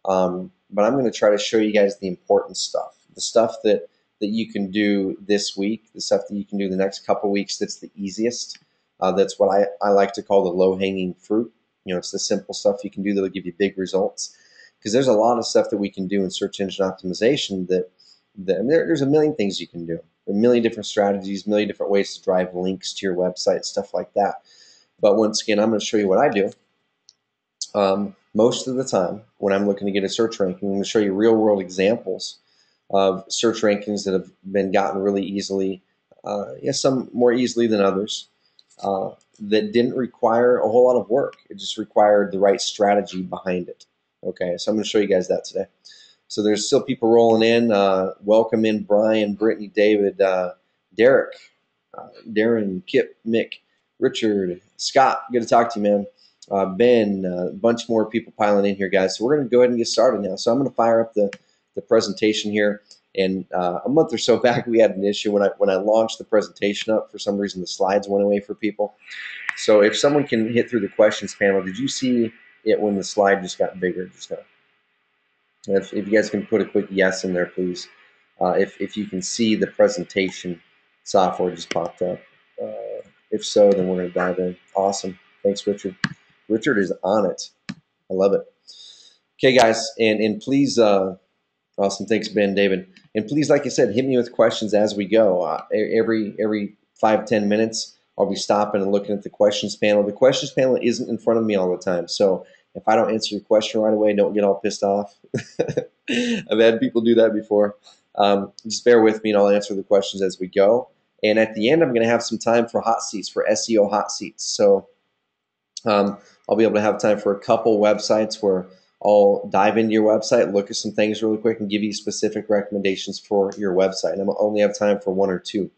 But I'm going to try to show you guys the important stuff, the stuff that you can do this week, the stuff that you can do the next couple weeks that's the easiest. That's what I like to call the low-hanging fruit. You know, it's the simple stuff you can do that'll give you big results. Because there's a lot of stuff that we can do in search engine optimization I mean, there's a million things you can do. There are a million different strategies, a million different ways to drive links to your website, stuff like that. But once again, I'm going to show you what I do. Most of the time when I'm looking to get a search ranking, I'm going to show you real-world examples of search rankings that have been gotten really easily, some more easily than others, that didn't require a whole lot of work. It just required the right strategy behind it. Okay, so I'm going to show you guys that today. So there's still people rolling in. Welcome in Brian, Brittany, David, Derek, Darren, Kip, Mick, Richard, Scott. Good to talk to you, man. Ben, a bunch more people piling in here, guys. So we're going to go ahead and get started now. So I'm going to fire up the presentation here. And a month or so back, we had an issue when I launched the presentation up. For some reason, the slides went away for people. So if someone can hit through the questions panel, did you see it when the slide just got bigger? Just now? If you guys can put a quick yes in there, please. If you can see the presentation software just popped up. If so, then we're going to dive in. Awesome. Thanks, Richard. Richard is on it. I love it. Okay, guys, and please, awesome. Thanks, Ben, David. And please, like I said, hit me with questions as we go. Every 5-10 minutes, I'll be stopping and looking at the questions panel. The questions panel isn't in front of me all the time, so if I don't answer your question right away, don't get all pissed off. I've had people do that before. Just bear with me, and I'll answer the questions as we go. And at the end, I'm going to have some time for hot seats, for SEO hot seats. So I'll be able to have time for a couple websites where I'll dive into your website, look at some things really quick, and give you specific recommendations for your website. And I'll only have time for one or two.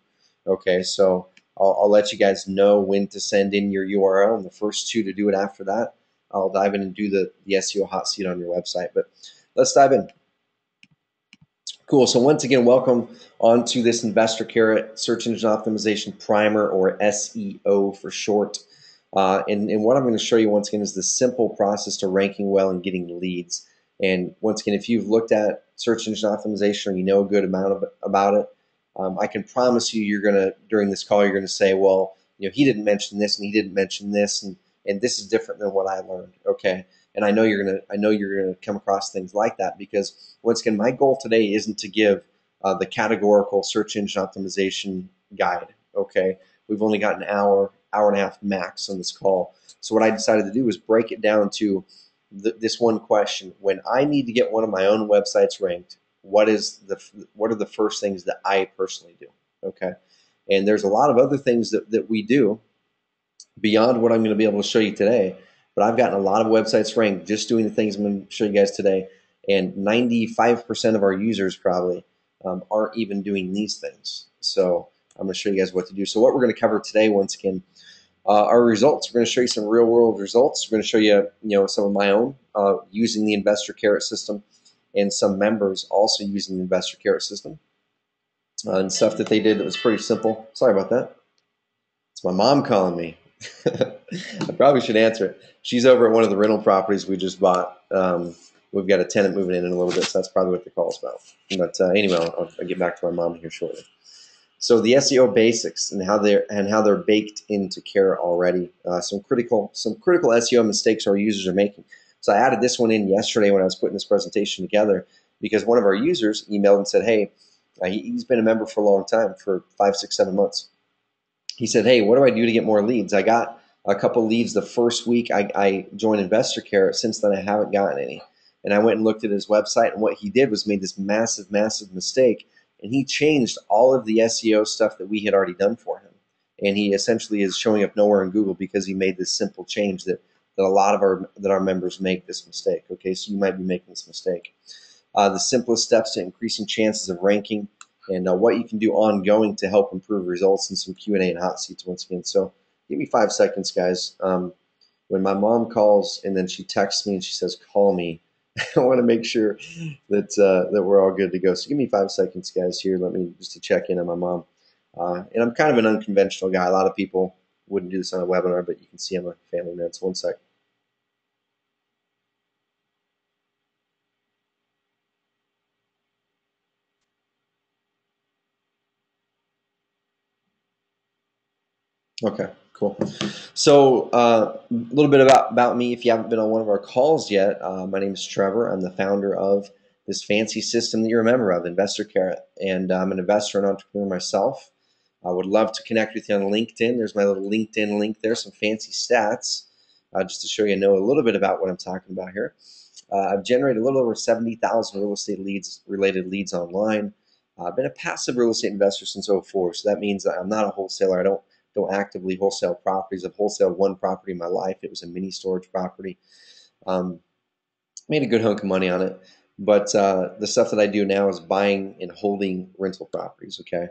Okay, so I'll let you guys know when to send in your URL, and the first two to do it after that. I'll dive in and do the SEO hot seat on your website. But let's dive in. Cool. So once again, welcome onto this InvestorCarrot Search Engine Optimization Primer, or SEO for short. And what I'm going to show you once again is the simple process to ranking well and getting leads. And once again, if you've looked at search engine optimization or you know a good amount about it, I can promise you, you're going to, during this call, you're going to say, well, he didn't mention this and he didn't mention this, and this is different than what I learned. Okay. And I know you're gonna come across things like that, because once again, my goal today isn't to give the categorical search engine optimization guide. Okay, we've only got an hour and a half max on this call. So what I decided to do was break it down to this one question: when I need to get one of my own websites ranked, what are the first things that I personally do? Okay, and there's a lot of other things that we do beyond what I'm going to be able to show you today. But I've gotten a lot of websites ranked just doing the things I'm going to show you guys today. And 95% of our users probably aren't even doing these things. So I'm going to show you guys what to do. So what we're going to cover today, once again, are results. We're going to show you some real world results. We're going to show you, some of my own using the InvestorCarrot system, and some members also using the InvestorCarrot system, and stuff that they did that was pretty simple. Sorry about that. It's my mom calling me. I probably should answer it. She's over at one of the rental properties we just bought. We've got a tenant moving in a little bit, so that's probably what the call's about. But anyway, I'll get back to my mom here shortly. So the SEO basics and how they're baked into Carrot already. Some critical SEO mistakes our users are making. So I added this one in yesterday when I was putting this presentation together, because one of our users emailed and said, hey, he's been a member for a long time, for 5, 6, 7 months. He said, hey, what do I do to get more leads? I got a couple leads the first week I joined InvestorCarrot. Since then, I haven't gotten any. And I went and looked at his website, and what he did was made this massive, massive mistake. And he changed all of the SEO stuff that we had already done for him. And he essentially is showing up nowhere in Google because he made this simple change that a lot of our members make this mistake. Okay, so you might be making this mistake. The simplest steps to increasing chances of ranking, and what you can do ongoing to help improve results, and some Q&A and hot seats once again. So give me 5 seconds, guys. When my mom calls and then she texts me and she says, call me, I want to make sure that we're all good to go. So give me 5 seconds, guys, here. Let me just to check in on my mom. And I'm kind of an unconventional guy. A lot of people wouldn't do this on a webinar, but you can see I'm a family man. So 1 sec. Okay, cool. So a little bit about me. If you haven't been on one of our calls yet, my name is Trevor. I'm the founder of this fancy system that you're a member of, InvestorCarrot, and I'm an investor and entrepreneur myself. I would love to connect with you on LinkedIn. There's my little LinkedIn link there, some fancy stats, just to show you know a little bit about what I'm talking about here. I've generated a little over 70,000 real estate related leads online. I've been a passive real estate investor since '04, so that means that I'm not a wholesaler. I don't actively wholesale properties. I've wholesaled one property in my life. It was a mini storage property. Um, Made a good hunk of money on it. But the stuff that I do now is buying and holding rental properties. Okay,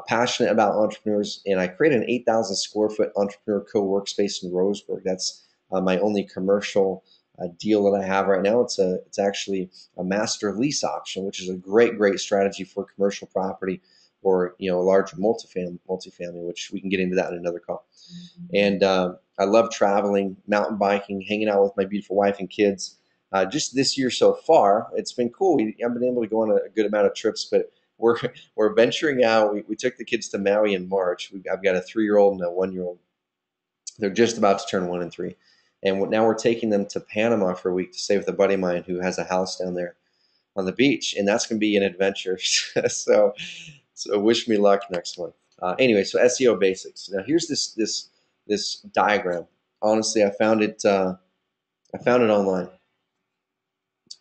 passionate about entrepreneurs, and I created an 8,000 square foot entrepreneur co-workspace in Roseburg. That's my only commercial deal that I have right now. It's actually a master lease option, which is a great strategy for commercial property or a large multifamily, which we can get into that in another call. And I love traveling, mountain biking, hanging out with my beautiful wife and kids. Just this year so far, it's been cool. I've been able to go on a good amount of trips, but we're we're venturing out. We took the kids to Maui in March. I've got a 3-year-old and a 1-year-old. They're just about to turn 1 and 3, and now we're taking them to Panama for a week to stay with a buddy of mine who has a house down there on the beach, and that's going to be an adventure. so wish me luck next month. Anyway, so SEO basics. Now here's this diagram. Honestly, I found it online,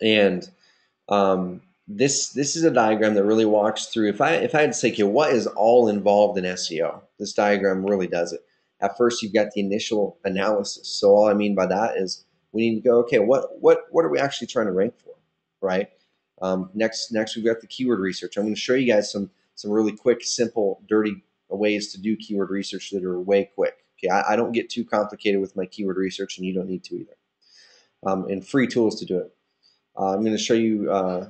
and this is a diagram that really walks through. If I had to say, okay, what is all involved in SEO? This diagram really does it. At first, you've got the initial analysis. So all I mean by that is we need to go, okay, what are we actually trying to rank for, right? Next we've got the keyword research. I'm going to show you guys some really quick, simple, dirty ways to do keyword research that are way quick. Okay, I don't get too complicated with my keyword research, and you don't need to either. And free tools to do it. I'm going to show you,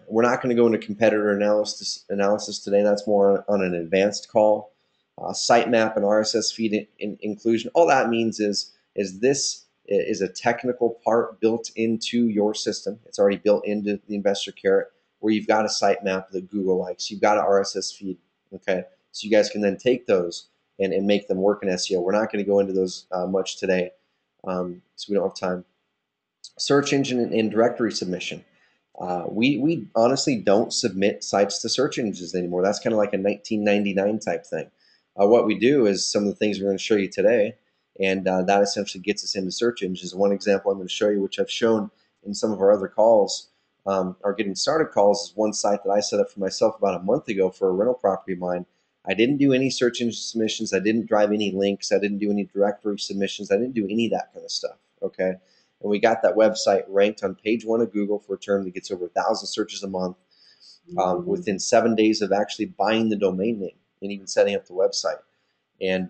we're not going to go into competitor analysis today. That's more on an advanced call. Sitemap and RSS feed inclusion. All that means is this is a technical part built into your system. It's already built into the InvestorCarrot, where you've got a sitemap that Google likes. You've got an RSS feed. Okay, so you guys can then take those and make them work in SEO. We're not going to go into those much today, so we don't have time. Search engine and directory submission. We honestly don't submit sites to search engines anymore. That's kind of like a 1999 type thing. What we do is some of the things we're going to show you today, and that essentially gets us into search engines. One example I'm going to show you, which I've shown in some of our other calls, our getting started calls, is one site that I set up for myself about a month ago for a rental property of mine. I didn't do any search engine submissions. I didn't drive any links. I didn't do any directory submissions. I didn't do any of that kind of stuff. Okay. And we got that website ranked on page 1 of Google for a term that gets over 1,000 searches a month within 7 days of actually buying the domain name and even setting up the website. And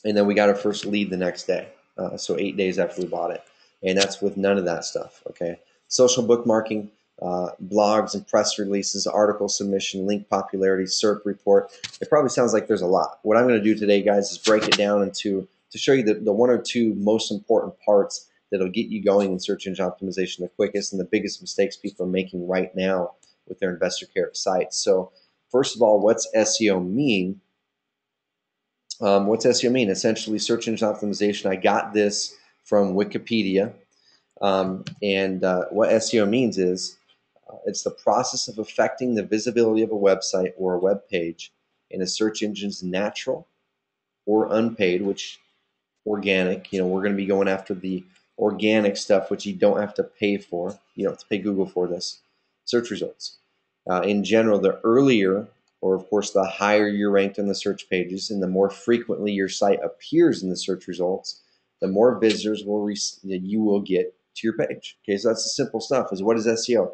then we got our first lead the next day, so 8 days after we bought it. And that's with none of that stuff. Okay, social bookmarking, blogs and press releases, article submission, link popularity, SERP report. It probably sounds like there's a lot. What I'm going to do today, guys, is break it down to show you the 1 or 2 most important parts that'll get you going in search engine optimization the quickest, and the biggest mistakes people are making right now with their InvestorCarrot sites. So first of all, what's SEO mean? What's SEO mean? Essentially, search engine optimization. I got this from Wikipedia. And what SEO means is it's the process of affecting the visibility of a website or a web page in a search engine's natural or unpaid, which organic. We're going to be going after the organic stuff, which you don't have to pay for. You don't have to pay Google for this. Search results. In general, the earlier, or of course, the higher you're ranked on the search pages, and the more frequently your site appears in the search results, the more visitors you will get to your page. Okay, so that's the simple stuff. Is what is SEO?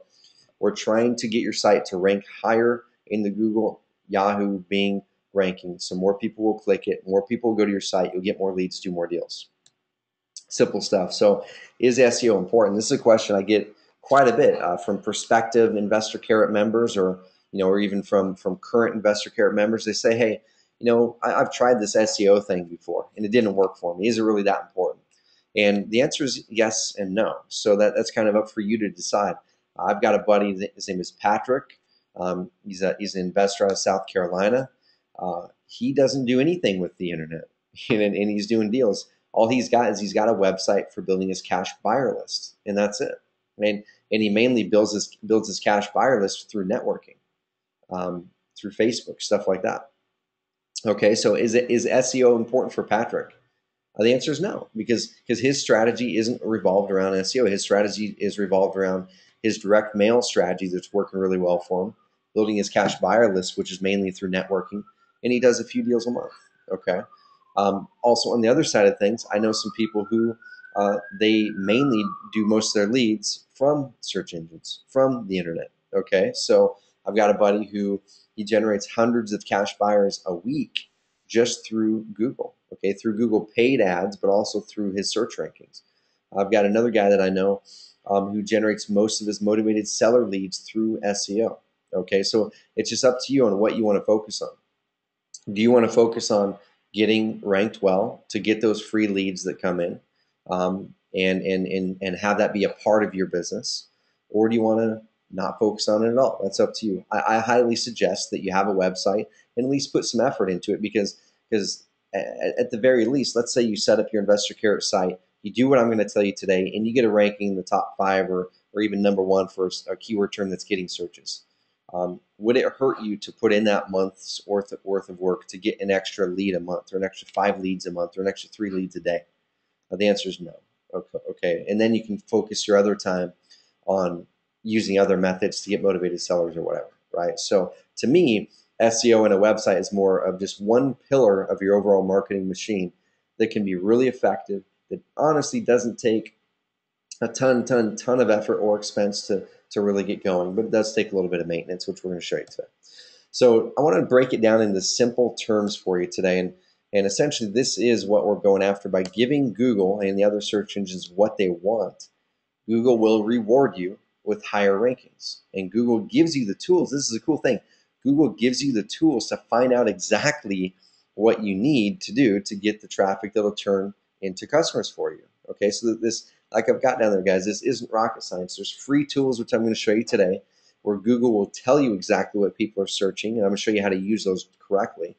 We're trying to get your site to rank higher in the Google, Yahoo, Bing ranking, so more people will click it, more people will go to your site, you'll get more leads, do more deals. Simple stuff. So is SEO important? This is a question I get quite a bit from prospective InvestorCarrot members, or even from current InvestorCarrot members. They say, hey, I've tried this SEO thing before and it didn't work for me. Is it really that important? And the answer is yes and no. So that's kind of up for you to decide. I've got a buddy, his name is Patrick. He's an investor out of South Carolina. He doesn't do anything with the internet. and he's doing deals. All he's got is he's got a website for building his cash buyer list, and that's it. And he mainly builds his cash buyer list through networking, through Facebook, stuff like that. Okay, so is SEO important for Patrick? The answer is no, because his strategy isn't revolved around SEO. His strategy is revolved around his direct mail strategy that's working really well for him, building his cash buyer list, which is mainly through networking, and he does a few deals a month. Okay. Also, on the other side of things, I know some people who they mainly do most of their leads from search engines, from the internet. Okay, so I've got a buddy who he generates hundreds of cash buyers a week just through Google. Okay, through Google paid ads, but also through his search rankings. I've got another guy that I know who generates most of his motivated seller leads through SEO. Okay, so it's just up to you on what you want to focus on. Do you want to focus on getting ranked well to get those free leads that come in, and have that be a part of your business, or do you want to not focus on it at all? That's up to you. I highly suggest that you have a website and at least put some effort into it, because at the very least, let's say you set up your InvestorCarrot site, you do what I'm going to tell you today, and you get a ranking in the top 5 or even number 1 for a keyword term that's getting searches. Would it hurt you to put in that month's worth of work to get an extra lead a month, or an extra 5 leads a month, or an extra 3 leads a day? The answer is no. Okay. And then you can focus your other time on using other methods to get motivated sellers or whatever, right? So to me, SEO and a website is more of just one pillar of your overall marketing machine that can be really effective, that honestly doesn't take a ton of effort or expense to really get going, but it does take a little bit of maintenance, which we're going to show you today. So I want to break it down into simple terms for you today, and essentially this is what we're going after. By giving Google and the other search engines what they want, Google will reward you with higher rankings, and Google gives you the tools. This is a cool thing. Google gives you the tools to find out exactly what you need to do to get the traffic that'll turn into customers for you. Okay, so this, like I've got down there, guys, this isn't rocket science. There's free tools, which I'm going to show you today, where Google will tell you exactly what people are searching, and I'm going to show you how to use those correctly.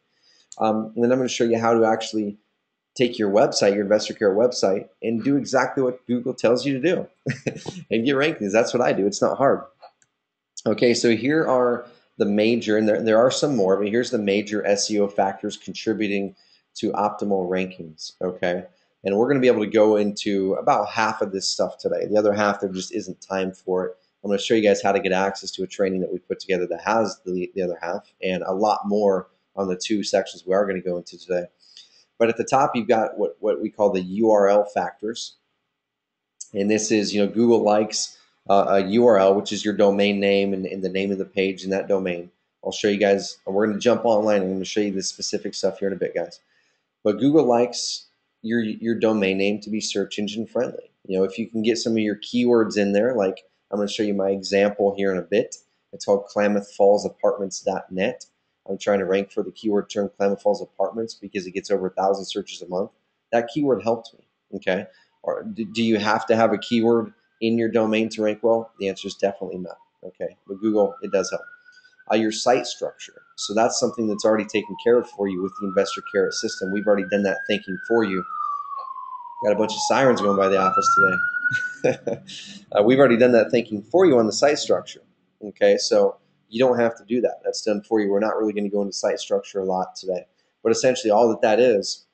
And then I'm going to show you how to actually take your website, your InvestorCarrot website, and do exactly what Google tells you to do and get rankings. That's what I do. It's not hard. Okay, so here are the major, and there are some more, but here's the major SEO factors contributing to optimal rankings. Okay, and we're going to be able to go into about half of this stuff today. The other half, there just isn't time for it. I'm going to show you guys how to get access to a training that we put together that has the other half, and a lot more on the 2 sections we are going to go into today. But at the top, you've got what we call the URL factors. And this is, Google likes a URL, which is your domain name and the name of the page in that domain. I'll show you guys. We're going to jump online. I'm going to show you the specific stuff here in a bit, guys. But Google likes your domain name to be search engine friendly. If you can get some of your keywords in there, like I'm going to show you my example here in a bit. It's called KlamathFallsApartments.net. I'm trying to rank for the keyword term Klamath Falls Apartments because it gets over 1,000 searches a month. That keyword helped me, okay? Or do you have to have a keyword in your domain to rank well? The answer is definitely not, okay? But Google, it does help. Your site structure. So that's something that's already taken care of for you with the InvestorCarrot system. We've already done that thinking for you. Got a bunch of sirens going by the office today. We've already done that thinking for you on the site structure, okay? So you don't have to do that. That's done for you. We're not really going to go into site structure a lot today. But essentially all that is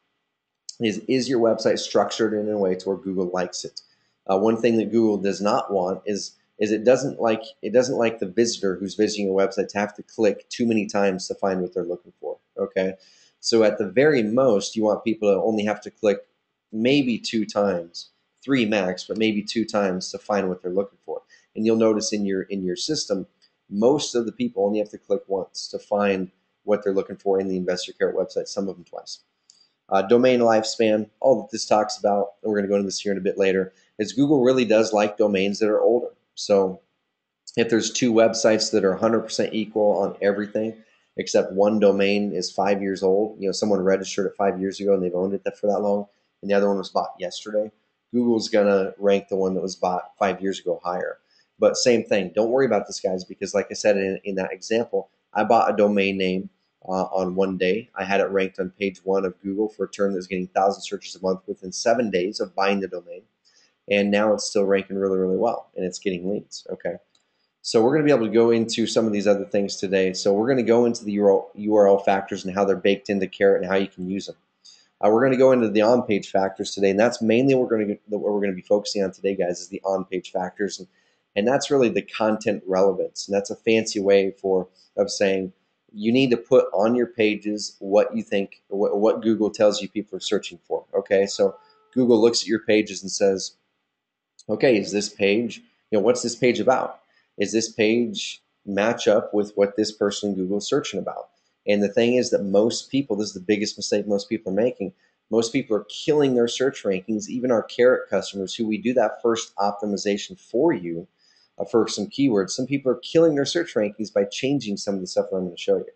your website structured in a way to where Google likes it? One thing that Google does not want is it doesn't like the visitor who's visiting your website to have to click too many times to find what they're looking for. Okay, so at the very most, you want people to only have to click maybe 2 times, 3 max, but maybe 2 times to find what they're looking for. And you'll notice in your system, most of the people only have to click once to find what they're looking for in the InvestorCarrot website, some of them twice. Domain lifespan, all that this talks about, and we're going to go into this here in a bit later, is Google really does like domains that are older. So if there's 2 websites that are 100% equal on everything, except one domain is 5 years old, someone registered it 5 years ago and they've owned it for that long, and the other one was bought yesterday, Google's going to rank the one that was bought 5 years ago higher. But same thing, don't worry about this, guys, because like I said in that example, I bought a domain name on one day. I had it ranked on page 1 of Google for a term that was getting 1,000 searches a month within 7 days of buying the domain. And now it's still ranking really, really well, and it's getting leads. Okay. So we're going to be able to go into some of these other things today. So we're going to go into the URL factors and how they're baked into Carrot and how you can use them. We're going to go into the on-page factors today, and that's mainly what we're going to be focusing on today, guys, is the on-page factors, and that's really the content relevance, and that's a fancy way of saying you need to put on your pages what you think, what Google tells you people are searching for. Okay, so Google looks at your pages and says, okay, is this page, what's this page about? Is this page match up with what this person in Google is searching about? And the thing is that most people, this is the biggest mistake most people are making, most people are killing their search rankings, even our Carrot customers who we do that first optimization for you for some keywords. Some people are killing their search rankings by changing some of the stuff that I'm going to show you.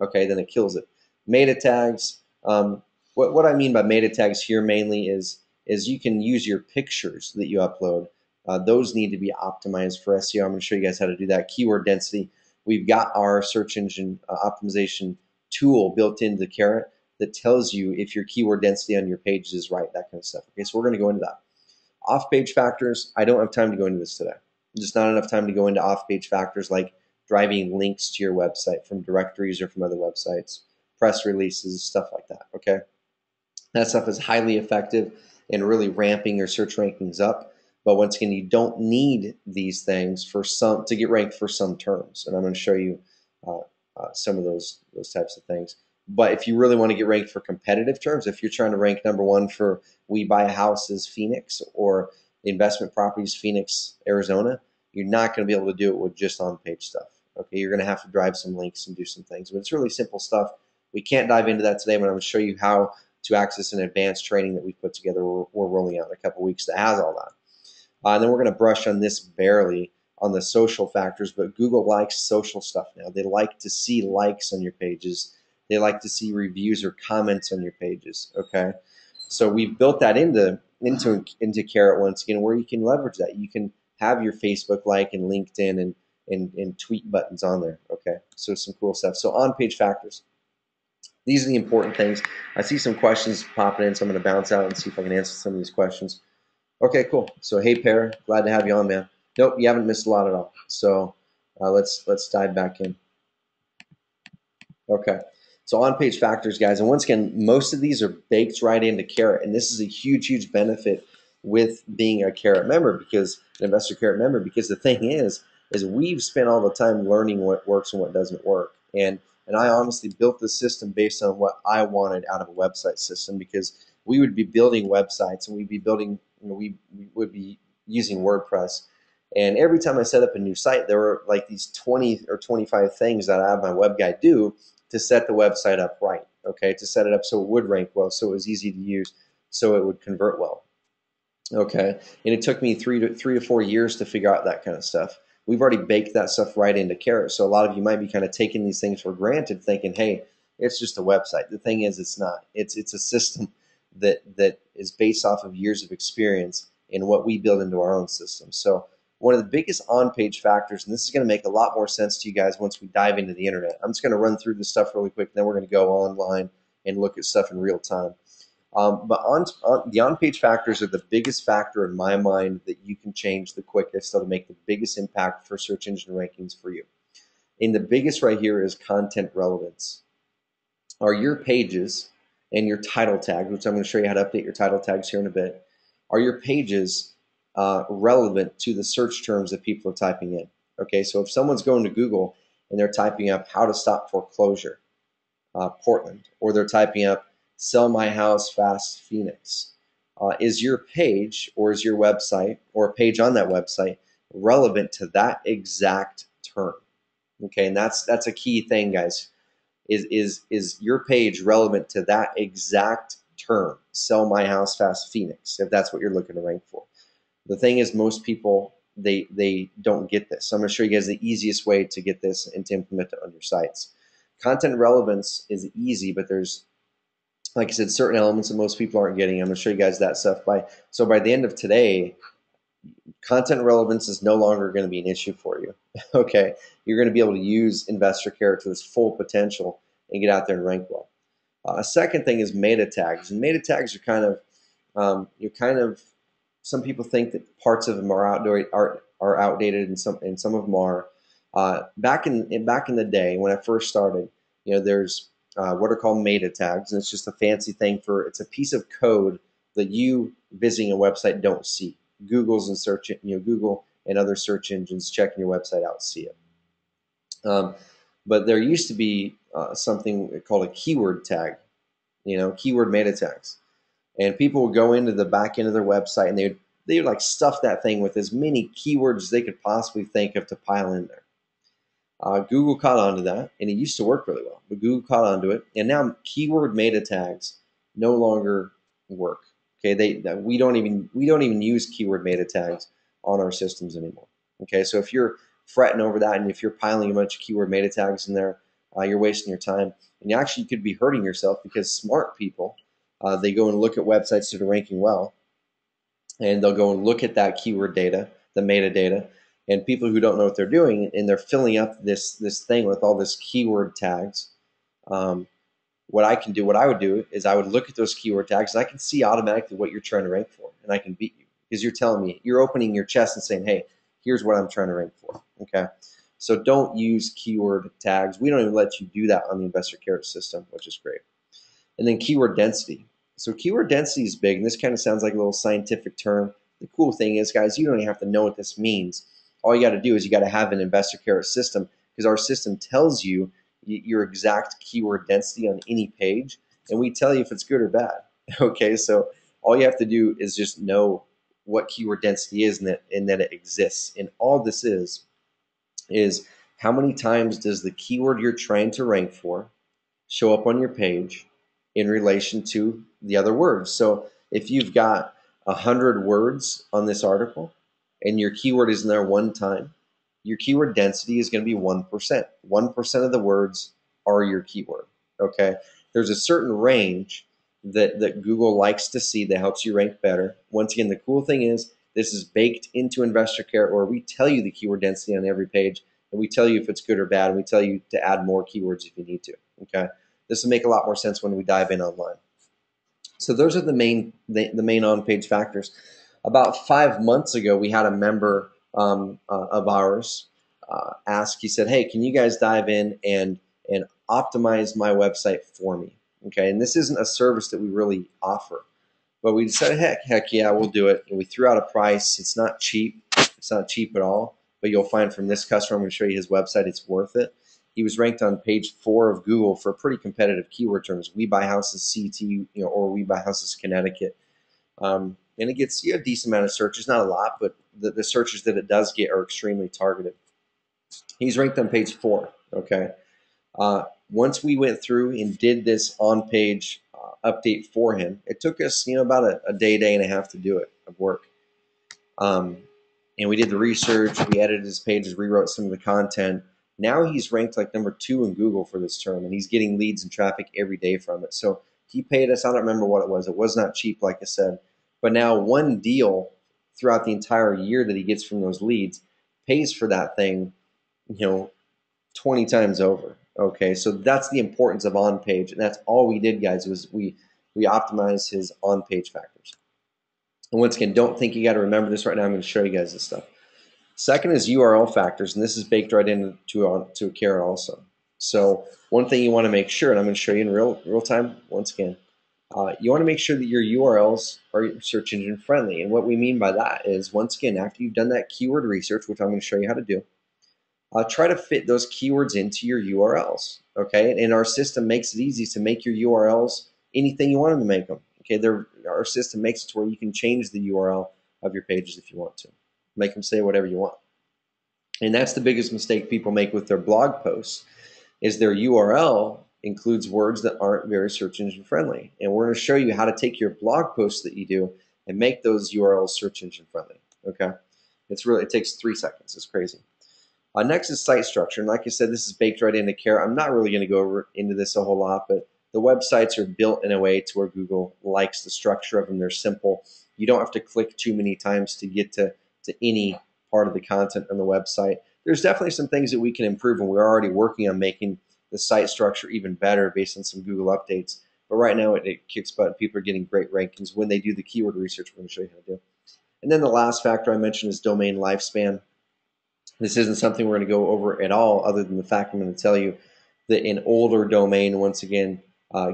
Okay, then it kills it. Meta tags, what I mean by meta tags here mainly is you can use your pictures that you upload. Those need to be optimized for SEO. I'm going to show you guys how to do that. Keyword density. We've got our search engine optimization tool built into Carrot that tells you if your keyword density on your page is right, that kind of stuff. Okay, so we're going to go into that. Off-page factors, I don't have time to go into this today. Just not enough time to go into off-page factors like driving links to your website from directories or from other websites, press releases, stuff like that, okay? That stuff is highly effective in really ramping your search rankings up. But once again, you don't need these things to get ranked for some terms. And I'm going to show you some of those types of things. But if you really want to get ranked for competitive terms, if you're trying to rank #1 for We Buy Houses Phoenix or Investment Properties Phoenix, Arizona, you're not going to be able to do it with just on-page stuff. Okay, you're going to have to drive some links and do some things. But it's really simple stuff. We can't dive into that today, but I'm going to show you how to access an advanced training that we've put together. We're rolling out in a couple weeks that has all that. And then we're going to brush on this barely on the social factors, but Google likes social stuff now. They like to see likes on your pages. They like to see reviews or comments on your pages, okay? So we've built that into Carrot once again, where you can leverage that. You can have your Facebook like and LinkedIn and tweet buttons on there, okay? So some cool stuff. So on-page factors. These are the important things. I see some questions popping in, so I'm going to bounce out and see if I can answer some of these questions. Okay, cool. So, hey, Per, glad to have you on, man. Nope, you haven't missed a lot at all. So let's dive back in. Okay, so on-page factors, guys. And once again, most of these are baked right into Carrot. And this is a huge, huge benefit with being a Carrot member, because an InvestorCarrot member, because the thing is we've spent all the time learning what works and what doesn't work. And I honestly built the system based on what I wanted out of a website system, because we would be building websites and we'd be building, we would be using WordPress. And every time I set up a new site, there were like these 20 or 25 things that I have my web guy do to set the website up right, okay, to set it up so it would rank well, so it was easy to use, so it would convert well, okay? And it took me three to 4 years to figure out that kind of stuff. We've already baked that stuff right into Carrot, so a lot of you might be kind of taking these things for granted, thinking, hey, it's just a website. The thing is, it's not. It's a system that is based off of years of experience in what we build into our own system. So one of the biggest on-page factors, and this is going to make a lot more sense to you guys once we dive into the internet. I'm just going to run through this stuff really quick, and then we're going to go online and look at stuff in real time. But the on-page factors are the biggest factor in my mind that you can change the quickest, so to make the biggest impact for search engine rankings for you. And the biggest right here is content relevance. Are your pages and your title tags, which I'm going to show you how to update your title tags here in a bit, are your pages relevant to the search terms that people are typing in? Okay, so if someone's going to Google and they're typing up how to stop foreclosure, Portland, or they're typing up sell my house fast Phoenix, is your page or is your website or a page on that website relevant to that exact term? Okay, and that's a key thing, guys. Is your page relevant to that exact term, sell my house fast Phoenix, if that's what you're looking to rank for? The thing is, most people, they don't get this. So I'm going to show you guys the easiest way to get this and to implement it on your sites. Content relevance is easy, but there's, like I said, certain elements that most people aren't getting. I'm going to show you guys that stuff. So by the end of today, content relevance is no longer going to be an issue for you. Okay, you're going to be able to use InvestorCarrot to its full potential and get out there and rank well. A second thing is meta tags, and meta tags are some people think that parts of them are outdated, and some of them are. Back in the day when I first started, there's what are called meta tags, and it's just a fancy thing it's a piece of code that you visiting a website don't see. Google and other search engines checking your website out see it. But there used to be something called a keyword tag, keyword meta tags. And people would go into the back end of their website and they would like stuff that thing with as many keywords as they could possibly think of to pile in there. Google caught on to that, and it used to work really well, but Google caught on to it, and now keyword meta tags no longer work. Okay, we don't even use keyword meta tags on our systems anymore. Okay, so if you're fretting over that, and if you're piling a bunch of keyword meta tags in there, you're wasting your time, and you actually could be hurting yourself, because smart people, they go and look at websites that are ranking well, and they'll go and look at that keyword data, the metadata, and people who don't know what they're doing, and they're filling up this thing with all this keyword tags. What I would do is I would look at those keyword tags, and I can see automatically what you're trying to rank for, and I can beat you, because you're telling me, you're opening your chest and saying, hey, here's what I'm trying to rank for. Okay, so don't use keyword tags. We don't even let you do that on the InvestorCarrot system, which is great. And then keyword density. So keyword density is big, and this kind of sounds like a little scientific term. The cool thing is, guys, you don't even have to know what this means. All you got to do is you got to have an InvestorCarrot system, because our system tells you your exact keyword density on any page, and we tell you if it's good or bad. Okay, so all you have to do is just know what keyword density is, and that it exists. And all this is how many times does the keyword you're trying to rank for show up on your page in relation to the other words. So if you've got 100 words on this article and your keyword is in there one time, your keyword density is going to be 1%. 1% of the words are your keyword. Okay, there's a certain range that Google likes to see that helps you rank better. Once again, the cool thing is this is baked into InvestorCarrot, where we tell you the keyword density on every page, and we tell you if it's good or bad, and we tell you to add more keywords if you need to. Okay, this will make a lot more sense when we dive in online. So those are the main on-page factors. About 5 months ago, we had a member of ours ask. He said, "Hey, can you guys dive in and optimize my website for me?" Okay, and this isn't a service that we really offer, but we decided, heck yeah, we'll do it. And we threw out a price. It's not cheap. It's not cheap at all. But you'll find from this customer, I'm going to show you his website, it's worth it. He was ranked on page 4 of Google for pretty competitive keyword terms. We buy houses CT, or we buy houses Connecticut. And it gets a decent amount of searches, not a lot, but the searches that it does get are extremely targeted. He's ranked on page 4. Okay. Once we went through and did this on-page update for him, it took us, about a day and a half to do it of work. And we did the research, we edited his pages, rewrote some of the content. Now he's ranked like number 2 in Google for this term, and he's getting leads and traffic every day from it. So he paid us, I don't remember what it was. It was not cheap, like I said. But now one deal throughout the entire year that he gets from those leads pays for that thing, 20 times over. Okay, so that's the importance of on-page, and that's all we did, guys, was we optimized his on-page factors. And once again, don't think you got to remember this right now. I'm going to show you guys this stuff. Second is URL factors, and this is baked right into a Carrot also. So one thing you want to make sure, and I'm going to show you in real time once again, you want to make sure that your URLs are search engine friendly. And what we mean by that is, once again, after you've done that keyword research, which I'm going to show you how to do, try to fit those keywords into your URLs. Okay, and our system makes it easy to make your URLs anything you want them to make them. Okay, our system makes it to where you can change the URL of your pages if you want to. Make them say whatever you want. And that's the biggest mistake people make with their blog posts, is their URL includes words that aren't very search engine friendly. And we're going to show you how to take your blog posts that you do and make those URLs search engine friendly. Okay, it takes 3 seconds. It's crazy. Next is site structure. And like I said, this is baked right into Carrot. I'm not really going to go into this a whole lot, but the websites are built in a way to where Google likes the structure of them. They're simple. You don't have to click too many times to get to any part of the content on the website. There's definitely some things that we can improve, and we're already working on making the site structure even better based on some Google updates. But right now it kicks butt. People are getting great rankings when they do the keyword research. We're going to show you how to do. And then the last factor I mentioned is domain lifespan. This isn't something we're going to go over at all, other than the fact I'm going to tell you that an older domain, once again,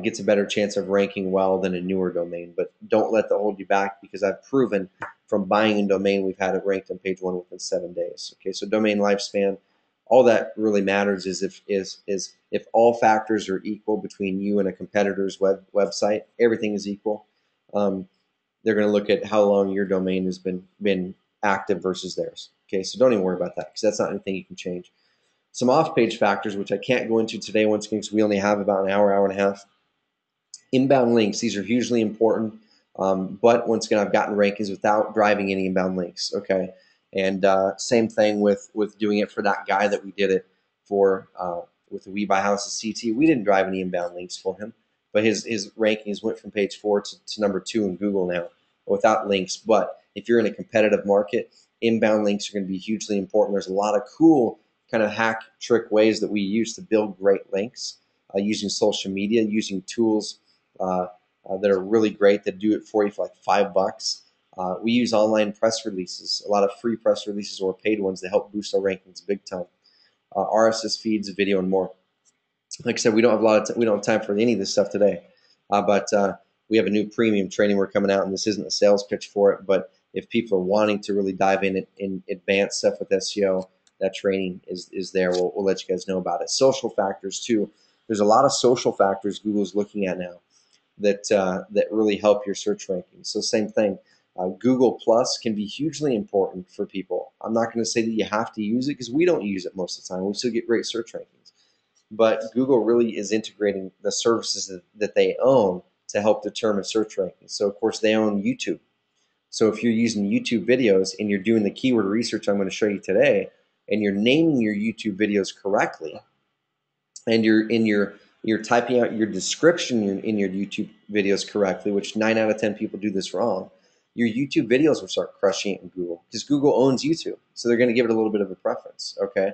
gets a better chance of ranking well than a newer domain. But don't let that hold you back, because I've proven from buying a domain, we've had it ranked on page 1 within 7 days. Okay, so domain lifespan, all that really matters is if all factors are equal between you and a competitor's website, everything is equal. They're going to look at how long your domain has been active versus theirs. Okay, so don't even worry about that, because that's not anything you can change. Some off-page factors, which I can't go into today once again because we only have about an hour, hour and a half. Inbound links, these are hugely important, but once again, I've gotten rankings without driving any inbound links, okay? And same thing with doing it for that guy that we did it for with the We Buy Houses CT. We didn't drive any inbound links for him, but his rankings went from page 4 to number 2 in Google now without links. But if you're in a competitive market, inbound links are going to be hugely important. There's a lot of cool kind of hack trick ways that we use to build great links using social media, using tools that are really great that do it for you for like $5. We use online press releases, a lot of free press releases or paid ones that help boost our rankings big time. RSS feeds, video, and more. Like I said, we don't have time for any of this stuff today, but we have a new premium training we're coming out, and this isn't a sales pitch for it, but if people are wanting to really dive in advanced stuff with SEO, that training is there. We'll let you guys know about it. Social factors too. There's a lot of social factors Google's looking at now that really help your search rankings. So same thing. Google Plus can be hugely important for people. I'm not going to say that you have to use it, because we don't use it most of the time. We still get great search rankings. But Google really is integrating the services that they own to help determine search rankings. So of course they own YouTube. So if you're using YouTube videos and you're doing the keyword research I'm going to show you today, and you're naming your YouTube videos correctly, and you're typing out your description in your YouTube videos correctly, which 9 out of 10 people do this wrong, your YouTube videos will start crushing it in Google, because Google owns YouTube. So they're going to give it a little bit of a preference, okay?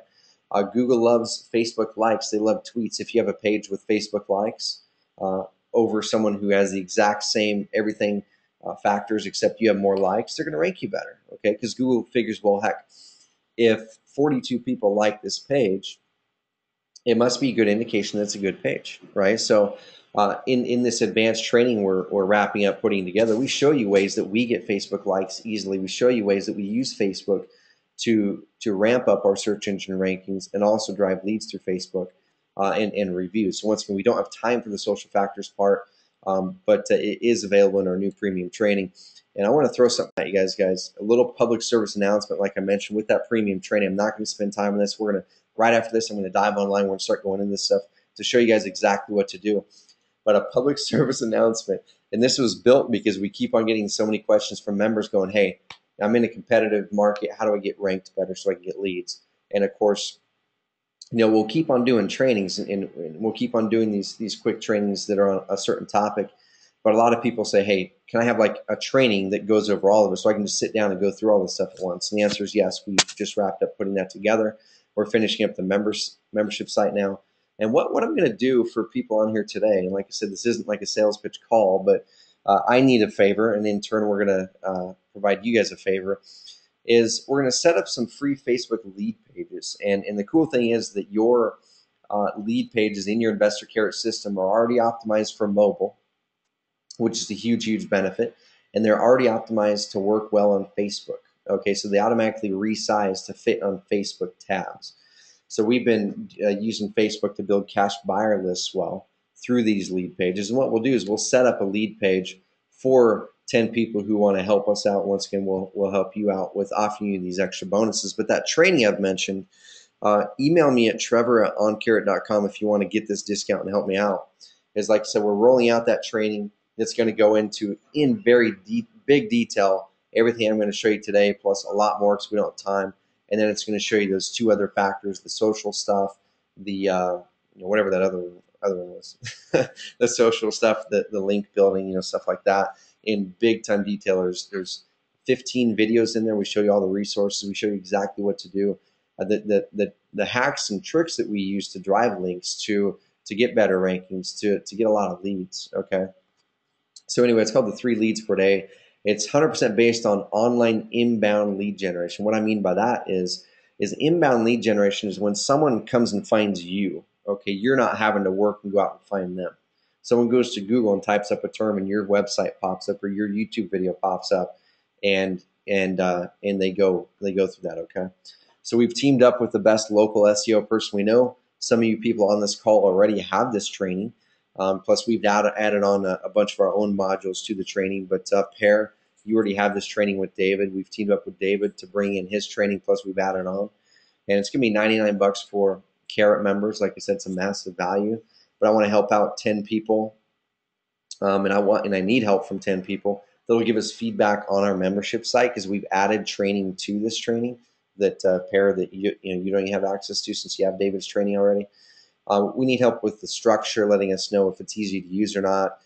Google loves Facebook likes. They love tweets. If you have a page with Facebook likes over someone who has the exact same everything factors, except you have more likes, they're going to rank you better, okay? Because Google figures, well, heck, if 42 people like this page, it must be a good indication that it's a good page, right? So in this advanced training we're wrapping up, putting together, we show you ways that we get Facebook likes easily. We show you ways that we use Facebook to ramp up our search engine rankings and also drive leads through Facebook and reviews. So once again, we don't have time for the social factors part, but it is available in our new premium training. And I want to throw something at you guys, a little public service announcement. Like I mentioned, with that premium training, I'm not going to spend time on this. We're going to, right after this, I'm going to dive online. We're going to start going into this stuff to show you guys exactly what to do. But a public service announcement, and this was built because we keep on getting so many questions from members going, hey, I'm in a competitive market. How do I get ranked better so I can get leads? And of course, we'll keep on doing trainings, and we'll keep on doing these quick trainings that are on a certain topic. But a lot of people say, hey, can I have like a training that goes over all of it so I can just sit down and go through all this stuff at once? And the answer is yes. We've just wrapped up putting that together. We're finishing up the membership site now. And what I'm going to do for people on here today, and like I said, this isn't like a sales pitch call, but I need a favor, and in turn we're going to provide you guys a favor, is we're going to set up some free Facebook lead pages. And the cool thing is that your lead pages in your InvestorCarrot system are already optimized for mobile, which is a huge benefit, and they're already optimized to work well on Facebook. Okay, so they automatically resize to fit on Facebook tabs. So we've been using Facebook to build cash buyer lists well through these lead pages. And what we'll do is we'll set up a lead page for 10 people who want to help us out. Once again, we'll help you out with offering you these extra bonuses. But that training I've mentioned, email me at trevor@oncarrot.com if you want to get this discount and help me out. Because like I said, we're rolling out that training that's going to go into, in very big detail, everything I'm going to show you today, plus a lot more because we don't have time. And then it's going to show you those 2 other factors, the social stuff, the whatever that other one was, the social stuff, the link building, stuff like that in big time detail. There's 15 videos in there. We show you all the resources. We show you exactly what to do. the hacks and tricks that we use to drive links to get better rankings, to get a lot of leads. Okay. So anyway, it's called the 3 leads per day. It's 100% based on online inbound lead generation. What I mean by that is inbound lead generation is when someone comes and finds you. Okay, you're not having to work and go out and find them. Someone goes to Google and types up a term, and your website pops up or your YouTube video pops up, and they go through that. Okay, so we've teamed up with the best local SEO person we know. Some of you people on this call already have this training. Plus, we've added on a bunch of our own modules to the training. But Pair, you already have this training with David. We've teamed up with David to bring in his training. Plus, we've added on, and it's gonna be $99 for Carrot members. Like I said, it's a massive value. But I want to help out 10 people, and I need help from 10 people. That'll give us feedback on our membership site because we've added training to this training that Pair that you don't even have access to since you have David's training already. We need help with the structure, letting us know if it's easy to use or not,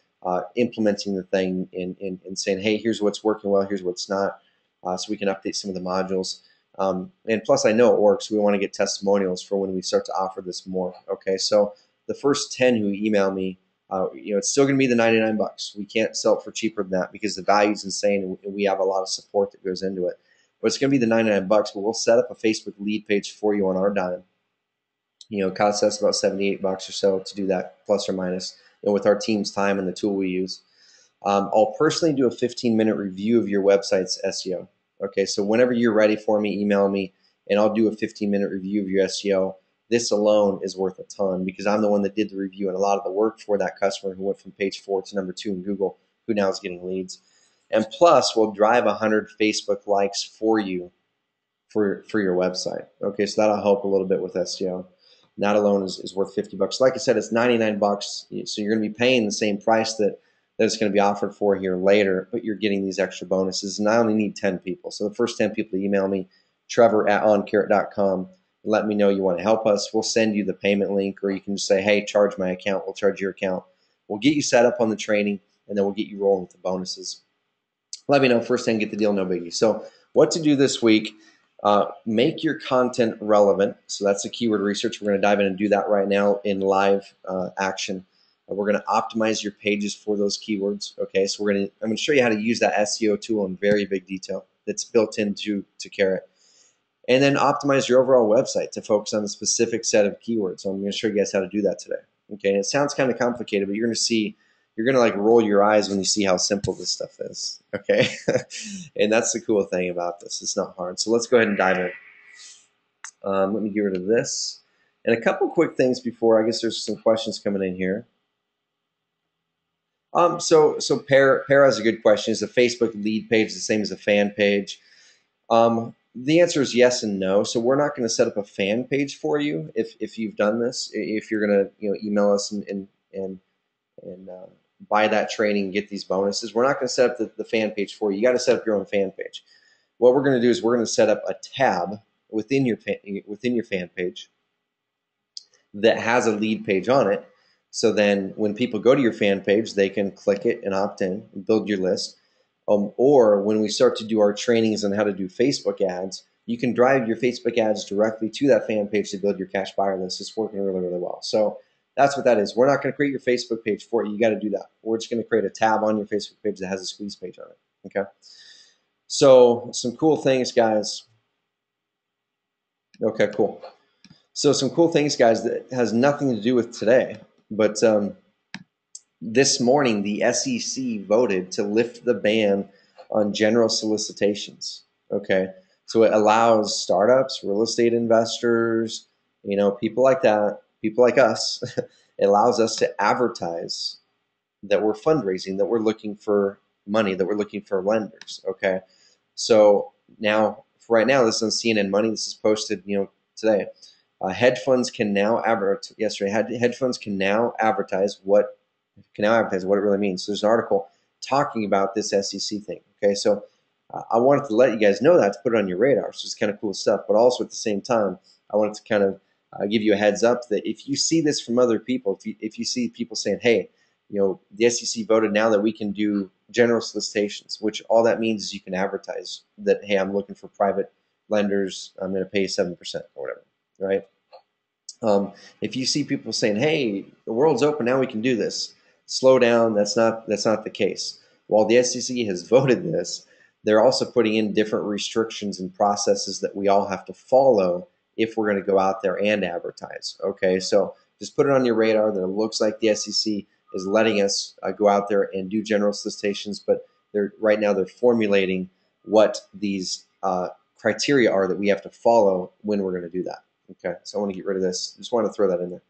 implementing the thing and saying, hey, here's what's working well, here's what's not, so we can update some of the modules. And plus, I know it works. We want to get testimonials for when we start to offer this more. Okay, so the first 10 who email me, it's still going to be the $99. We can't sell it for cheaper than that because the value is insane and we have a lot of support that goes into it. But it's going to be the $99, but we'll set up a Facebook lead page for you on our dime. It costs us about $78 or so to do that, plus or minus, with our team's time and the tool we use. I'll personally do a 15-minute review of your website's SEO. Okay, so whenever you're ready for me, email me, and I'll do a 15-minute review of your SEO. This alone is worth a ton because I'm the one that did the review and a lot of the work for that customer who went from page 4 to number 2 in Google, who now is getting leads. And plus, we'll drive 100 Facebook likes for you for your website. Okay, so that'll help a little bit with SEO. That alone is worth $50. Like I said, it's $99, so you're going to be paying the same price that it's going to be offered for here later, but you're getting these extra bonuses. And I only need 10 people. So the first 10 people to email me, Trevor@oncarrot.com, let me know you want to help us. We'll send you the payment link, or you can just say, hey, charge my account. We'll charge your account. We'll get you set up on the training, and then we'll get you rolling with the bonuses. Let me know. First 10 get the deal, no biggie. So what to do this week? Make your content relevant. So that's the keyword research. We're going to dive in and do that right now in live action. We're going to optimize your pages for those keywords. Okay, so I'm going to show you how to use that SEO tool in very big detail that's built into Carrot. And then optimize your overall website to focus on a specific set of keywords. So I'm going to show you guys how to do that today. Okay, and it sounds kind of complicated, but you're going to like roll your eyes when you see how simple this stuff is. Okay, and that's the cool thing about this. It's not hard. So let's go ahead and dive in. Let me get rid of this. And a couple quick things before, I guess there's some questions coming in here. So Pair has a good question. Is the Facebook lead page the same as a fan page? The answer is yes and no. So we're not going to set up a fan page for you if you've done this. If you're going to email us and buy that training and get these bonuses, we're not going to set up the fan page for you. You got to set up your own fan page. What we're going to do is we're going to set up a tab within your fan page that has a lead page on it. So then when people go to your fan page, they can click it and opt in and build your list. Or when we start to do our trainings on how to do Facebook ads, you can drive your Facebook ads directly to that fan page to build your cash buyer list. It's working really, really well. So that's what that is. We're not going to create your Facebook page for you. You got to do that. We're just going to create a tab on your Facebook page that has a squeeze page on it. Okay. So some cool things, guys. Okay, cool. So some cool things, guys, that has nothing to do with today. But this morning, the SEC voted to lift the ban on general solicitations. Okay, so it allows startups, real estate investors, people like that, people like us. It allows us to advertise that we're fundraising, that we're looking for money, that we're looking for lenders. Okay, so now, right now, this is on CNN Money. This is posted, today. Hedge funds can now hedge funds can now advertise what it really means. So there's an article talking about this SEC thing. Okay, so I wanted to let you guys know that, to put it on your radar. So it's kind of cool stuff. But also at the same time, I wanted to kind of give you a heads up that if you see this from other people, if you see people saying, hey, the SEC voted now that we can do general solicitations, which all that means is you can advertise that, hey, I'm looking for private lenders, I'm going to pay 7% or whatever, right? If you see people saying, "Hey, the world's open now, we can do this," slow down. That's not the case. While the SEC has voted this, they're also putting in different restrictions and processes that we all have to follow if we're going to go out there and advertise. Okay, so just put it on your radar that it looks like the SEC is letting us go out there and do general solicitations, but right now they're formulating what these criteria are that we have to follow when we're going to do that. Okay, so I want to get rid of this. Just want to throw that in there.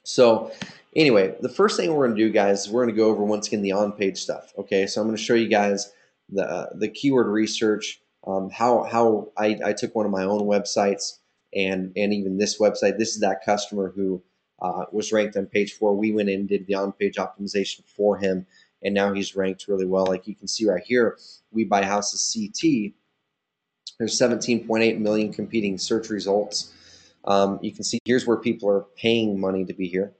So anyway, the first thing we're going to do, guys, is we're going to go over once again the on-page stuff. Okay, so I'm going to show you guys the keyword research, how I took one of my own websites and even this website. This is that customer who was ranked on page 4. We went in and did the on-page optimization for him, and now he's ranked really well. Like you can see right here, We Buy Houses CT. There's 17.8 million competing search results. You can see here's where people are paying money to be here.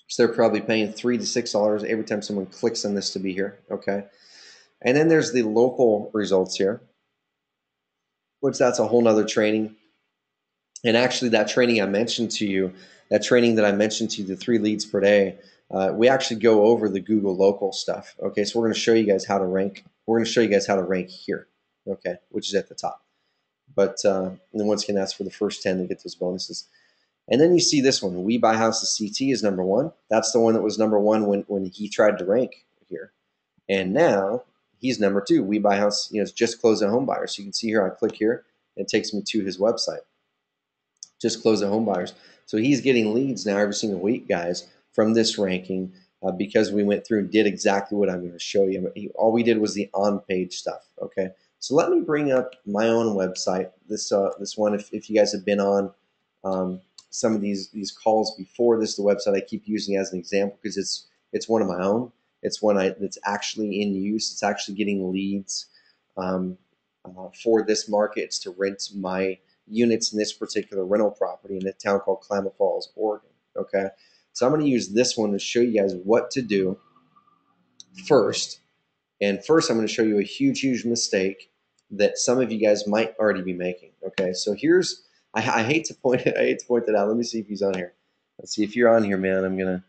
So they're probably paying $3 to $6 every time someone clicks on this to be here. Okay. And then there's the local results here, which that's a whole nother training. And actually that training I mentioned to you, the 3 leads per day, we actually go over the Google local stuff. Okay. So we're going to show you guys how to rank. We're going to show you guys how to rank here. Okay. Which is at the top. But and then once again, that's for the first 10 that get those bonuses. And then you see this one, We Buy Houses CT is number 1. That's the one that was number 1 when he tried to rank here. And now he's number 2. We Buy House, it's just close at home buyers. So you can see here, I click here, and it takes me to his website. Just close at home buyers. So he's getting leads now every single week, guys, from this ranking because we went through and did exactly what I'm going to show you. All we did was the on-page stuff, okay? So let me bring up my own website. This one, if you guys have been on some of these calls before, this is the website I keep using as an example because it's one of my own. It's one that's actually in use. It's actually getting leads for this market. It's to rent my units in this particular rental property in a town called Klamath Falls, Oregon. Okay, so I'm going to use this one to show you guys what to do first. And first, I'm going to show you a huge mistake that some of you guys might already be making. Okay, so here's I hate to point that out. Let me see if he's on here. Let's see if you're on here, man. I'm gonna.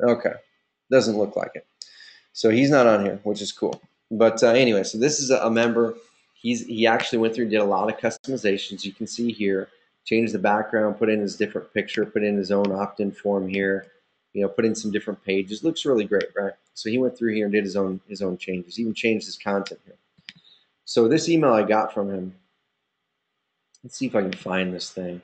Okay, doesn't look like it. So he's not on here, which is cool. But anyway, so this is a member. He actually went through and did a lot of customizations. You can see here, changed the background, put in his different picture, put in his own opt-in form here. Put in some different pages. Looks really great, right? So he went through here and did his own changes. Even changed his content here. So this email I got from him. Let's see if I can find this thing.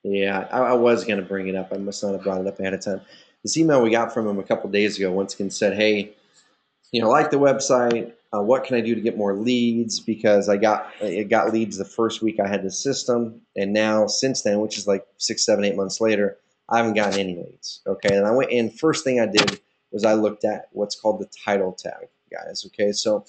Yeah, I was going to bring it up. I must not have brought it up ahead of time. This email we got from him a couple days ago once again said, hey, like the website, what can I do to get more leads? Because it got leads the first week I had the system, and now since then, which is like 6, 7, 8 months later, I haven't gotten any leads. Okay, and I went in. First thing I did was I looked at what's called the title tag, guys. Okay, so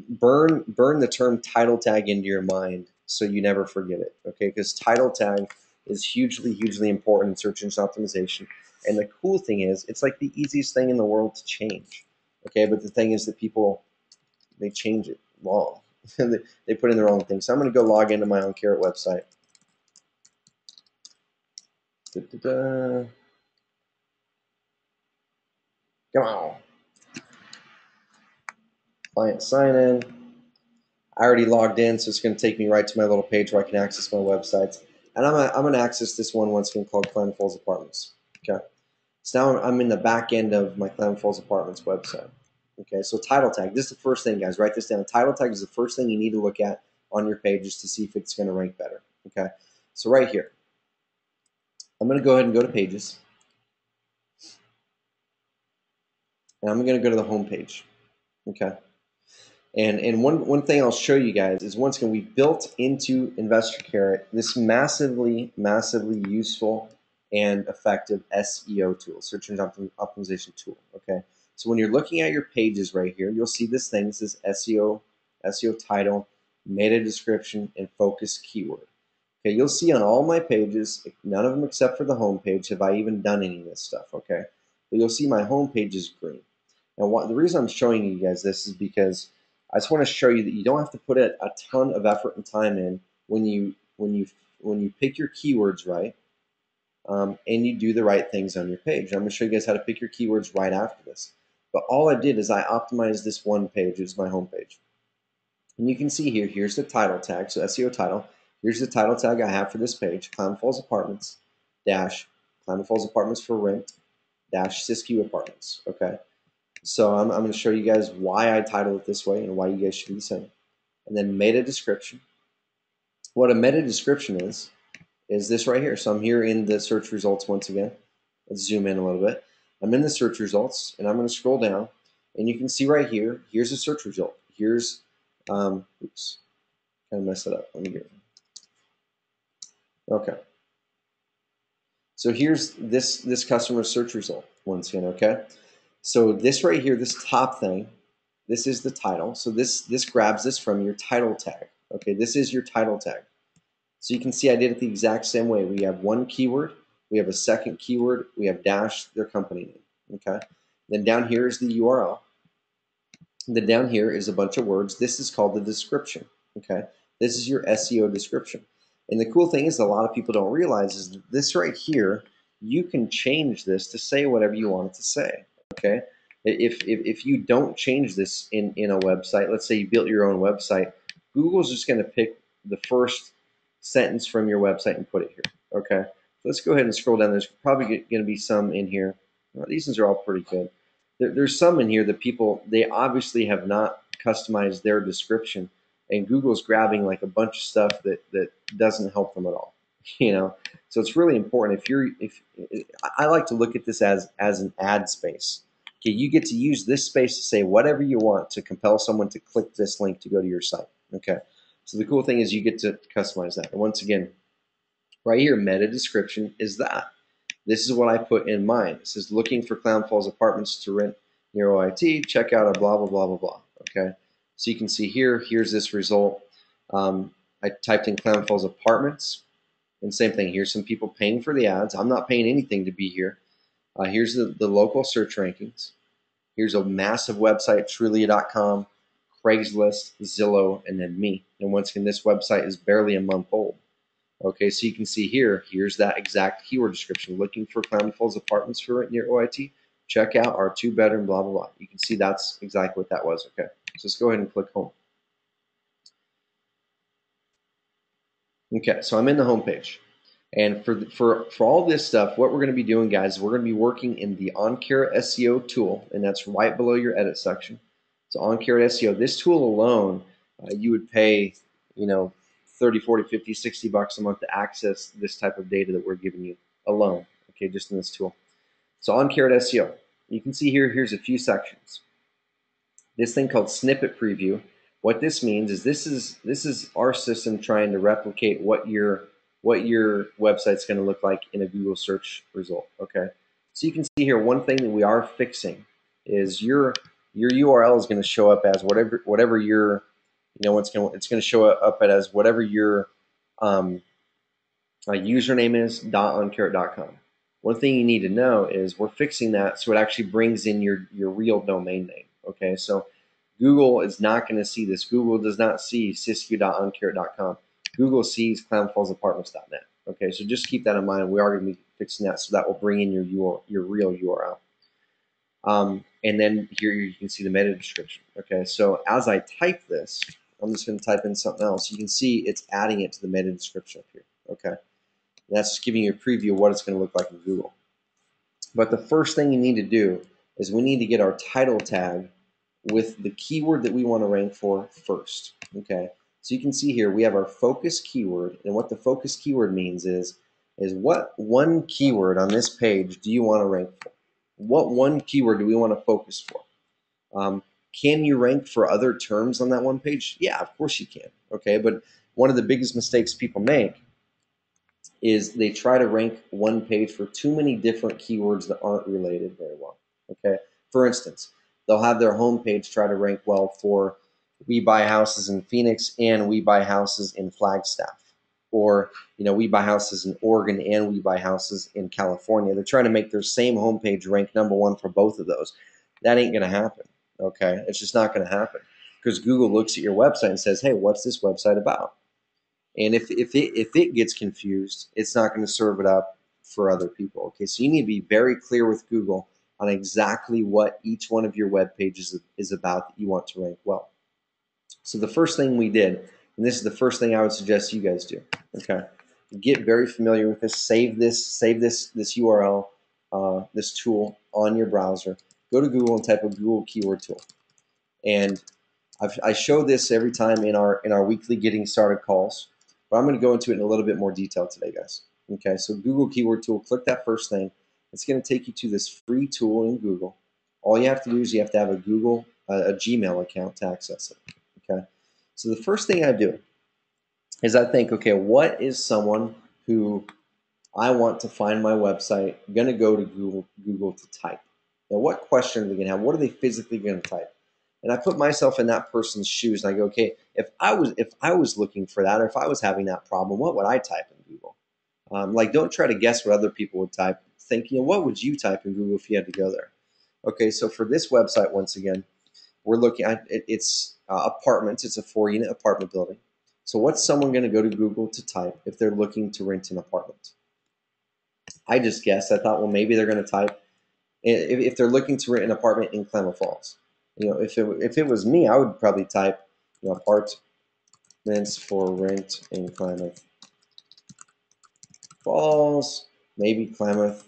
burn the term title tag into your mind so you never forget it. Okay, because title tag is hugely important in search engine optimization. And the cool thing is, it's like the easiest thing in the world to change. Okay, but the thing is that people, they change it wrong. They put in the wrong thing. So I'm going to go log into my own Carrot website. Come on. Client sign in. I already logged in, so it's going to take me right to my little page where I can access my websites. And I'm going to access this one once again called Klamath Falls Apartments. Okay. So now I'm in the back end of my Klamath Falls Apartments website. Okay, so title tag. This is the first thing, guys. Write this down. Title tag is the first thing you need to look at on your pages to see if it's going to rank better. Okay, so right here, I'm going to go ahead and go to Pages. And I'm going to go to the home page. Okay. And one thing I'll show you guys is once again, we built into InvestorCarrot this massively useful and effective SEO tool, search engine optimization tool. Okay, so when you're looking at your pages right here, you'll see this thing. This is SEO title, meta description, and focus keyword. Okay, you'll see on all my pages, none of them except for the home page have I even done any of this stuff. Okay, but you'll see my home page is green. And the reason I'm showing you guys this is because I just want to show you that you don't have to put a ton of effort and time in when you pick your keywords right, and you do the right things on your page. I'm going to show you guys how to pick your keywords right after this. But all I did is I optimized this one page. It's my home page. And you can see here, here's the title tag, so SEO title. Here's the title tag I have for this page, Climate Falls Apartments, dash, Climate Falls Apartments for rent, dash, Siskiyou Apartments, okay? So I'm going to show you guys why I titled it this way and why you guys should do the same. And then meta description. What a meta description is this right here. So I'm here in the search results once again. Let's zoom in a little bit. I'm in the search results, and I'm going to scroll down, and you can see right here, here's a search result. Here's, oops, kind of messed it up. Let me get it. Okay. So here's this customer search result once again, okay? So this right here, this top thing, this is the title. So this grabs this from your title tag. Okay, this is your title tag. So you can see I did it the exact same way. We have one keyword, we have a second keyword, we have dash their company name. Okay. Then down here is the URL. Then down here is a bunch of words. This is called the description. Okay. This is your SEO description. And the cool thing is a lot of people don't realize is that this right here, you can change this to say whatever you want it to say. Okay. If you don't change this in a website, let's say you built your own website, Google's just going to pick the first sentence from your website and put it here. Okay. So let's go ahead and scroll down. There's probably going to be some in here. Well, these ones are all pretty good. There's some in here that people, they obviously have not customized their description, and Google's grabbing like a bunch of stuff that doesn't help them at all. You know, so it's really important. If I like to look at this as an ad space. Okay, you get to use this space to say whatever you want to compel someone to click this link to go to your site. Okay, so the cool thing is you get to customize that. And once again, right here, meta description is that. This is what I put in mine. It says looking for Clown Falls Apartments to rent near OIT. Check out a blah blah blah blah blah. Okay, so you can see here. Here's this result. I typed in Clown Falls Apartments, and same thing. Here's some people paying for the ads. I'm not paying anything to be here. Here's the local search rankings. Here's a massive website, Trulia.com, Craigslist, Zillow, and then me. And once again, this website is barely a month old. Okay, so you can see here, here's that exact keyword description. Looking for Climate Falls Apartments for rent near OIT. Check out our 2-bedroom, blah, blah, blah. You can see that's exactly what that was. Okay, so let's go ahead and click home. Okay, so I'm in the home page. And for all this stuff, what we're going to be doing, guys, we're going to be working in the OnCarrot SEO tool, and that's right below your edit section. So OnCarrot SEO, this tool alone, you would pay, 30, 40, 50, 60 bucks a month to access this type of data that we're giving you alone, okay, just in this tool. So OnCarrot SEO, you can see here, here's a few sections. This thing called snippet preview, what this means is this is our system trying to replicate what your website's going to look like in a Google search result. Okay, so you can see here one thing that we are fixing is your URL is going to show up as whatever your it's going to show up as whatever your username is .oncarrot.com. One thing you need to know is we're fixing that so it actually brings in your real domain name. Okay, so Google is not going to see this. Google does not see siskiyou.oncarrot.com. Google sees clownfallsapartments.net. Okay, so just keep that in mind. We are going to be fixing that, so that will bring in your real URL. And then here you can see the meta description. Okay, so as I type this, I'm just going to type in something else. You can see it's adding it to the meta description up here. Okay, and that's just giving you a preview of what it's going to look like in Google. But the first thing you need to do is we need to get our title tag with the keyword that we want to rank for first. Okay, so you can see here we have our focus keyword, and what the focus keyword means is what one keyword on this page do you want to rank for? What one keyword do we want to focus for? Can you rank for other terms on that one page? Yeah, of course you can. Okay, but one of the biggest mistakes people make is they try to rank one page for too many different keywords that aren't related very well. Okay, for instance, they'll have their home page try to rank well for we buy houses in Phoenix and we buy houses in Flagstaff. or we buy houses in Oregon and we buy houses in California. They're trying to make their same homepage rank #1 for both of those. That ain't going to happen. Okay, it's just not going to happen because Google looks at your website and says, "Hey, what's this website about?" And if it gets confused, it's not going to serve it up for other people. Okay, so you need to be very clear with Google on exactly what each one of your web pages is about that you want to rank well. So the first thing we did, and this is the first thing I would suggest you guys do. Okay, get very familiar with this. Save this URL, this tool on your browser. Go to Google and type a Google keyword tool. And I show this every time in our weekly getting started calls, but I'm going to go into it in a little bit more detail today, guys. Okay, so Google keyword tool. Click that first thing. It's going to take you to this free tool in Google. All you have to do is you have to have a Gmail account to access it. Okay, so the first thing I do is I think, okay, what is someone who I want to find my website going to go to Google to type? Now, what question are they going to have? What are they physically going to type? And I put myself in that person's shoes, and I go, okay, if I was looking for that, or if I was having that problem, what would I type in Google? Like, don't try to guess what other people would type. Think, what would you type in Google if you had to go there? Okay, so for this website, once again, we're looking at it's apartments. It's a 4-unit apartment building. So what's someone going to go to Google to type if they're looking to rent an apartment? I just guessed. I thought, well, maybe they're going to type if they're looking to rent an apartment in Klamath Falls. If it was me, I would probably type, apartments for rent in Klamath Falls, maybe Klamath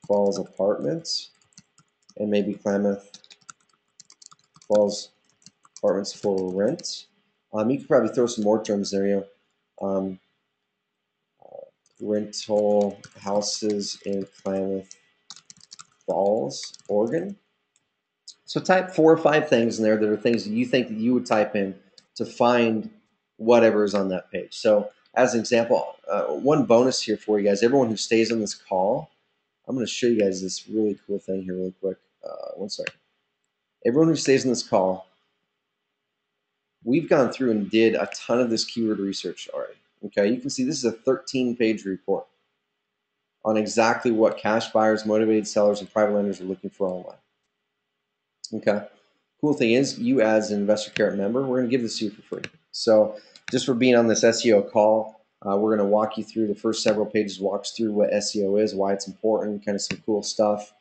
Falls apartments, and maybe Klamath Falls apartments for rent. You could probably throw some more terms there, rental houses in Klamath Falls, Oregon. So type 4 or 5 things in there that are things that you think that you would type in to find whatever is on that page. So as an example, one bonus here for you guys, everyone who stays on this call, I'm going to show you guys this really cool thing here really quick. One second. Everyone who stays on this call, we've gone through and did a ton of this keyword research already. Okay, you can see this is a 13-page report on exactly what cash buyers, motivated sellers, and private lenders are looking for online. Okay. Cool thing is, you as an InvestorCarrot member, we're going to give this to you for free. So just for being on this SEO call, we're going to walk you through the first several pages, walks through what SEO is, why it's important, kind of some cool stuff.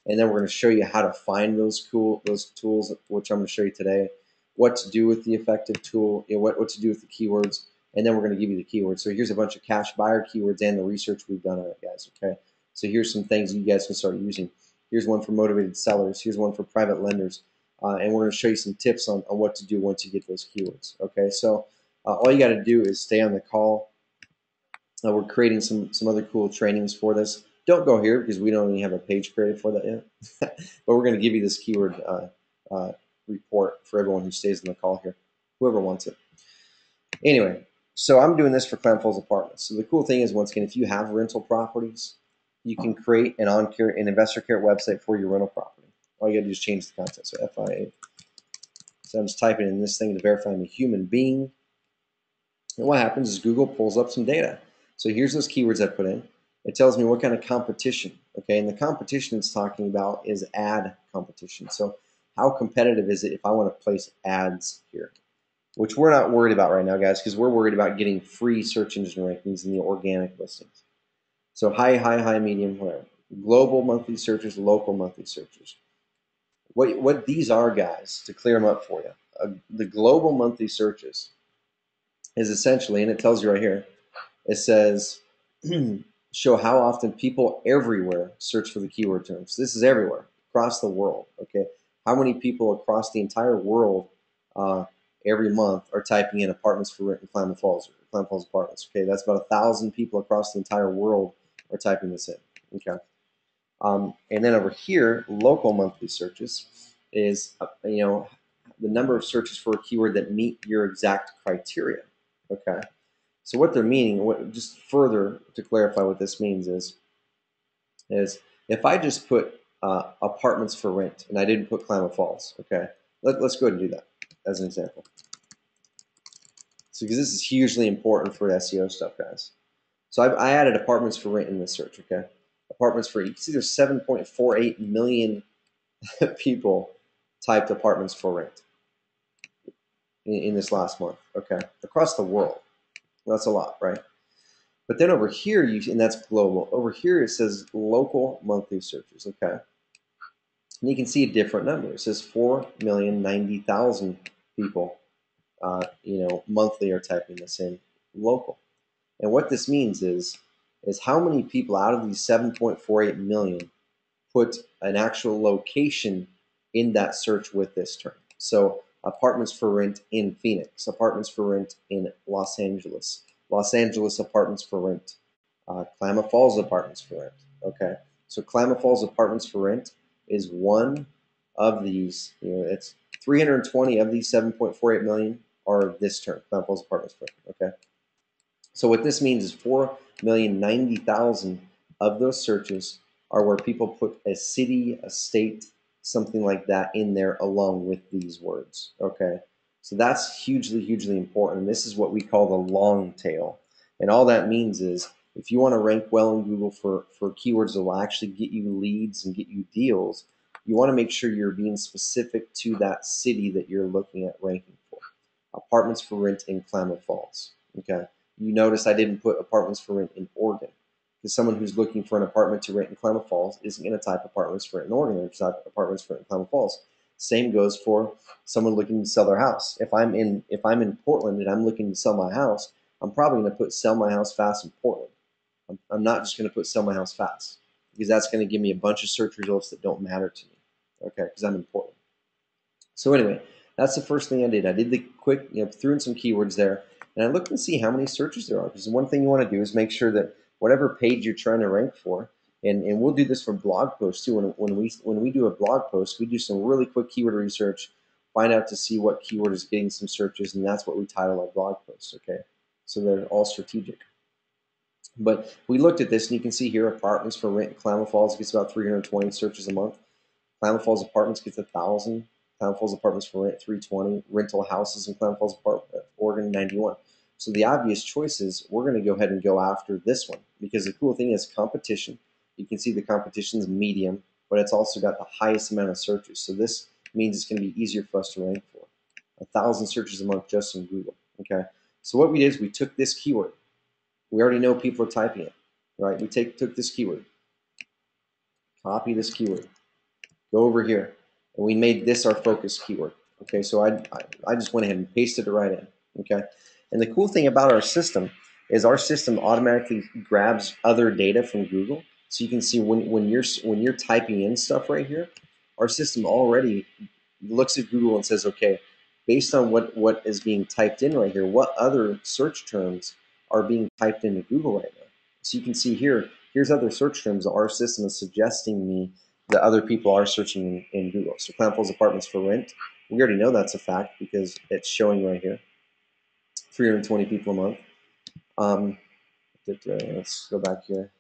And then we're going to show you how to find those tools, which I'm going to show you today, what to do with the effective tool, what to do with the keywords, and then we're going to give you the keywords. So here's a bunch of cash buyer keywords and the research we've done on it, guys, okay? So here's some things you guys can start using. Here's one for motivated sellers. Here's one for private lenders. And we're going to show you some tips on what to do once you get those keywords. Okay, so all you got to do is stay on the call. We're creating some other cool trainings for this. Don't go here because we don't even have a page created for that yet. But we're going to give you this keyword report for everyone who stays on the call here, whoever wants it. Anyway, so I'm doing this for Klamath Falls Apartments. So the cool thing is, once again, if you have rental properties, you can create an InvestorCarrot website for your rental property. All you got to do is change the content. So FIA. So I'm just typing in this thing to verify I'm a human being. And what happens is Google pulls up some data. So here's those keywords I put in. It tells me what kind of competition. Okay, and the competition it's talking about is ad competition. So how competitive is it if I want to place ads here? Which we're not worried about right now, guys, because we're worried about getting free search engine rankings in the organic listings. So high, medium, whatever. Global monthly searches, local monthly searches. What these are, guys, to clear them up for you, the global monthly searches is essentially, and it tells you right here, it says, show how often people everywhere search for the keyword terms. This is everywhere, across the world, okay? How many people across the entire world every month are typing in apartments for rent in Klamath Falls apartments, okay? That's about 1,000 people across the entire world are typing this in, okay? And then over here, local monthly searches is, the number of searches for a keyword that meet your exact criteria, okay? So what they're meaning, just further to clarify what this means is if I just put apartments for rent and I didn't put Klamath Falls, okay? Let's go ahead and do that as an example. So because this is hugely important for SEO stuff, guys. So I added apartments for rent in this search, okay? Apartments for, you can see there's 7.48 million people typed apartments for rent in this last month, okay? Across the world. That's a lot, right? But then over here, and that's global. Over here, it says local monthly searches, okay? And you can see a different number. It says 4,090,000 people, monthly are typing this in local. And what this means is how many people out of these 7.48 million put an actual location in that search with this term. So apartments for rent in Phoenix, apartments for rent in Los Angeles apartments for rent, Klamath Falls apartments for rent. Okay, so Klamath Falls apartments for rent is one of these. It's 320 of these 7.48 million are this term, Klamath Falls apartments for rent. Okay, so what this means is 4,090,000 of those searches are where people put a city, a state, something like that in there along with these words. Okay, so that's hugely, hugely important. This is what we call the long tail. And all that means is if you want to rank well in Google for keywords that will actually get you leads and get you deals, you want to make sure you're being specific to that city that you're looking at ranking for. Apartments for rent in Klamath Falls. Okay. You notice I didn't put apartments for rent in Oregon, because someone who's looking for an apartment to rent in Klamath Falls isn't going to type apartments for rent in Oregon, or type apartments for rent in Klamath Falls. Same goes for someone looking to sell their house. If I'm in Portland and I'm looking to sell my house, I'm probably going to put sell my house fast in Portland. I'm not just going to put sell my house fast, because that's going to give me a bunch of search results that don't matter to me. Okay, because I'm in Portland. So anyway, that's the first thing I did. I did the quick, threw in some keywords there, and I looked and see how many searches there are. Because one thing you want to do is make sure that whatever page you're trying to rank for, and we'll do this for blog posts too. When we do a blog post, we do some really quick keyword research, find out to see what keyword is getting some searches, and that's what we title our blog posts. Okay, so they're all strategic. But we looked at this, and you can see here, apartments for rent in Klamath Falls gets about 320 searches a month. Klamath Falls apartments gets 1,000. Klamath Falls apartments for rent 320. Rental houses in Klamath Falls, Oregon 91. So the obvious choice is we're going to go ahead and go after this one, because the cool thing is competition. You can see the competition's medium, but it's also got the highest amount of searches. So this means it's going to be easier for us to rank for. 1,000 searches a month just in Google. Okay. So what we did is we took this keyword. We already know people are typing it, right? We took this keyword, copy this keyword, go over here, and we made this our focus keyword. Okay, so I just went ahead and pasted it right in. Okay, and the cool thing about our system is our system automatically grabs other data from Google. So you can see when you're typing in stuff right here, our system already looks at Google and says, okay, based on what is being typed in right here, what other search terms are being typed into Google right now. So you can see here's other search terms that our system is suggesting me that other people are searching in Google. So Klamath Falls apartments for rent, we already know that's a fact because it's showing right here, 320 people a month. Let's go back here.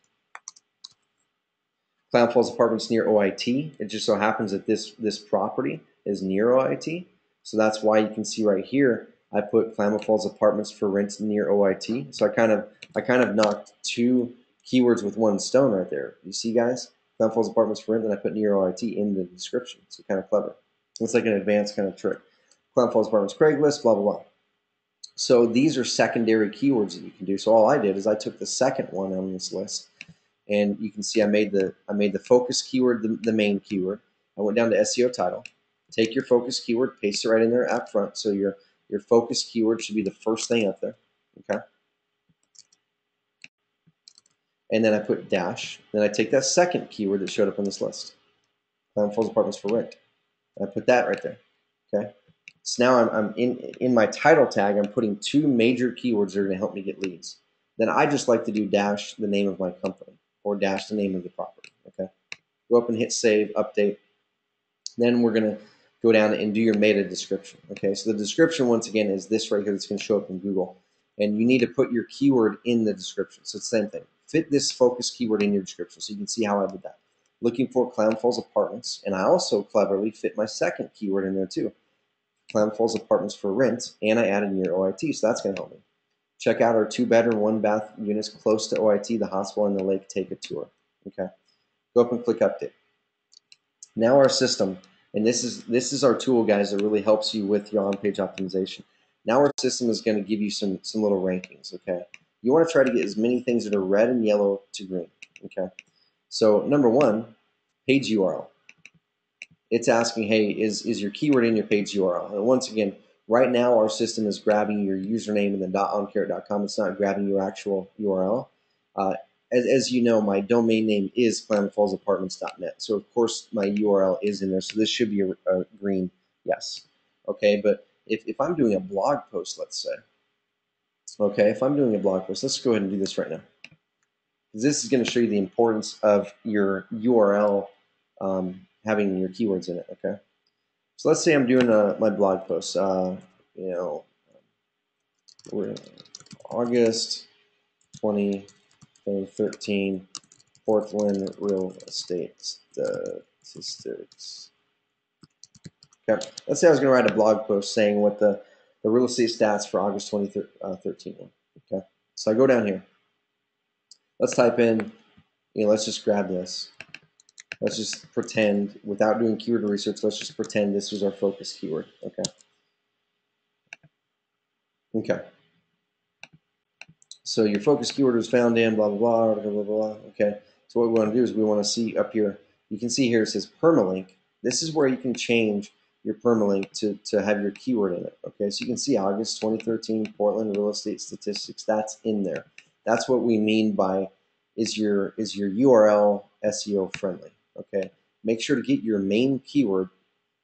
Klamath Falls apartments near OIT. It just so happens that this property is near OIT. So that's why you can see right here, I put Klamath Falls apartments for rent near OIT. So I kind of knocked two keywords with one stone right there. You see, guys? Klamath Falls apartments for rent, and I put near OIT in the description. So kind of clever. It's like an advanced kind of trick. Klamath Falls apartments Craigslist, blah, blah, blah. So these are secondary keywords that you can do. So all I did is I took the second one on this list, and you can see I made the focus keyword the main keyword. I went down to SEO title. Take your focus keyword, paste it right in there up front. So your focus keyword should be the first thing up there. Okay. And then I put dash. Then I take that second keyword that showed up on this list, Klamath Falls apartments for rent. And I put that right there. Okay. So now I'm in my title tag, I'm putting two major keywords that are going to help me get leads. Then I just like to do dash the name of my company or dash the name of the property. Okay. Go up and hit save, update. Then we're going to go down and do your meta description. Okay. So the description, once again, is this right here that's going to show up in Google. And you need to put your keyword in the description. So it's the same thing. Fit this focus keyword in your description. So you can see how I did that. Looking for Klamath Falls apartments. And I also cleverly fit my second keyword in there too. Klamath Falls apartments for rent, and I added near OIT, so that's going to help me. Check out our 2-bedroom, 1-bath units close to OIT, the hospital, and the lake. Take a tour. Okay. Go up and click update. Now our system, and this is our tool, guys, that really helps you with your on-page optimization. Now our system is going to give you some little rankings. Okay. You want to try to get as many things that are red and yellow to green. Okay. So number 1, page URL. It's asking, hey, is your keyword in your page URL? And once again, right now our system is grabbing your username and then .oncarrot.com. It's not grabbing your actual URL. As you know, my domain name is KlamathFallsApartments.net. So of course my URL is in there. So this should be a green yes. Okay, but if I'm doing a blog post, let's say, okay, if I'm doing a blog post, let's go ahead and do this right now. This is going to show you the importance of your URL having your keywords in it. Okay, so let's say I'm doing my blog post. We're August 2013, Portland real estate statistics. Okay, let's say I was going to write a blog post saying what the real estate stats for August 2013 were. Okay, so I go down here. Let's type in, let's just grab this. Let's just pretend, without doing keyword research, let's just pretend this was our focus keyword. Okay. Okay. So your focus keyword was found in blah, blah, blah, blah, blah, blah. Okay. So what we want to do is we want to see up here, you can see here it says permalink. This is where you can change your permalink to have your keyword in it. Okay. So you can see August 2013 Portland real estate statistics. That's in there. That's what we mean by is your URL SEO friendly. Okay. Make sure to get your main keyword.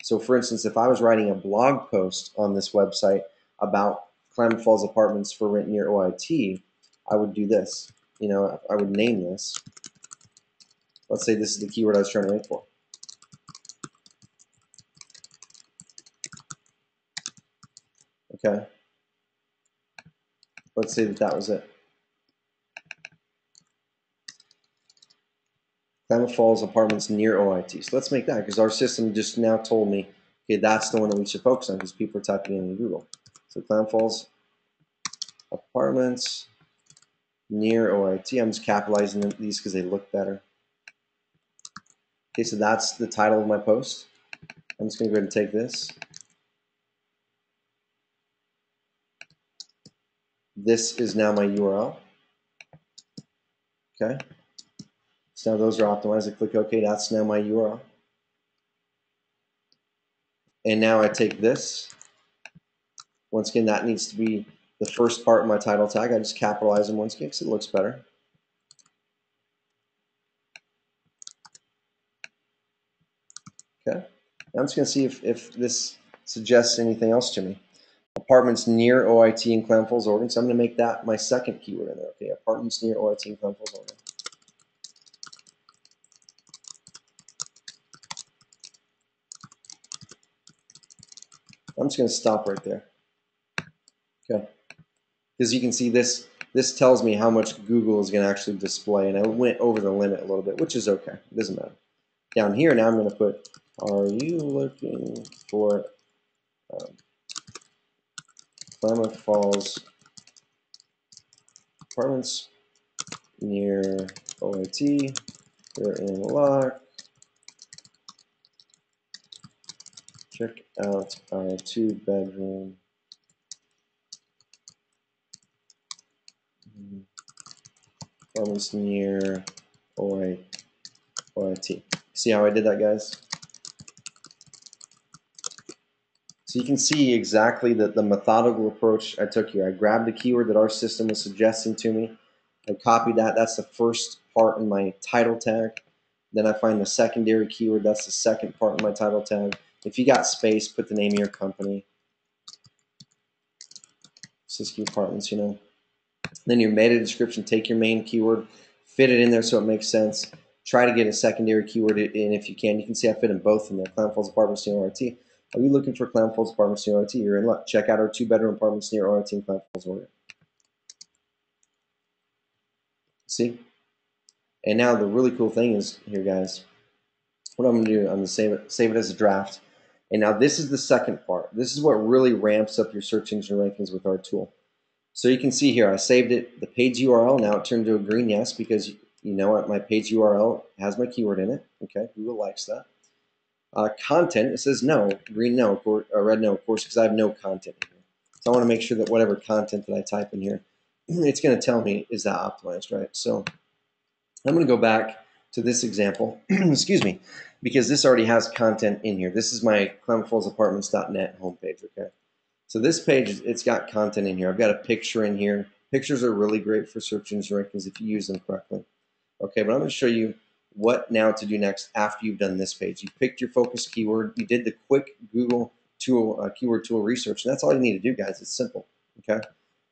So for instance, if I was writing a blog post on this website about Klamath Falls apartments for rent near OIT, I would do this. I would name this. Let's say this is the keyword I was trying to rank for. Okay. Let's say that was it. Klamath Falls apartments near OIT. So let's make that, because our system just now told me, okay, that's the one that we should focus on because people are typing in Google. So Klamath Falls apartments near OIT. I'm just capitalizing these because they look better. Okay, so that's the title of my post. I'm just going to go ahead and take this. This is now my URL. Okay. So now those are optimized. I click OK. That's now my URL. And now I take this. Once again, that needs to be the first part of my title tag. I just capitalize them once again because it looks better. Okay. Now I'm just going to see if this suggests anything else to me. Apartments near OIT in Klamath Falls, Oregon. So I'm going to make that my second keyword in there. Okay, apartments near OIT in Klamath Falls, Oregon. I'm just going to stop right there. Okay. Because you can see this tells me how much Google is going to actually display, and I went over the limit a little bit, which is okay. It doesn't matter. Down here now I'm going to put, are you looking for Klamath Falls apartments near OIT? They're in Lock. Check out our 2-bedroom apartments near OIT. See how I did that, guys? So you can see exactly the methodical approach I took here. I grabbed a keyword that our system was suggesting to me. I copied that. That's the first part in my title tag. Then I find the secondary keyword. That's the second part in my title tag. If you got space, put the name of your company. Siskiyou Apartments, Then your meta description, take your main keyword, fit it in there so it makes sense. Try to get a secondary keyword in if you can. You can see I fit in both in there. Klamath Falls Apartments near OIT. Are you looking for Klamath Falls Apartments near OIT? You're in luck. Check out our 2-bedroom apartments near OIT in Klamath Falls, Oregon. See? And now the really cool thing is here, guys. What I'm going to do, I'm going to save it as a draft. And now this is the second part. This is what really ramps up your search engine rankings with our tool. So you can see here, I saved it, the page URL. Now it turned to a green yes because you know what, my page URL has my keyword in it. Okay, Google likes that. Content, it says no, green no, or red no, of course, because I have no content in here. So I want to make sure that whatever content that I type in here, it's going to tell me is that optimized, right? So I'm going to go back to this example, excuse me, because this already has content in here. This is my clementfallsapartments.net homepage, okay? So this page, it's got content in here. I've got a picture in here. Pictures are really great for search engine rankings if you use them correctly. Okay, but I'm going to show you what now to do next after you've done this page. You picked your focus keyword. You did the quick Google tool, keyword tool research, and that's all you need to do, guys. It's simple, okay?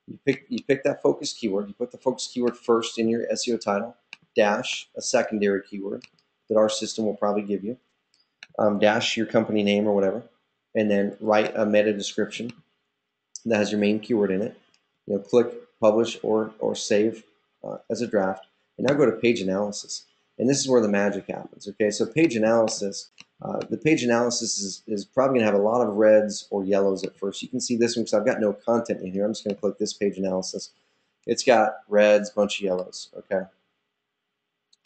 You pick that focus keyword. You put the focus keyword first in your SEO title, dash a secondary keyword that our system will probably give you, dash your company name or whatever, and then write a meta description that has your main keyword in it. Click publish or save as a draft, and now go to page analysis. And this is where the magic happens. Okay, so page analysis. The page analysis is probably going to have a lot of reds or yellows at first. You can see this one because I've got no content in here. I'm just going to click this page analysis. It's got reds, bunch of yellows. Okay,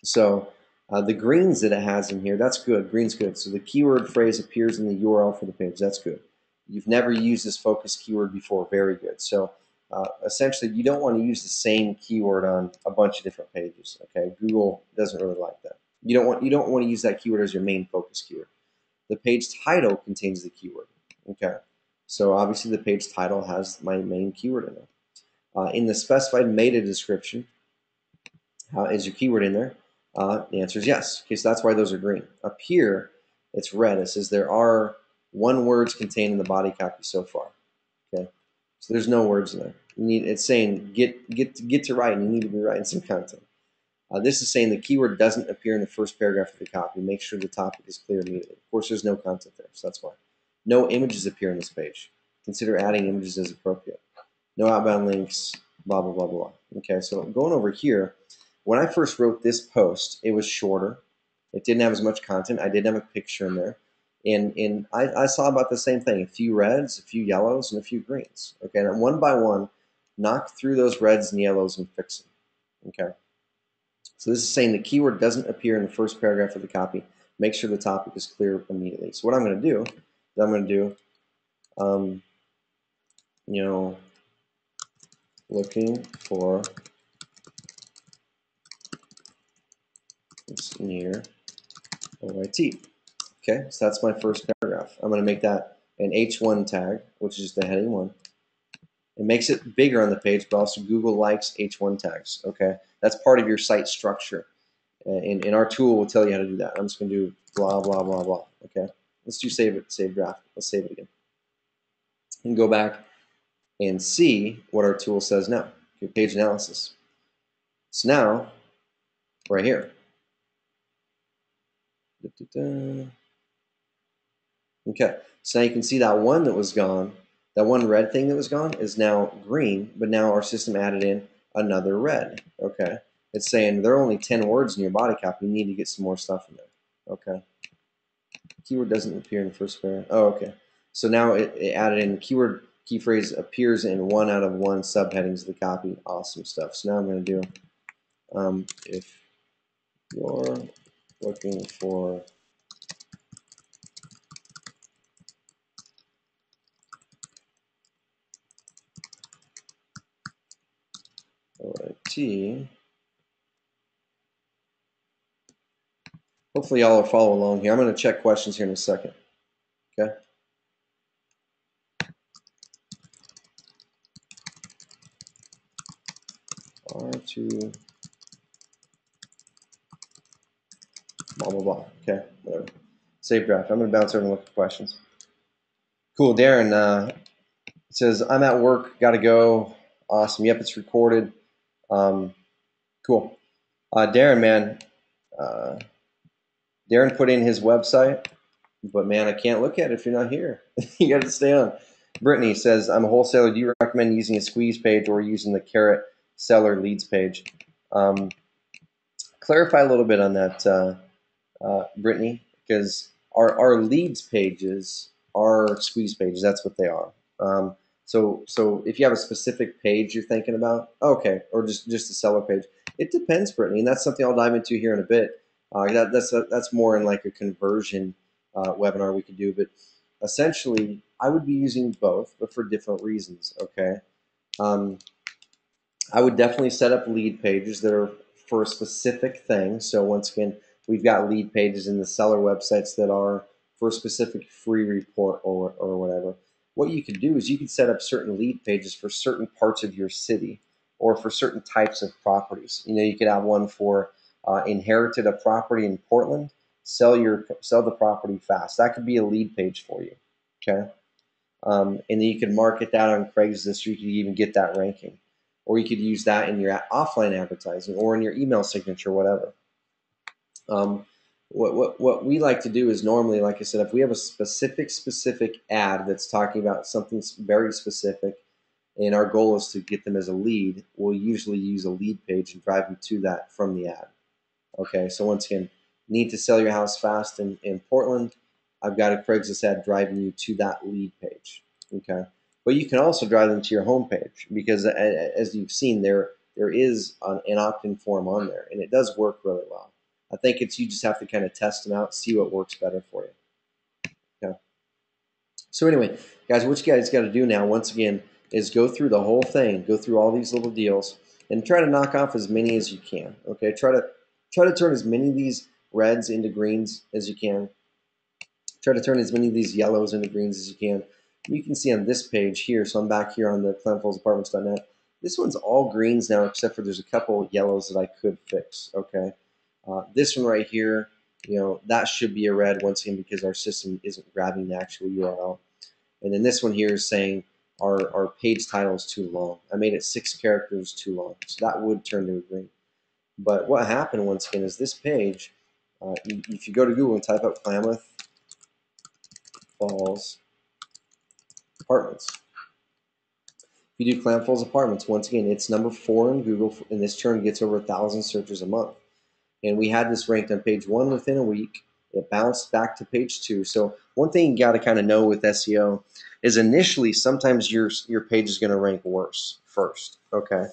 so the greens that it has in here, that's good. Green's good. So the keyword phrase appears in the URL for the page. That's good. You've never used this focus keyword before. Very good. So essentially, you don't want to use the same keyword on a bunch of different pages. Okay, Google doesn't really like that. You don't want to use that keyword as your main focus keyword. The page title contains the keyword. Okay, so obviously the page title has my main keyword in there. In the specified meta description, is your keyword in there? The answer is yes. Okay, so that's why those are green. Up here, it's red. It says there are 1 words contained in the body copy so far. Okay, so there's no words in there. It's saying get to writing. You need to be writing some content. This is saying the keyword doesn't appear in the first paragraph of the copy. Make sure the topic is clear immediately. Of course, there's no content there, so that's why. No images appear on this page. Consider adding images as appropriate. No outbound links, blah, blah, blah, blah. Okay, so going over here, when I first wrote this post, it was shorter. It didn't have as much content. I didn't have a picture in there. And I saw about the same thing, a few reds, a few yellows, and a few greens. Okay, and one by one, knock through those reds and yellows and fix them. Okay, so this is saying the keyword doesn't appear in the first paragraph of the copy. Make sure the topic is clear immediately. So what I'm going to do is looking for it's near OIT. Okay, so that's my first paragraph. I'm going to make that an H1 tag, which is the heading 1. It makes it bigger on the page, but also Google likes H1 tags. Okay, that's part of your site structure. And our tool will tell you how to do that. I'm just going to do blah, blah, blah, blah. Okay, let's do save draft. Let's save it again. And go back and see what our tool says now. Okay, page analysis. So now, right here. Okay, so now you can see that one that was gone, that one red thing that was gone is now green, but now our system added in another red. Okay, it's saying there are only 10 words in your body copy. You need to get some more stuff in there. Okay, keyword doesn't appear in the first paragraph. Oh, okay. So now it added in keyword key phrase appears in 1 out of 1 subheadings of the copy. Awesome stuff. So now I'm going to do if you're looking for OIT. Hopefully y'all will follow along here. I'm going to check questions here in a second. Okay. R2 blah blah blah. Okay, whatever. Save draft. I'm going to bounce over and look at questions. Cool. Darren says I'm at work. Got to go. Awesome. Yep, it's recorded. Cool. Darren, man. Darren put in his website, but man, I can't look at it if you're not here. You got to stay on. Brittany says, I'm a wholesaler. Do you recommend using a squeeze page or using the Carrot seller leads page? Clarify a little bit on that, Brittany, because our leads pages are squeeze pages. That's what they are. So if you have a specific page you're thinking about, okay, or just a seller page, it depends, Brittany, and that's something I'll dive into here in a bit. That's more in like a conversion webinar we could do, but essentially, I would be using both, but for different reasons. Okay, um, I would definitely set up lead pages that are for a specific thing. So once again, we've got lead pages in the seller websites that are for a specific free report or whatever. What you could do is you could set up certain lead pages for certain parts of your city or for certain types of properties. You know, you could have one for inherited a property in Portland, sell the property fast. That could be a lead page for you. Okay. And then you could market that on Craigslist, or you could even get that ranking. Or you could use that in your offline advertising or in your email signature, whatever. What we like to do is normally, like I said, if we have a specific ad that's talking about something very specific, and our goal is to get them as a lead, we'll usually use a lead page and drive them to that from the ad. Okay, so once again, need to sell your house fast in Portland. I've got a Craigslist ad driving you to that lead page. Okay, but you can also drive them to your home page because, as you've seen, there is an opt-in form on there, and it does work really well. I think you just have to kind of test them out, see what works better for you. Okay. So anyway, guys, what you guys got to do now, once again, is go through the whole thing, go through all these little deals, and try to knock off as many as you can. Okay, try to turn as many of these reds into greens as you can. Try to turn as many of these yellows into greens as you can. You can see on this page here, so I'm back here on the ClemFallsApartments.net. This one's all greens now, except for there's a couple yellows that I could fix. Okay, this one right here, you know, that should be a red once again because our system isn't grabbing the actual URL. And then this one here is saying our page title is too long. I made it 6 characters too long, so that would turn to a green. But what happened once again is this page, if you go to Google and type up Klamath Falls Apartments, if you do Klamath Falls Apartments, once again, it's number 4 in Google, and this term gets over 1,000 searches a month. And we had this ranked on page 1 within a week. It bounced back to page 2. So one thing you got to kind of know with SEO is initially sometimes your page is going to rank worse first, okay?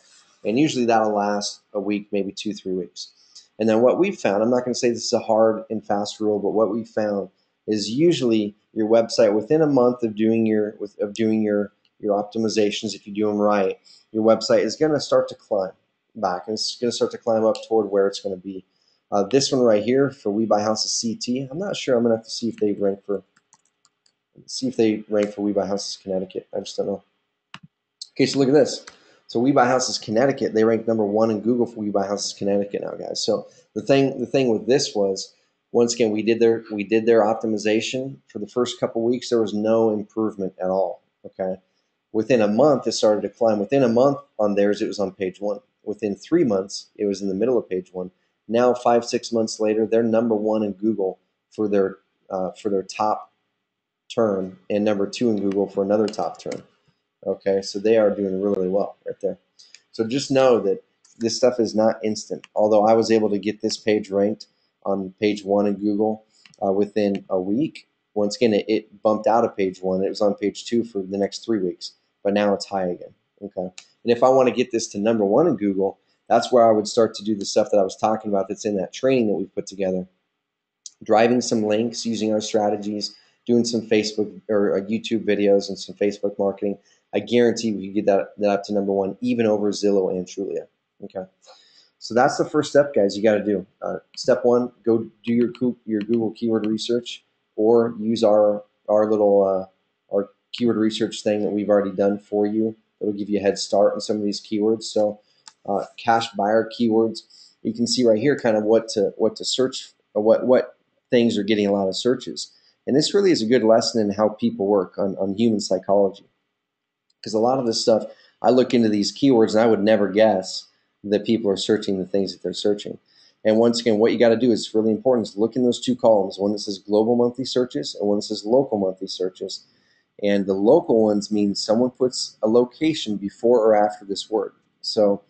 And usually that'll last a week, maybe 2-3 weeks. And then what we've found, I'm not going to say this is a hard and fast rule, but what we've found is usually your website within a month of doing your optimizations, if you do them right, your website is going to start to climb back, and it's going to start to climb up toward where it's going to be. This one right here for We Buy Houses CT, I'm not sure. I'm gonna have to see if they rank for We Buy Houses Connecticut. I just don't know. Okay, so look at this. So We Buy Houses Connecticut, they rank number 1 in Google for We Buy Houses Connecticut now, guys. So the thing with this was, once again, we did their optimization for the first couple weeks. There was no improvement at all. Okay, within a month it started to climb. Within a month on theirs, it was on page 1. Within 3 months, it was in the middle of page 1. Now, 5-6 months later, they're number 1 in Google for their top term, and number 2 in Google for another top term. Okay, so they are doing really well right there. So just know that this stuff is not instant. Although I was able to get this page ranked on page 1 in Google within a week. Once again, it bumped out of page 1. It was on page 2 for the next 3 weeks, but now it's high again. Okay, and if I want to get this to number 1 in Google, that's where I would start to do the stuff that I was talking about that's in that training that we put together. Driving some links, using our strategies, doing some Facebook or YouTube videos and some Facebook marketing. I guarantee we can get that up to number 1, even over Zillow and Trulia. Okay, so that's the first step, guys. You got to do. Step 1: go do your Google keyword research, or use our little our keyword research thing that we've already done for you. It'll give you a head start on some of these keywords. So cash buyer keywords. You can see right here kind of what to search, what things are getting a lot of searches. And this really is a good lesson in how people work on human psychology. Because a lot of this stuff, I look into these keywords and I would never guess that people are searching the things that they're searching. And once again, what you got to do is really important is look in those 2 columns, one that says global monthly searches and one that says local monthly searches. And the local ones mean someone puts a location before or after this word. So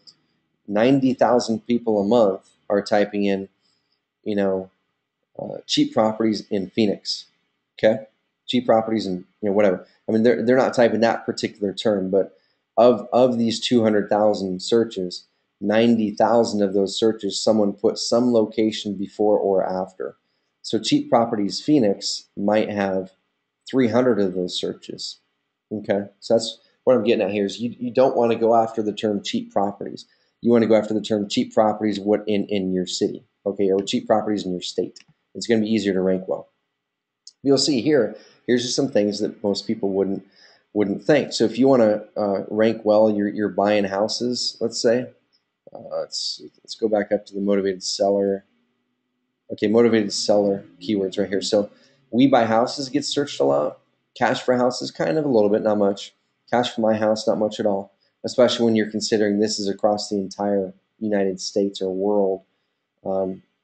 90,000 people a month are typing in, cheap properties in Phoenix. Okay, cheap properties and whatever. I mean, they're not typing that particular term, but of these 200,000 searches, 90,000 of those searches, someone put some location before or after. So cheap properties Phoenix might have 300 of those searches. Okay, so that's what I'm getting at here is you don't want to go after the term cheap properties. You want to go after the term cheap properties in your city, okay, or cheap properties in your state. It's going to be easier to rank well. You'll see here, here's just some things that most people wouldn't think. So if you want to rank well, you're buying houses, let's say. Let's go back up to the motivated seller. Okay, motivated seller keywords right here. So we buy houses gets searched a lot. Cash for houses, kind of a little bit, not much. Cash for my house, not much at all. Especially when you're considering this is across the entire United States or world.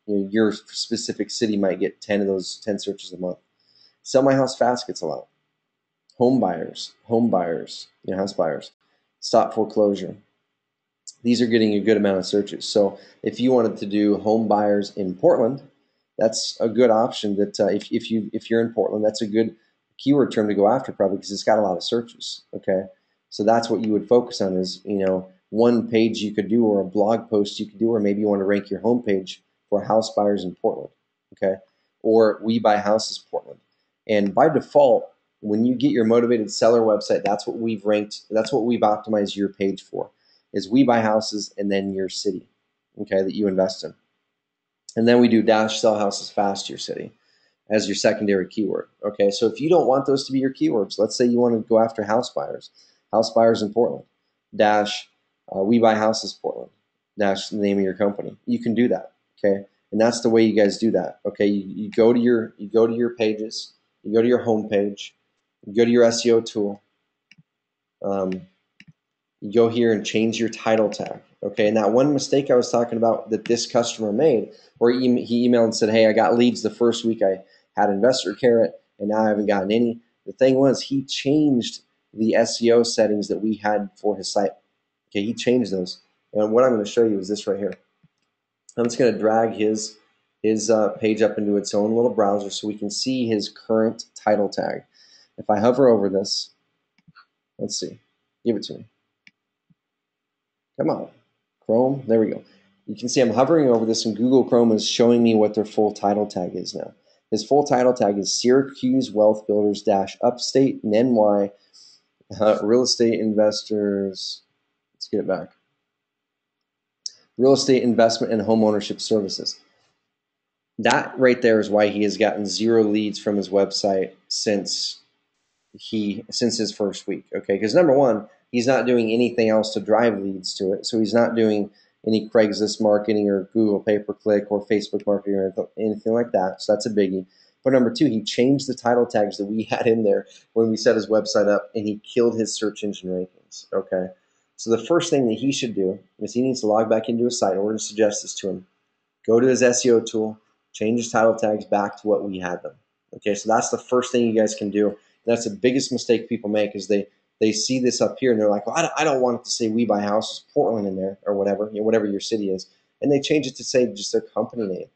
Your specific city might get 10 of those 10 searches a month. Sell my house fast gets a lot. Home buyers, house buyers. Stop foreclosure. These are getting a good amount of searches. So if you wanted to do home buyers in Portland, that's a good option. That if you're in Portland, that's a good keyword term to go after, probably because it's got a lot of searches. Okay, so that's what you would focus on is one page you could do or a blog post you could do, or maybe you want to rank your homepage for house buyers in Portland. Okay, or we buy houses Portland, and by default, when you get your motivated seller website, that's what we've ranked. That's what we've optimized your page for. Is we buy houses and then your city, okay, that you invest in. And then we do dash sell houses fast your city as your secondary keyword, okay? So if you don't want those to be your keywords, let's say you want to go after house buyers in Portland, dash we buy houses Portland, dash the name of your company. You can do that, okay? And that's the way you guys do that, okay? You go to your pages, you go to your home page, you go to your SEO tool, you go here and change your title tag, okay? And that one mistake I was talking about that this customer made, where he emailed and said, hey, I got leads the first week I had InvestorCarrot, and now I haven't gotten any. The thing was, he changed the SEO settings that we had for his site. Okay, he changed those. And what I'm going to show you is this right here. I'm just going to drag his page up into its own little browser so we can see his current title tag. If I hover over this, let's see, give it to me. Come on, Chrome, there we go. You can see I'm hovering over this and Google Chrome is showing me what their full title tag is now. His full title tag is Syracuse Wealth Builders - Upstate and NY Real Estate Investors. Let's get it back. Real Estate Investment and Home Ownership Services. That right there is why he has gotten 0 leads from his website since his first week. Okay, because number one, he's not doing anything else to drive leads to it. So he's not doing any Craigslist marketing or Google pay-per-click or Facebook marketing or anything like that. So that's a biggie. But number two, he changed the title tags that we had in there when we set his website up, and he killed his search engine rankings. Okay. So the first thing that he should do is he needs to log back into his site. We're going to suggest this to him. Go to his SEO tool, change his title tags back to what we had them. Okay. So that's the first thing you guys can do. And that's the biggest mistake people make is they see this up here and they're like, well, I don't want it to say we buy houses Portland in there or whatever, whatever your city is. And they change it to say just their company name.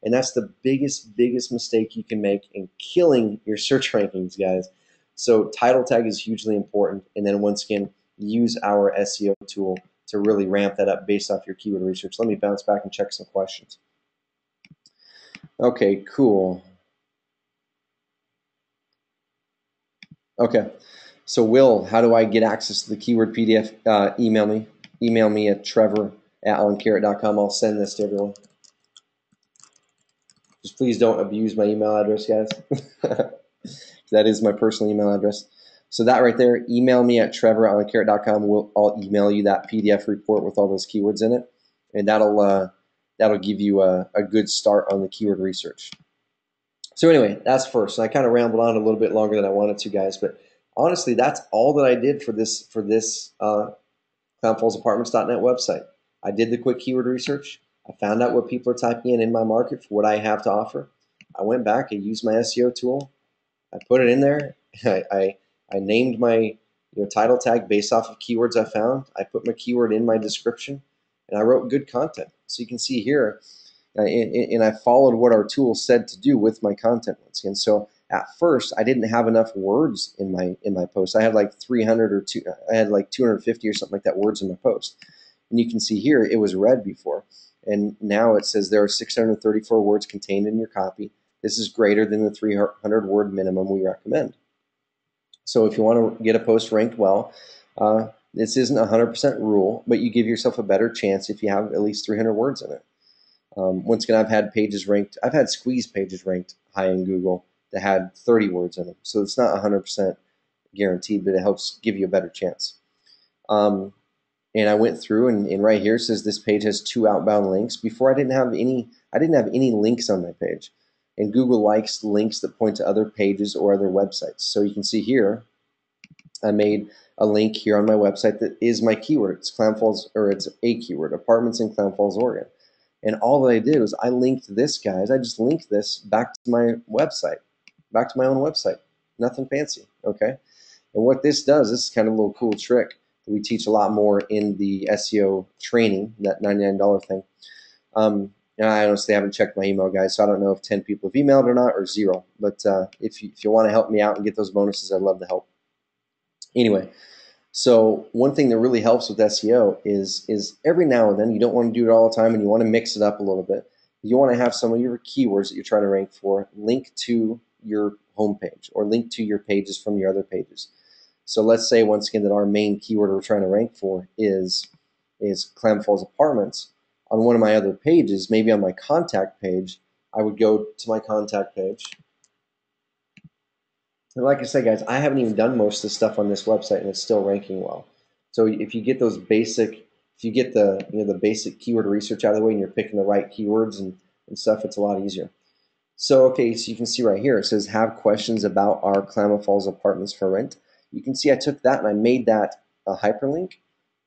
And that's the biggest mistake you can make in killing your search rankings, guys. So title tag is hugely important. And then once again, use our SEO tool to really ramp that up based off your keyword research. Let me bounce back and check some questions. Okay, cool. Okay. So Will, how do I get access to the keyword PDF? Email me. Email me at trevor@allencarrot.com. I'll send this to everyone. Just please don't abuse my email address, guys. That is my personal email address. So that right there, email me at trevor@allencarrot.com. I'll email you that PDF report with all those keywords in it, and that'll give you a good start on the keyword research. So anyway, that's first. And I kind of rambled on a little bit longer than I wanted to, guys, but honestly, that's all that I did for this ClownFallsApartments.net website. I did the quick keyword research. I found out what people are typing in my market for what I have to offer. I went back, I used my SEO tool, I put it in there. I named my title tag based off of keywords I found. I put my keyword in my description, and I wrote good content. So you can see here, and I followed what our tool said to do with my content once again. So at first I didn't have enough words in my post. I had like 300 or two, I had like 250 or something like that words in my post. And you can see here it was red before. And now it says there are 634 words contained in your copy. This is greater than the 300 word minimum we recommend. So if you want to get a post ranked well, this isn't a 100% rule, but you give yourself a better chance if you have at least 300 words in it. Once again, I've had pages ranked, I've had squeeze pages ranked high in Google that had 30 words in them. So it's not 100% guaranteed, but it helps give you a better chance. And I went through and right here it says this page has 2 outbound links. Before I didn't have any links on my page. And Google likes links that point to other pages or other websites. So you can see here, I made a link here on my website that is my keyword. It's Clam Falls, or it's a keyword, apartments in Clam Falls, Oregon. And all that I did was I linked this, guys. I just linked this back to my website, back to my own website. Nothing fancy, okay? And what this does, this is kind of a little cool trick that we teach a lot more in the SEO training, that $99 thing. And I honestly haven't checked my email, guys, so I don't know if 10 people have emailed or not, or 0. But if you want to help me out and get those bonuses, I'd love to help. Anyway, so one thing that really helps with SEO is every now and then, you don't want to do it all the time and you want to mix it up a little bit. You want to have some of your keywords that you're trying to rank for link to your homepage or link to your pages from your other pages. So let's say once again that our main keyword we're trying to rank for is Clam Falls Apartments. On one of my other pages, maybe on my contact page, I would go to my contact page. And like I said, guys, I haven't even done most of the stuff on this website and it's still ranking well. So if you get those basic, if you get the basic keyword research out of the way and you're picking the right keywords and stuff, it's a lot easier. So, okay, so you can see right here, it says have questions about our Clam Falls Apartments for rent. You can see I took that and I made that a hyperlink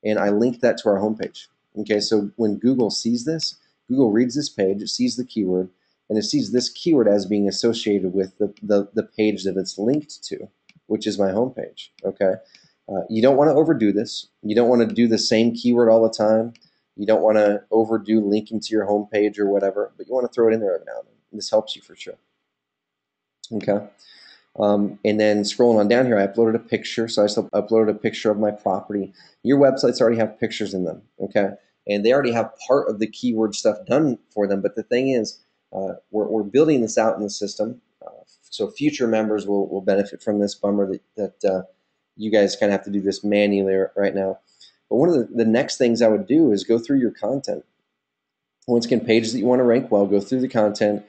and I linked that to our homepage. Okay, so when Google sees this, Google reads this page, it sees the keyword, and it sees this keyword as being associated with the page that it's linked to, which is my homepage. Okay, you don't want to overdo this. You don't want to do the same keyword all the time. You don't want to overdo linking to your homepage or whatever, but you want to throw it in there every now and then. This helps you for sure. Okay. And then scrolling on down here, I uploaded a picture. So I just uploaded a picture of my property. Your websites already have pictures in them, okay? And they already have part of the keyword stuff done for them. But the thing is, we're building this out in the system. So future members will benefit from this. Bummer that you guys kind of have to do this manually right now. But one of the next things I would do is go through your content. Once again, pages that you want to rank well, go through the content,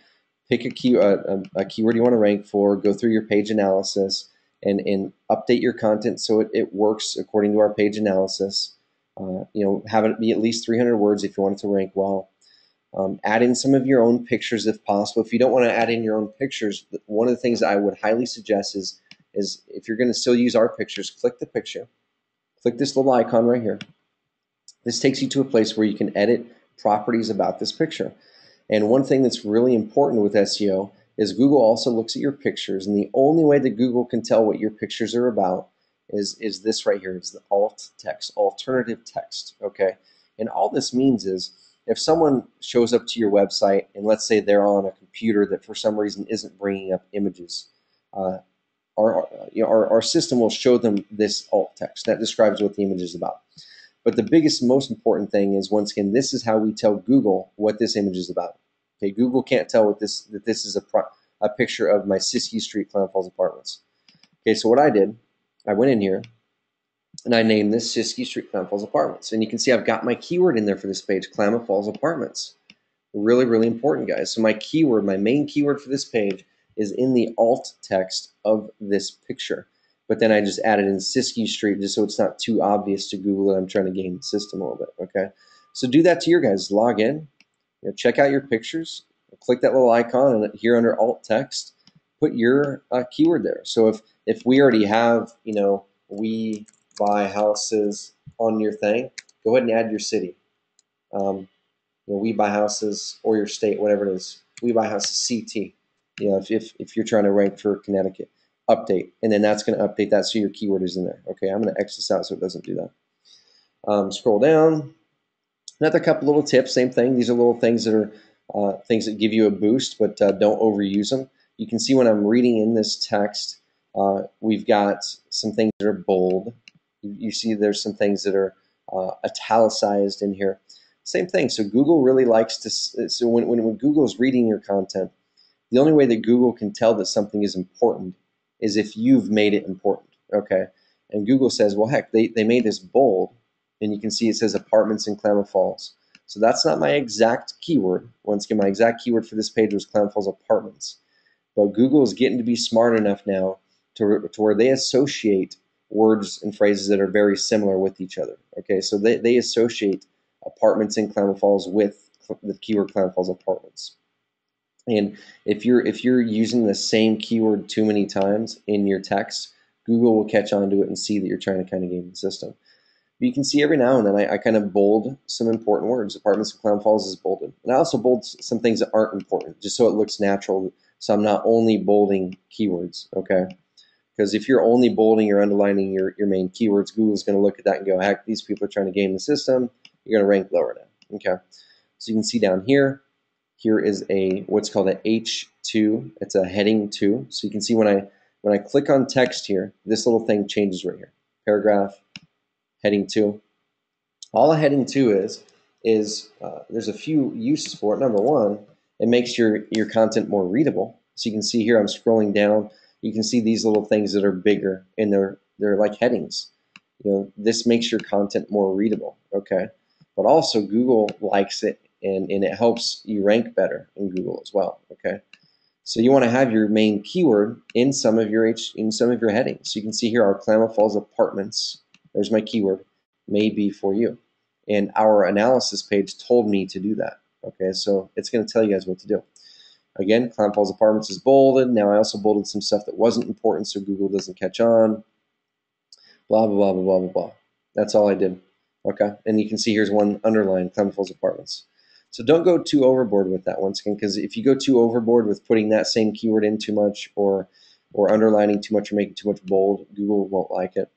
pick a keyword you want to rank for, go through your page analysis, and update your content so it works according to our page analysis. Have it be at least 300 words if you want it to rank well. Add in some of your own pictures if possible. If you don't want to add in your own pictures, one of the things I would highly suggest is if you're going to still use our pictures, click the picture. Click this little icon right here. This takes you to a place where you can edit properties about this picture. And one thing that's really important with SEO is Google also looks at your pictures, and the only way that Google can tell what your pictures are about is this right here. It's the alt text, alternative text, okay? And all this means is if someone shows up to your website and let's say they're on a computer that for some reason isn't bringing up images, our system will show them this alt text that describes what the image is about. But the biggest, most important thing is, once again, this is how we tell Google what this image is about. Okay, Google can't tell that this is a picture of my Siskiyou Street, Clam Falls Apartments. Okay, so what I did, I went in here and I named this Siskiyou Street, Clam Falls Apartments. And you can see I've got my keyword in there for this page, Clam Falls Apartments. Really, really important, guys. So my keyword, my main keyword for this page is in the alt text of this picture. But then I just added in Siskiyou Street just so it's not too obvious to Google that I'm trying to game the system a little bit, okay? So do that to your guys. Log in, check out your pictures, click that little icon, and here under alt text, put your keyword there. So if we already have, we buy houses on your thing, go ahead and add your city. We buy houses, or your state, whatever it is. We buy houses CT. If you're trying to rank for Connecticut. Update, and then that's going to update that so your keyword is in there. Okay, I'm going to X this out so it doesn't do that. Scroll down. Another couple little tips, same thing. These are little things that are things that give you a boost, but don't overuse them. you can see when I'm reading in this text, we've got some things that are bold. You see there's some things that are italicized in here. Same thing. So Google really likes to, so when Google's reading your content, the only way that Google can tell that something is important is if you've made it important, okay? And Google says, well, heck, they made this bold, and you can see it says apartments in Klamath Falls. So that's not my exact keyword. Once again, my exact keyword for this page was Klamath Falls apartments. But Google is getting to be smart enough now to where they associate words and phrases that are very similar with each other, okay? So they associate apartments in Klamath Falls with the keyword Klamath Falls apartments. And if you're using the same keyword too many times in your text, Google will catch on to it and see that you're trying to kind of game the system. But you can see every now and then I kind of bold some important words. Apartments in Clown Falls is bolded. And I also bold some things that aren't important, just so it looks natural. So I'm not only bolding keywords, okay? Because if you're only bolding or underlining your main keywords, Google's going to look at that and go, heck, these people are trying to game the system. You're going to rank lower now, okay? So you can see down here, here is a what's called an H2. It's a heading 2. So you can see when I click on text here, this little thing changes right here. Paragraph, heading 2. All a heading 2 is there's a few uses for it. Number one, it makes your content more readable. So you can see here I'm scrolling down. You can see these little things that are bigger, and they're like headings. You know, this makes your content more readable. Okay, but also Google likes it. And it helps you rank better in Google as well. Okay, so you want to have your main keyword in some of your headings. So you can see here our Klamath Falls apartments. There's my keyword, may be for you, and our analysis page told me to do that. Okay, so it's going to tell you guys what to do. Again, Klamath Falls apartments is bolded. Now I also bolded some stuff that wasn't important, so Google doesn't catch on. Blah blah blah blah blah blah blah. That's all I did. Okay, and you can see here's one underlined Klamath Falls apartments. So don't go too overboard with that once again, because if you go too overboard with putting that same keyword in too much or underlining too much or making too much bold, Google won't like it.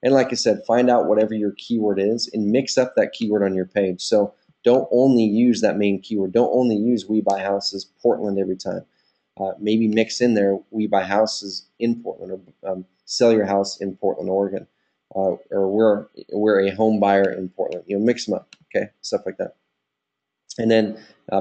And like I said, find out whatever your keyword is and mix up that keyword on your page. So don't only use that main keyword. Don't only use we buy houses Portland every time. Maybe mix in there we buy houses in Portland, or sell your house in Portland, Oregon, or we're a home buyer in Portland. You know, mix them up, okay, stuff like that. And then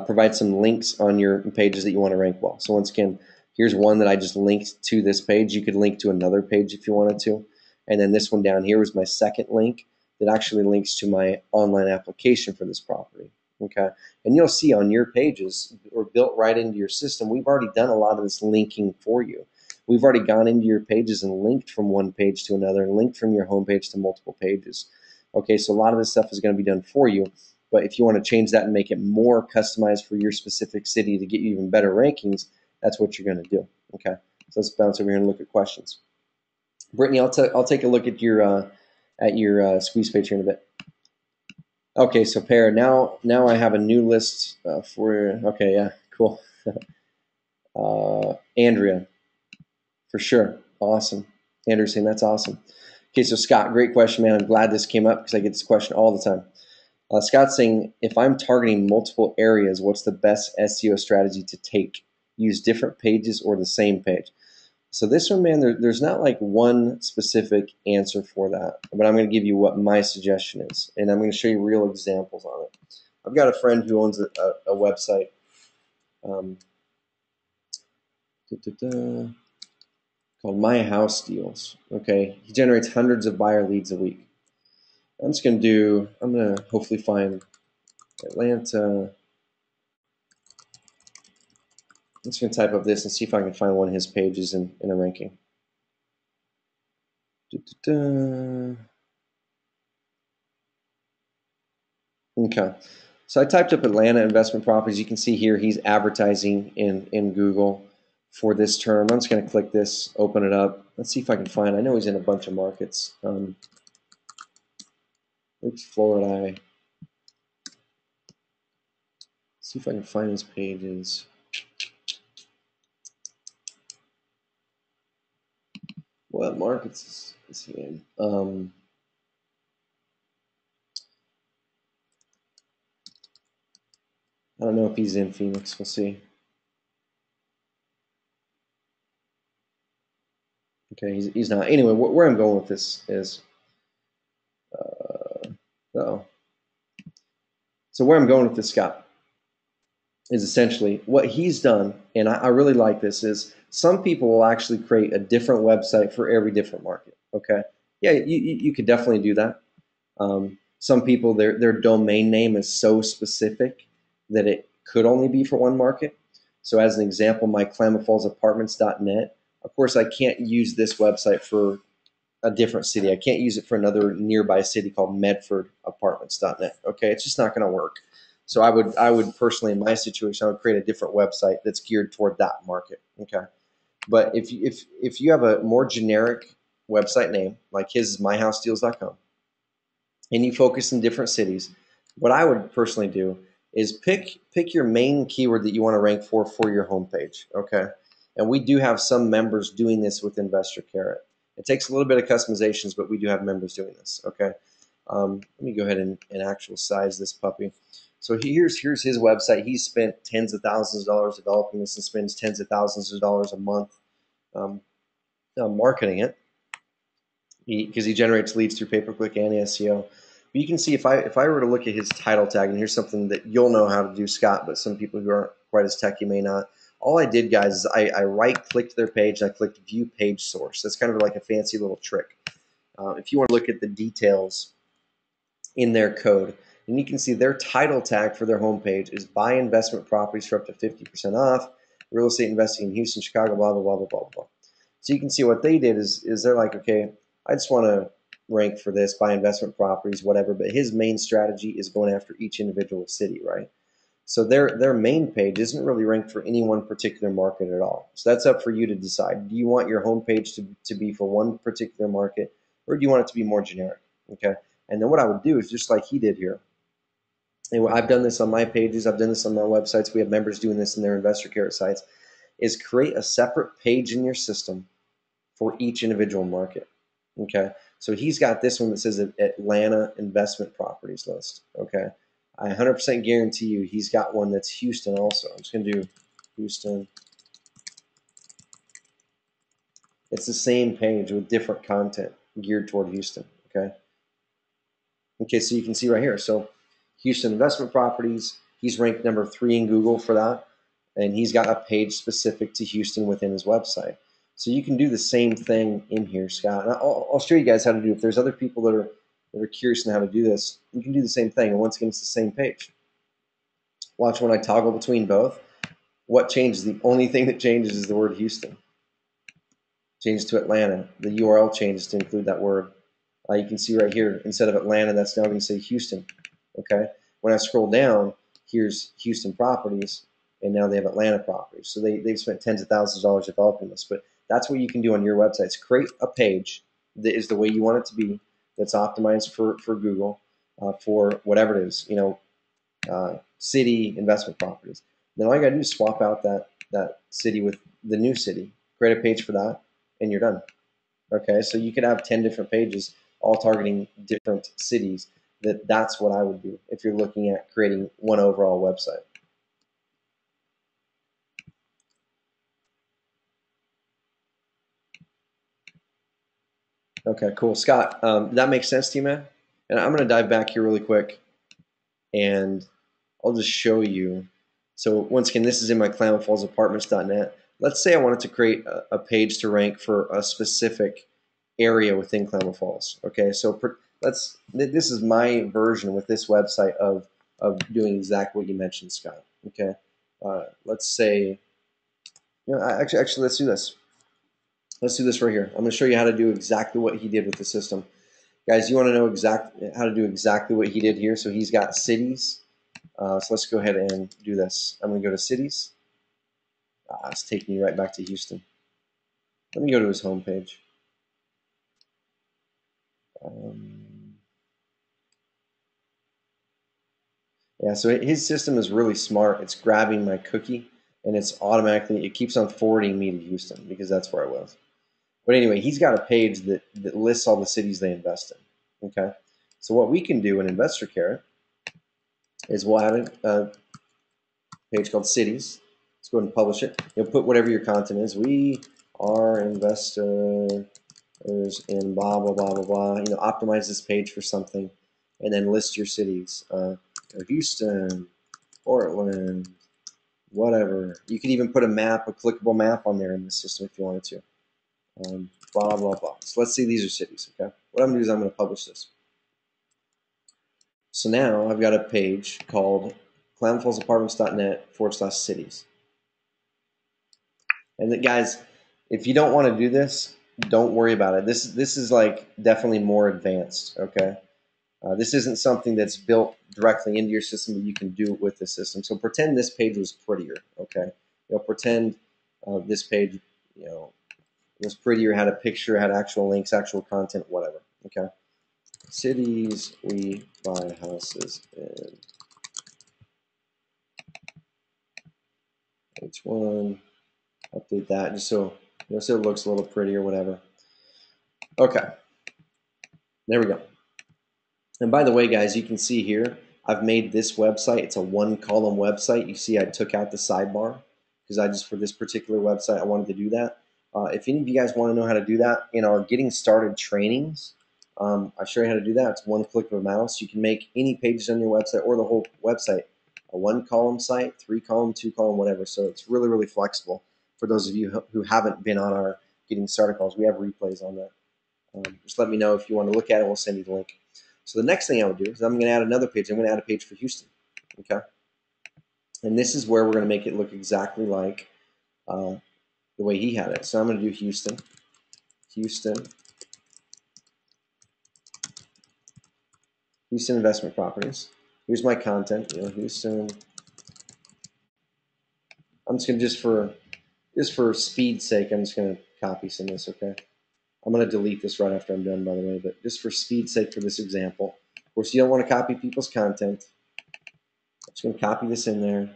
provide some links on your pages that you want to rank well. So once again, here's one that I just linked to this page. You could link to another page if you wanted to. And then this one down here was my second link that actually links to my online application for this property. Okay, and you'll see on your pages, or built right into your system, we've already done a lot of this linking for you. We've already gone into your pages and linked from one page to another and linked from your home page to multiple pages. Okay, so a lot of this stuff is going to be done for you. But if you want to change that and make it more customized for your specific city to get you even better rankings, that's what you're going to do. Okay, so let's bounce over here and look at questions. Brittany, I'll take a look at your squeeze page here in a bit. Okay, so Pear, now I have a new list for. Okay, yeah, cool. Andrea, for sure, awesome. Andrew's saying that's awesome. Okay, so Scott, great question, man. I'm glad this came up because I get this question all the time. Scott's saying, if I'm targeting multiple areas, what's the best SEO strategy to take? Use different pages or the same page? So this one, man, there's not like one specific answer for that, but I'm going to give you what my suggestion is, and I'm going to show you real examples on it. I've got a friend who owns a website called My House Deals. Okay, he generates hundreds of buyer leads a week. I'm going to hopefully find Atlanta. I'm just going to type up this and see if I can find one of his pages in a ranking. Okay, so I typed up Atlanta investment properties. You can see here he's advertising in Google for this term. I'm just going to click this, open it up. Let's see if I can find. I know he's in a bunch of markets. Oops, Florida. See if I can find his pages. What markets is he in? I don't know if he's in Phoenix. We'll see. Okay, he's not. Anyway, where I'm going with this is, oh, so where I'm going with this, Scott, is essentially what he's done, and I really like this, is some people will actually create a different website for every different market. Okay, yeah, you could definitely do that. Some people, their domain name is so specific that it could only be for one market. So as an example, my KlamaFallsApartments.net, of course, I can't use this website for a different city. I can't use it for another nearby city called MedfordApartments.net. Okay, it's just not going to work. So I would personally, in my situation, I would create a different website that's geared toward that market. Okay, but if you have a more generic website name, like his is myhousedeals.com, and you focus in different cities, what I would personally do is pick your main keyword that you want to rank for your homepage. Okay, and we do have some members doing this with InvestorCarrot. It takes a little bit of customizations, but we do have members doing this. Okay, let me go ahead and actual size this puppy. So here's his website. He's spent tens of thousands of dollars developing this and spends tens of thousands of dollars a month um, marketing it, because he generates leads through pay-per-click and SEO. But you can see, if I were to look at his title tag, and here's something that you'll know how to do, Scott, but some people who aren't quite as techy may not. All I did, guys, is I right-clicked their page and I clicked View Page Source. That's kind of like a fancy little trick. If you want to look at the details in their code, and you can see their title tag for their homepage is buy investment properties for up to 50% off, real estate investing in Houston, Chicago, blah, blah, blah, blah, blah, blah. So you can see what they did is they're like, okay, I just want to rank for this, buy investment properties, whatever. But his main strategy is going after each individual city, right? So their main page isn't really ranked for any one particular market at all. So that's up for you to decide. Do you want your homepage to be for one particular market, or do you want it to be more generic? Okay. And then what I would do is just like he did here. And I've done this on my pages. I've done this on my websites. We have members doing this in their InvestorCarrot sites, is create a separate page in your system for each individual market. Okay, so he's got this one that says Atlanta investment properties list. Okay, I 100% guarantee you he's got one that's Houston also. I'm just going to do Houston. It's the same page with different content geared toward Houston. Okay. Okay, so you can see right here. So Houston investment properties, he's ranked number 3 in Google for that. And he's got a page specific to Houston within his website. So you can do the same thing in here, Scott. And I'll show you guys how to do it. If there's other people that are curious on how to do this, you can do the same thing. And once again, it's the same page. Watch when I toggle between both. What changes? The only thing that changes is the word Houston. Changes to Atlanta. The URL changes to include that word. You can see right here, instead of Atlanta, that's now going to say Houston. Okay. When I scroll down, here's Houston properties, and now they have Atlanta properties. So they've spent tens of thousands of dollars developing this. But that's what you can do on your websites. Create a page that is the way you want it to be, that's optimized for Google, for whatever it is, city investment properties. Then all you got to do is swap out that city with the new city, create a page for that, and you're done. Okay, so you could have 10 different pages all targeting different cities. That's what I would do if you're looking at creating one overall website. Okay, cool. Scott, that makes sense to you, man? And I'm going to dive back here really quick, and I'll just show you. So once again, this is in my KlamaFallsApartments.net. Let's say I wanted to create a page to rank for a specific area within Klamath Falls. Okay, so this is my version with this website of doing exactly what you mentioned, Scott. Okay, let's say, actually, let's do this. Let's do this right here. I'm going to show you how to do exactly what he did with the system. Guys, you want to know how to do exactly what he did here? So he's got cities. So let's go ahead and do this. I'm going to go to cities. It's taking me right back to Houston. Let me go to his homepage. Yeah, so his system is really smart. It's grabbing my cookie, and it keeps on forwarding me to Houston because that's where I was. But anyway, he's got a page that lists all the cities they invest in. Okay, so what we can do in InvestorCarrot is we'll add a page called cities. Let's go ahead and publish it. You'll put whatever your content is. Our investors in blah, blah, blah, blah, blah. You know, optimize this page for something, and then list your cities. Houston, Portland, whatever. You could even put a map, a clickable map on there in the system if you wanted to. Blah, blah, blah. So let's see, these are cities, okay? What I'm going to do is I'm going to publish this. So now I've got a page called clownfallsapartments.net/cities. And guys, if you don't want to do this, don't worry about it. This is like definitely more advanced, okay? This isn't something that's built directly into your system, but you can do it with the system. So pretend this page was prettier, okay? You know, pretend this page, you know, was prettier, had a picture, had actual links, actual content, whatever, okay? Cities we buy houses in. H1, update that just so, you know, so it looks a little prettier, whatever. Okay, there we go. And by the way, guys, you can see here, I've made this website. It's a one-column website. You see I took out the sidebar because I just, for this particular website, I wanted to do that. If any of you guys want to know how to do that in our Getting Started trainings, I show you how to do that. It's one click of a mouse. You can make any pages on your website or the whole website a one-column site, three-column, two-column, whatever. So it's really, really flexible for those of you who haven't been on our Getting Started calls. We have replays on that. Just let me know if you want to look at it. We'll send you the link. So the next thing I would do is I'm going to add another page. I'm going to add a page for Houston, okay? And this is where we're going to make it look exactly like the way he had it. So I'm going to do Houston, Houston investment properties. Here's my content, you know, Houston. I'm just going to, just for speed's sake, I'm just going to copy some of this, okay? I'm going to delete this right after I'm done, by the way, but just for speed's sake for this example. Of course, you don't want to copy people's content. I'm just going to copy this in there.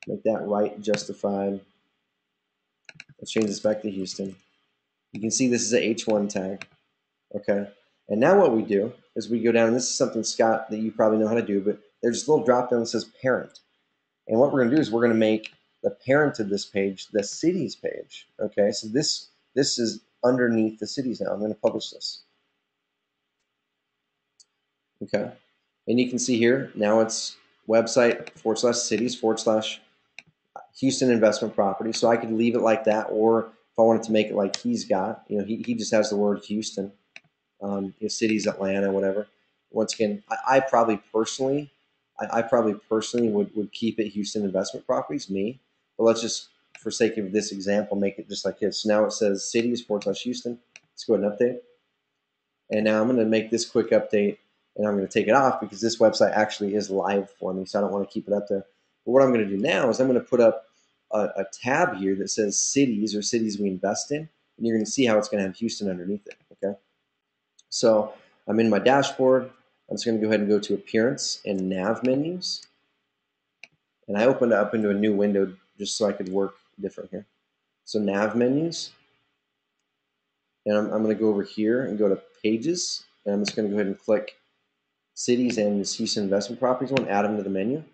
Make that right justified. Let's change this back to Houston. You can see this is a H1 tag, okay? And now what we do is we go down, and this is something, Scott, that you probably know how to do, but there's a little drop down that says parent. And what we're going to do is we're going to make the parent of this page the cities page, okay? So this is underneath the cities now. I'm going to publish this, okay? And you can see here, now it's website /cities/ Houston investment property. So I could leave it like that, or if I wanted to make it like he's got, you know, he just has the word Houston, you know, cities, Atlanta, whatever. Once again, I probably personally would keep it Houston investment properties, me. But let's just, for sake of this example, make it just like this. So now it says cities /Houston. Let's go ahead and update. And now I'm going to make this quick update, and I'm going to take it off because this website actually is live for me, so I don't want to keep it up there. But what I'm going to do now is I'm going to put up a tab here that says cities, or cities we invest in, and you're going to see how it's going to have Houston underneath it, okay? So I'm in my dashboard. I'm just going to go ahead and go to Appearance and Nav menus, and I opened it up into a new window just so I could work different here. So Nav menus, and I'm going to go over here and go to Pages, and I'm just going to go ahead and click cities and this Houston investment properties one, add them to the menu.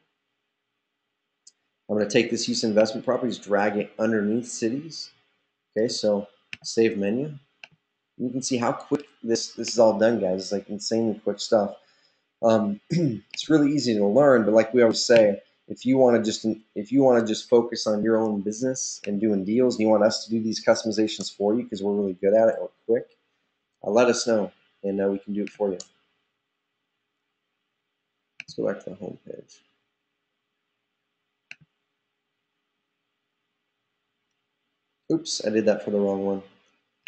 I'm going to take this Houston investment properties, drag it underneath cities. Okay, so save menu. You can see how quick this is all done, guys. It's like insanely quick stuff. It's really easy to learn, but like we always say, if you want to just focus on your own business and doing deals, and you want us to do these customizations for you because we're really good at it or quick, let us know, and we can do it for you. Let's go back to the home page. Oops, I did that for the wrong one.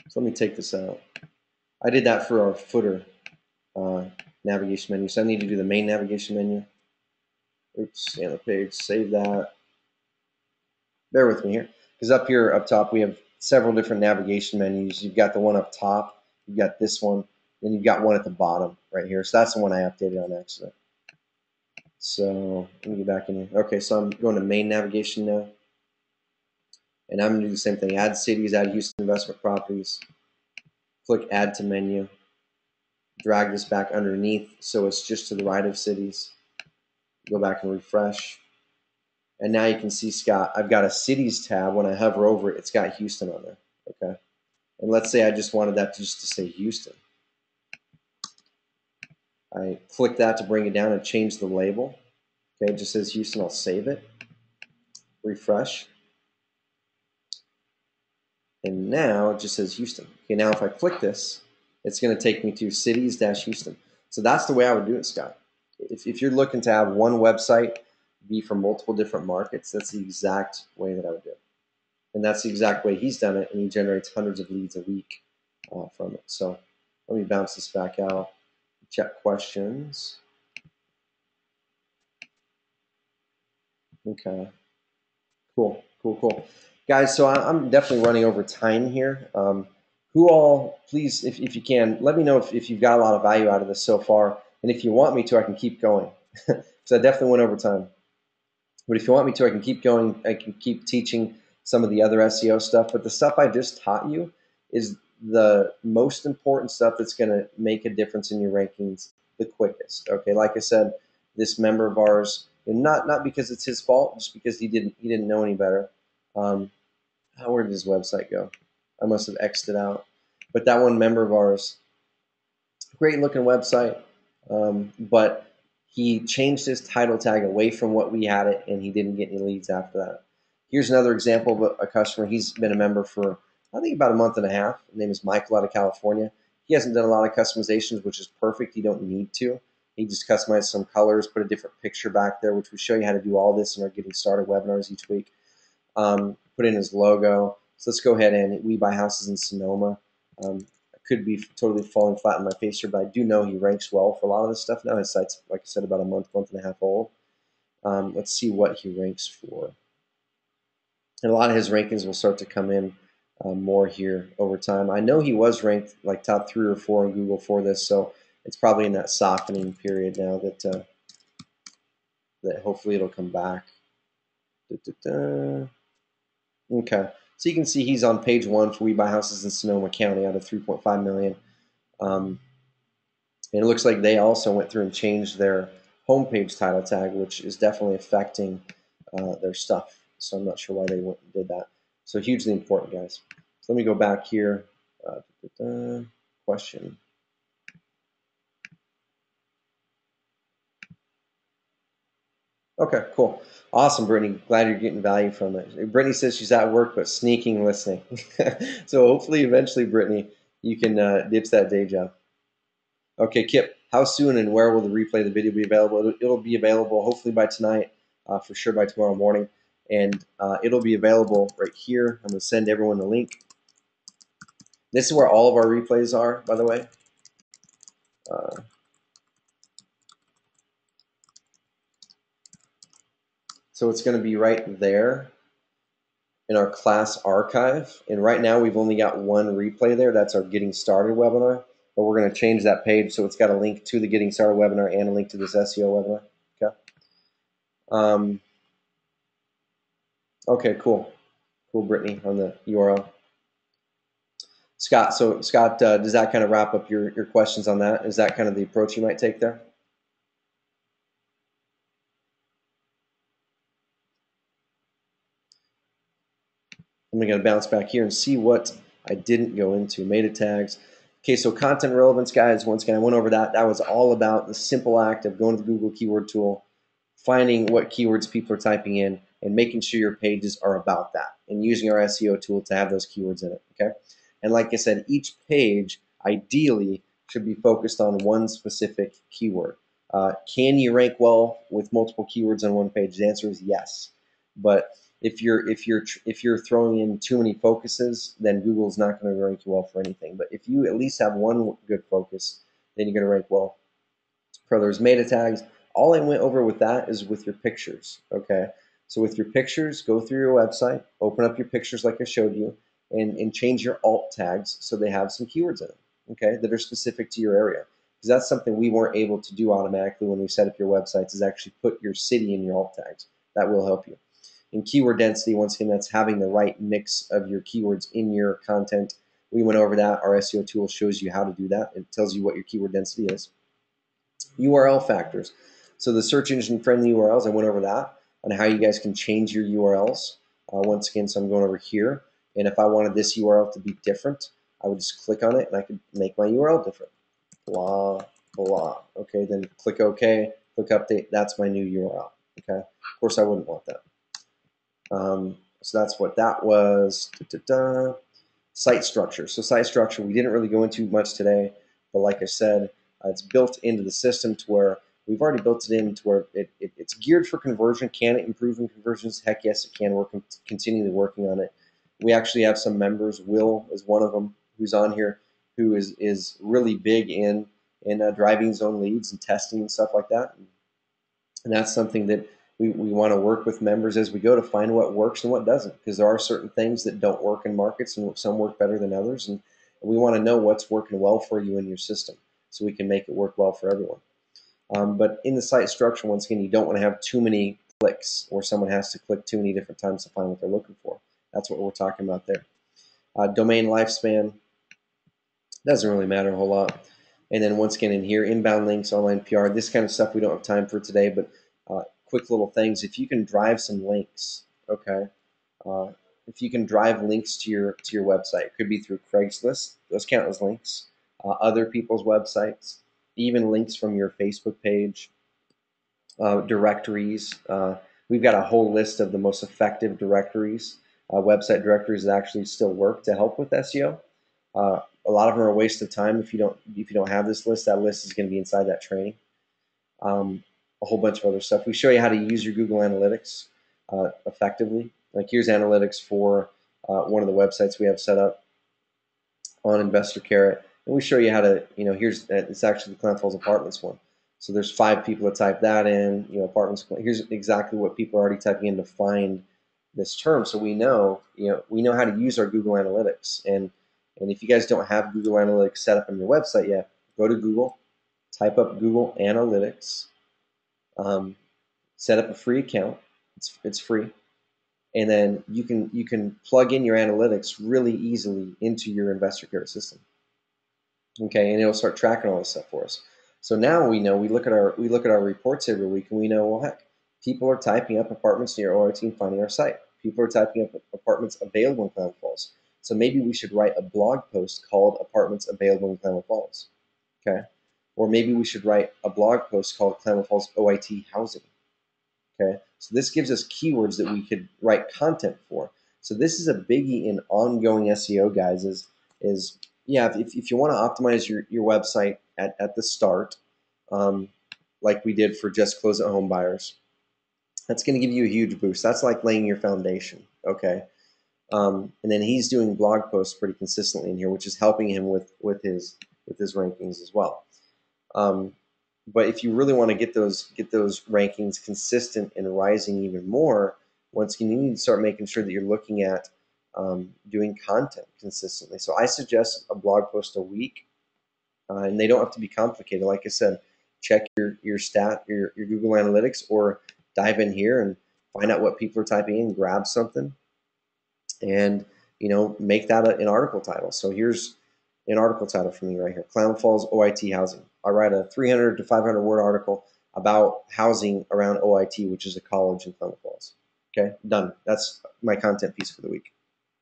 So let me take this out. I did that for our footer navigation menu. So I need to do the main navigation menu. Oops, stay on the page, save that. Bear with me here. Because up here, up top, we have several different navigation menus. You've got the one up top, you've got this one, then you've got one at the bottom right here. So that's the one I updated on accident. So let me get back in here. Okay, so I'm going to main navigation now. And I'm going to do the same thing. Add cities, add Houston investment properties. Click add to menu. Drag this back underneath so it's just to the right of cities. Go back and refresh. And now you can see, Scott, I've got a cities tab. When I hover over it, it's got Houston on there. Okay. And let's say I just wanted that just to say Houston. I click that to bring it down and change the label. Okay, it just says Houston. I'll save it. Refresh. And now it just says Houston. Okay, now if I click this, it's going to take me to cities-Houston. So that's the way I would do it, Scott. If you're looking to have one website be for multiple different markets, that's the exact way that I would do it. And that's the exact way he's done it, and he generates hundreds of leads a week from it. So let me bounce this back out. Check questions. Okay. Cool. Guys, so I'm definitely running over time here. Who all, please, if you can, let me know if you've got a lot of value out of this so far. And if you want me to, I can keep going. Because I definitely went over time. But if you want me to, I can keep going. I can keep teaching some of the other SEO stuff. But the stuff I just taught you is the most important stuff that's going to make a difference in your rankings the quickest. Okay, like I said, this member of ours, and not because it's his fault, just because he didn't know any better. Where did his website go? I must have X'd it out. But that one member of ours, great looking website, but he changed his title tag away from what we had it, and he didn't get any leads after that. Here's another example of a customer. He's been a member for, I think, about a month and a half. His name is Michael out of California. He hasn't done a lot of customizations, which is perfect. You don't need to. He just customized some colors, put a different picture back there, which we show you how to do all this in our Getting Started webinars each week. Put in his logo. So let's go ahead and we buy houses in Sonoma. I could be totally falling flat in my face here, but I do know he ranks well for a lot of this stuff now. His site's, like I said, about a month and a half old. Let's see what he ranks for. And a lot of his rankings will start to come in more here over time. I know he was ranked like top 3 or 4 on Google for this, so it's probably in that softening period now that that hopefully it'll come back. Okay, so you can see he's on page 1 for We Buy Houses in Sonoma County out of 3.5 million. And it looks like they also went through and changed their homepage title tag, which is definitely affecting their stuff. So I'm not sure why they went and did that. So hugely important, guys. So let me go back here. Question. Okay, cool. Awesome, Brittany. Glad you're getting value from it. Brittany says she's at work, but sneaking listening. So hopefully, eventually, Brittany, you can ditch that day job. Okay, Kip, how soon and where will the replay of the video be available? It'll be available hopefully by tonight, for sure by tomorrow morning. And it'll be available right here. I'm going to send everyone the link. This is where all of our replays are, by the way. So it's going to be right there in our class archive. And right now we've only got one replay there. That's our Getting Started webinar. But we're going to change that page so it's got a link to the Getting Started webinar and a link to this SEO webinar. Okay. Okay, cool. Cool, Brittany, on the URL. Scott, so Scott, does that kind of wrap up your questions on that? Is that kind of the approach you might take there? I'm going to bounce back here and see what I didn't go into. Meta tags. Okay, so content relevance, guys, once again, I went over that. That was all about the simple act of going to the Google keyword tool, finding what keywords people are typing in, and making sure your pages are about that, and using our SEO tool to have those keywords in it, okay? And like I said, each page ideally should be focused on one specific keyword. Can you rank well with multiple keywords on one page? The answer is yes. But if you're throwing in too many focuses, then Google's not going to rank you well for anything. But if you at least have one good focus, then you're going to rank well. For those meta tags, all I went over with that is with your pictures, okay? So with your pictures, go through your website, open up your pictures like I showed you, and change your alt tags so they have some keywords in them, okay, that are specific to your area. Because that's something we weren't able to do automatically when we set up your websites, is actually put your city in your alt tags. That will help you. In keyword density, once again, that's having the right mix of your keywords in your content. We went over that. Our SEO tool shows you how to do that. It tells you what your keyword density is. URL factors. So the search engine friendly URLs, I went over that. on how you guys can change your URLs. Once again, so I'm going over here, and if I wanted this URL to be different, I would just click on it and I could make my URL different. Blah, blah. Okay, then click OK, click update. That's my new URL. Okay, of course I wouldn't want that. So that's what that was. Site structure. So site structure, we didn't really go into much today, but like I said, it's built into the system to where we've already built it in to where it's geared for conversion. Can it improve in conversions? Heck yes, it can. We're continually working on it. We actually have some members. Will is one of them who's on here, who is really big in driving zone leads and testing and stuff like that. And that's something that we want to work with members as we go to find what works and what doesn't, because there are certain things that don't work in markets and some work better than others. And we want to know what's working well for you in your system so we can make it work well for everyone. But in the site structure, once again, you don't want to have too many clicks or someone has to click too many different times to find what they're looking for. That's what we're talking about there. Domain lifespan doesn't really matter a whole lot. And then once again in here, inbound links, online PR, this kind of stuff we don't have time for today, but quick little things. If you can drive some links, okay, if you can drive links to your website, it could be through Craigslist. Those count as links. Other people's websites, even links from your Facebook page, directories. We've got a whole list of the most effective directories, website directories that actually still work to help with SEO. A lot of them are a waste of time if you don't have this list. That list is going to be inside that training. A whole bunch of other stuff. We show you how to use your Google Analytics effectively. Like here's analytics for one of the websites we have set up on InvestorCarrot, and we show you how to, it's actually the Clam Falls Apartments one. So there's 5 people that type that in, apartments. Here's exactly what people are already typing in to find this term. So we know how to use our Google Analytics. And if you guys don't have Google Analytics set up on your website yet, go to Google, type up Google Analytics, set up a free account. It's free, and then you can plug in your analytics really easily into your InvestorCarrot system. Okay, and it'll start tracking all this stuff for us. So now we know. We look at our reports every week, and we know, well, heck, people are typing up apartments near ORT and finding our site. People are typing up apartments available in Clam Falls. So maybe we should write a blog post called Apartments Available in Clam Falls. Okay, or maybe we should write a blog post called Clam Falls OIT Housing. Okay, so this gives us keywords that we could write content for. So this is a biggie in ongoing SEO, guys. Is if you want to optimize your website at the start, like we did for Just Close It Home Buyers, that's going to give you a huge boost. That's like laying your foundation. Okay, and then he's doing blog posts pretty consistently in here, which is helping him with his rankings as well. But if you really want to get those rankings consistent and rising even more, once again, you need to start making sure that you're looking at doing content consistently. So I suggest a blog post a week, and they don't have to be complicated. Like I said, check your Google Analytics, or dive in here and find out what people are typing in, grab something, and make that an article title. So here's an article title for me right here: Clam Falls OIT Housing. I write a 300 to 500 word article about housing around OIT, which is a college in Clam Falls. Okay, done. That's my content piece for the week.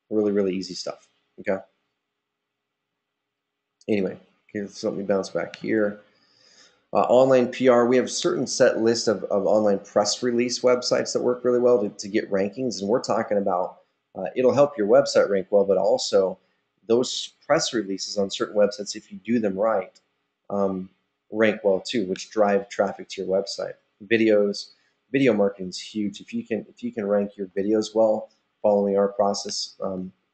Really, really easy stuff. Okay. Anyway, okay, so let me bounce back here. Online PR, we have a certain set list of online press release websites that work really well to get rankings, and we're talking about it'll help your website rank well, but also those press releases on certain websites, if you do them right, rank well too, which drive traffic to your website. Video marketing is huge. If you can rank your videos well, following our process,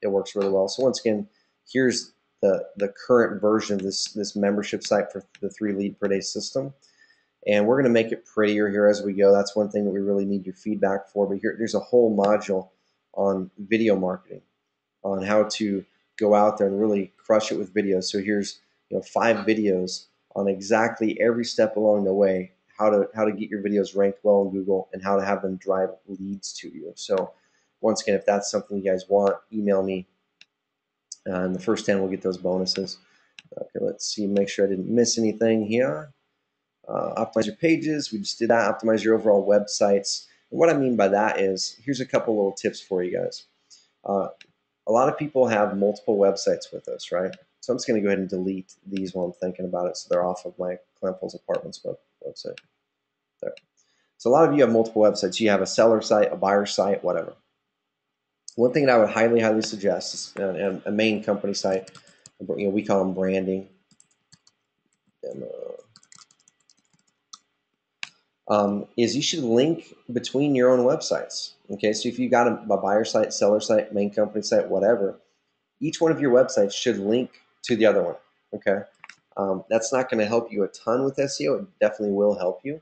it works really well. So once again, here's the current version of this membership site for the 3 lead per day system, and we're going to make it prettier here as we go. That's one thing that we really need your feedback for. But there's a whole module on video marketing, on how to go out there and really crush it with videos. So here's 5 videos on exactly every step along the way, how to get your videos ranked well in Google and how to have them drive leads to you. So once again, if that's something you guys want, email me. And the first 10 will get those bonuses. Okay, let's see, make sure I didn't miss anything here. Optimize your pages, we just did that. Optimize your overall websites. what I mean by that is, here's a couple little tips for you guys. A lot of people have multiple websites with us, right? So I'm just going to go ahead and delete these while I'm thinking about it, so they're off of my Clemples Apartments website. There. So a lot of you have multiple websites. You have a seller site, a buyer site, whatever. One thing that I would highly, highly suggest is a main company site. We call them branding. Is you should link between your own websites. Okay, so if you got a buyer site, seller site, main company site, whatever, each one of your websites should link to the other one. Okay, that's not going to help you a ton with SEO. It definitely will help you.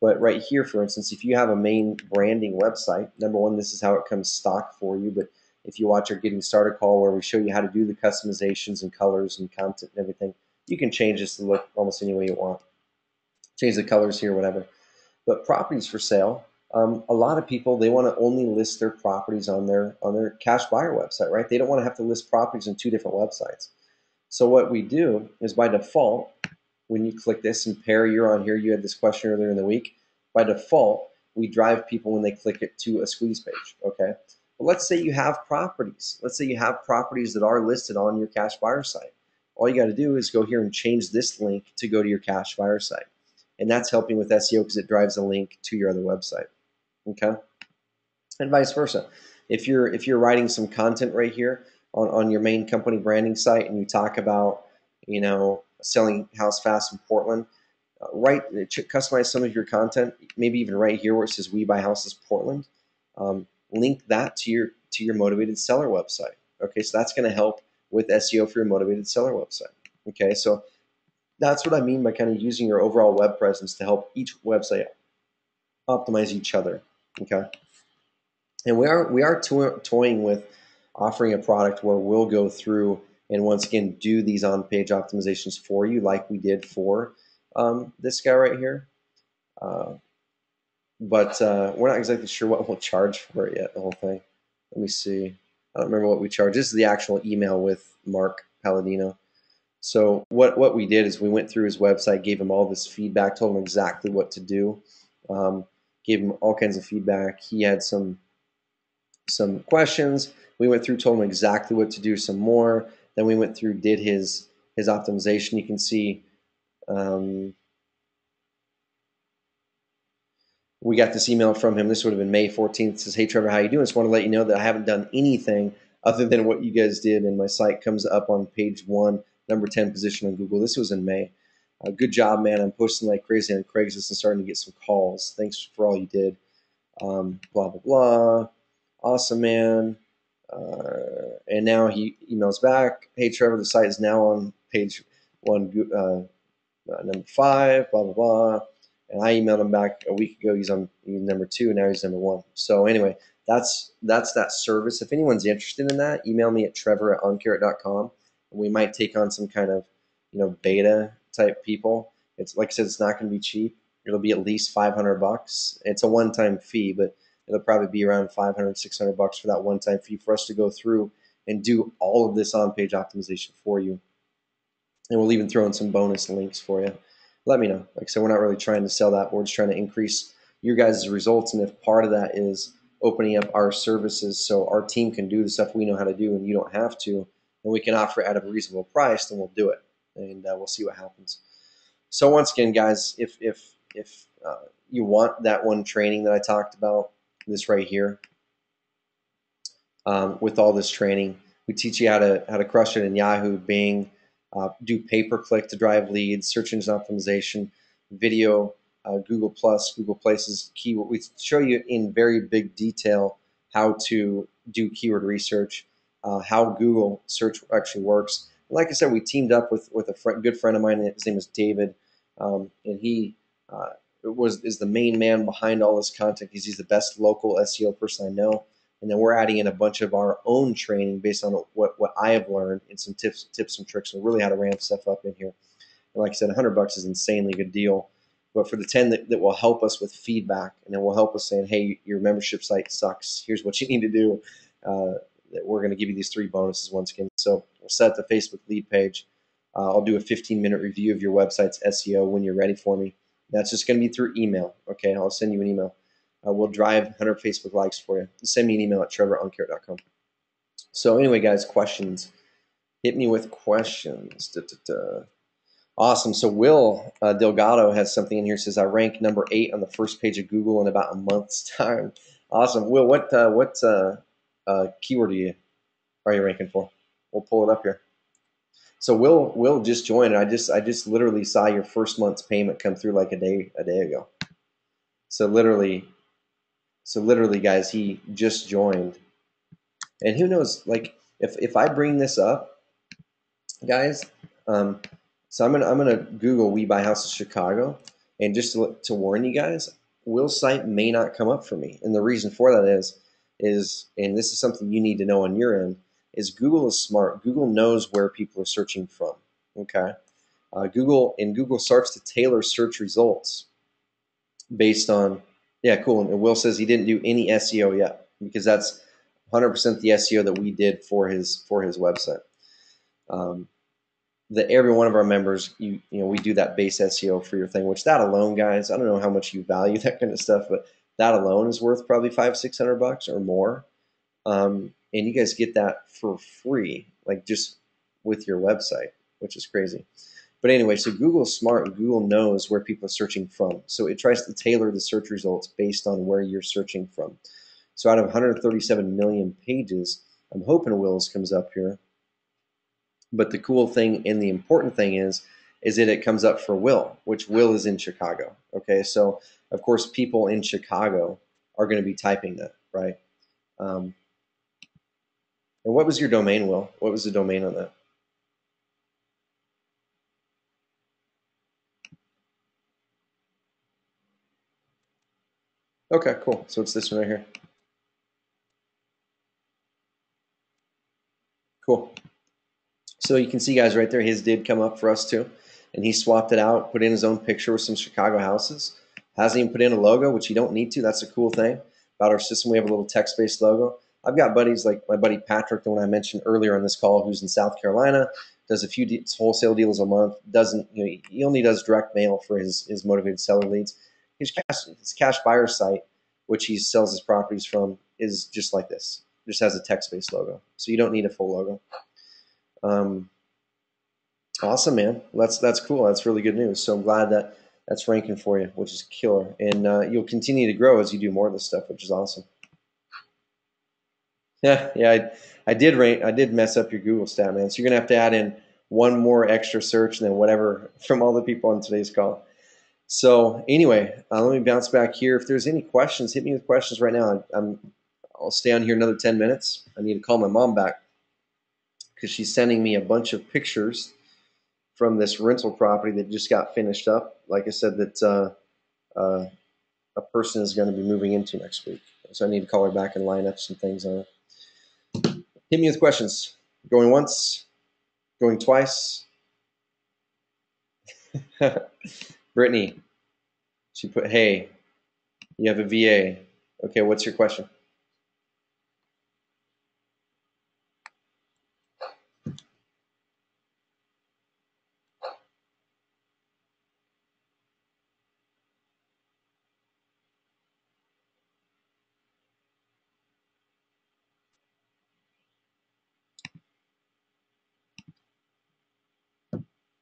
But right here, for instance, if you have a main branding website, number one, this is how it comes stock for you. But if you watch our Getting Started call where we show you how to do the customizations and colors and content and everything, you can change this to look almost any way you want. Change the colors here, whatever. But properties for sale, a lot of people, they want to only list their properties on their cash buyer website, right? They don't want to have to list properties on two different websites. So what we do is, by default, when you click this, and Perry, you're on here, you had this question earlier in the week. By default, we drive people when they click it to a squeeze page, okay? But let's say you have properties. Let's say you have properties that are listed on your cash buyer site. All you got to do is go here and change this link to go to your cash buyer site. And that's helping with SEO because it drives a link to your other website, okay? And vice versa. If you're writing some content right here on your main company branding site, and you talk about, selling house fast in Portland, customize some of your content, maybe even right here where it says "We Buy Houses Portland." Link that to your motivated seller website. Okay, so that's going to help with SEO for your motivated seller website. Okay, so that's what I mean by kind of using your overall web presence to help each website optimize each other. Okay, and we are toying with offering a product where we'll go through and once again do these on-page optimizations for you, like we did for this guy right here. But we're not exactly sure what we'll charge for it yet, the whole thing. Let me see. I don't remember what we charge. This is the actual email with Mark Palladino. So what we did is we went through his website, gave him all this feedback, told him exactly what to do, gave him all kinds of feedback. He had some questions. We went through, told him exactly what to do, some more. Then we went through, did his optimization. You can see we got this email from him. This would have been May 14th. It says, "Hey, Trevor, how you doing? Just want to let you know that I haven't done anything other than what you guys did, and my site comes up on page 1, number 10 position on Google." This was in May. Good job, man. I'm posting like crazy on Craigslist and starting to get some calls. Thanks for all you did. Blah, blah, blah. Awesome, man. And now he emails back, "Hey, Trevor, the site is now on page 1, number 5, blah, blah, blah." And I emailed him back a week ago. He's number 2, and now he's number 1. So anyway, that's that service. If anyone's interested in that, email me at trevor@oncarrot.com, and we might take on some kind of beta type people. It's like I said, it's not going to be cheap. It'll be at least $500. It's a one-time fee, but it'll probably be around $500, $600 for that one-time fee for us to go through and do all of this on-page optimization for you. And we'll even throw in some bonus links for you. Let me know. Like I said, we're not really trying to sell that. We're just trying to increase your guys' results. And if part of that is opening up our services so our team can do the stuff we know how to do and you don't have to, and we can offer it at a reasonable price, then we'll do it. And we'll see what happens. So once again, guys, if you want that one training that I talked about, this right here, with all this training, we teach you how to crush it in Yahoo, Bing, do pay-per-click to drive leads, search engine optimization, video, Google Plus, Google Places, keyword. We show you in very big detail how to do keyword research, how Google search actually works. And like I said, we teamed up with a good friend of mine. His name is David, and he is the main man behind all this content because he's the best local SEO person I know. And then we're adding in a bunch of our own training based on what I have learned and some tips and tricks on really how to ramp stuff up in here. And like I said, $100 is an insanely good deal. But for the 10 that will help us with feedback and then will help us saying, "Hey, your membership site sucks. Here's what you need to do." That we're going to give you these 3 bonuses once again. So we'll set the Facebook lead page. I'll do a 15-minute review of your website's SEO when you're ready for me. That's just going to be through email. Okay, I'll send you an email. will drive 100 Facebook likes for you. Send me an email at trevor@oncarrot.com. So anyway, guys, questions. Hit me with questions. Awesome. So Will Delgado has something in here. Says I rank number 8 on the first page of Google in about a month's time. Awesome. Will, what keyword are you ranking for? We'll pull it up here. So Will just joined. I just literally saw your first month's payment come through like a day ago. So literally, guys, he just joined. And who knows? Like if I bring this up, guys. So I'm gonna Google "We Buy Houses Chicago," and just to warn you guys, Will's site may not come up for me, and the reason for that is, and this is something you need to know on your end, is Google is smart. Google knows where people are searching from. Okay, Google starts to tailor search results based on, yeah, cool. And Will says he didn't do any SEO yet because that's 100% the SEO that we did for his website. That every one of our members, you know, we do that base SEO for your thing, which that alone, guys, I don't know how much you value that kind of stuff, but that alone is worth probably $500-600 or more. And you guys get that for free, like just with your website, which is crazy. But anyway, so Google's smart and Google knows where people are searching from. So it tries to tailor the search results based on where you're searching from. So out of 137 million pages, I'm hoping Will's comes up here. But the cool thing and the important thing is that it comes up for Will, which Will is in Chicago. Okay, so of course people in Chicago are going to be typing that, right? And what was your domain, Will? What was the domain on that? Okay, cool. So it's this one right here. Cool. So you can see, guys, right there, his did come up for us too. And he swapped it out, put in his own picture with some Chicago houses. Hasn't even put in a logo, which you don't need to. That's a cool thing about our system. We have a little text-based logo. I've got buddies like my buddy Patrick, the one I mentioned earlier on this call, who's in South Carolina, does a few wholesale deals a month. Doesn't, you know, he only does direct mail for his motivated seller leads. His cash buyer site, which he sells his properties from, is just like this. Just has a text-based logo, so you don't need a full logo. Awesome, man. That's cool. That's really good news. So I'm glad that that's ranking for you, which is killer. And you'll continue to grow as you do more of this stuff, which is awesome. Yeah. I did rank. I did mess up your Google stat, man. So you're gonna have to add in one more extra search and then whatever from all the people on today's call. So anyway, let me bounce back here. If there's any questions, hit me with questions right now. I'll stay on here another 10 minutes. I need to call my mom back because she's sending me a bunch of pictures from this rental property that just got finished up. Like I said, that a person is going to be moving into next week. So I need to call her back and line up some things on it. Hit me with questions. Going once, going twice. Brittany, she put, hey, you have a VA. Okay, what's your question?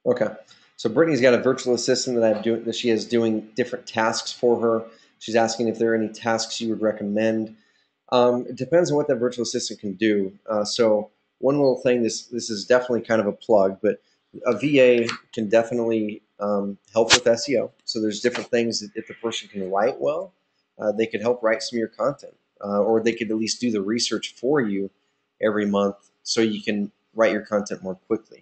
Okay, so Brittany's got a virtual assistant that she is doing different tasks for her. She's asking if there are any tasks you would recommend. It depends on what that virtual assistant can do. So one little thing, this is definitely kind of a plug, but a VA can definitely help with SEO. So there's different things that if the person can write well, they could help write some of your content, or they could at least do the research for you every month so you can write your content more quickly.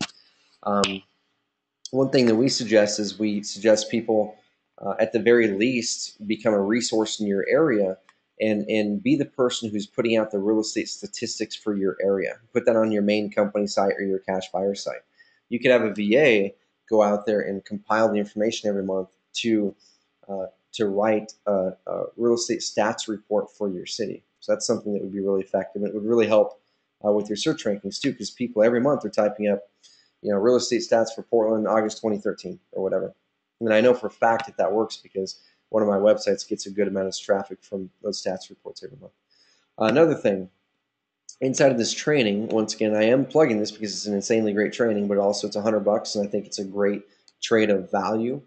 One thing that we suggest people at the very least become a resource in your area and be the person who's putting out the real estate statistics for your area. Put that on your main company site or your cash buyer site. You could have a VA go out there and compile the information every month to write a real estate stats report for your city. So that's something that would be really effective. It would really help with your search rankings too, because people every month are typing up, you know, real estate stats for Portland, August 2013 or whatever. And I know for a fact that works because one of my websites gets a good amount of traffic from those stats reports every month. Another thing, inside of this training, once again, I am plugging this because it's an insanely great training, but also it's $100, and I think it's a great trade of value.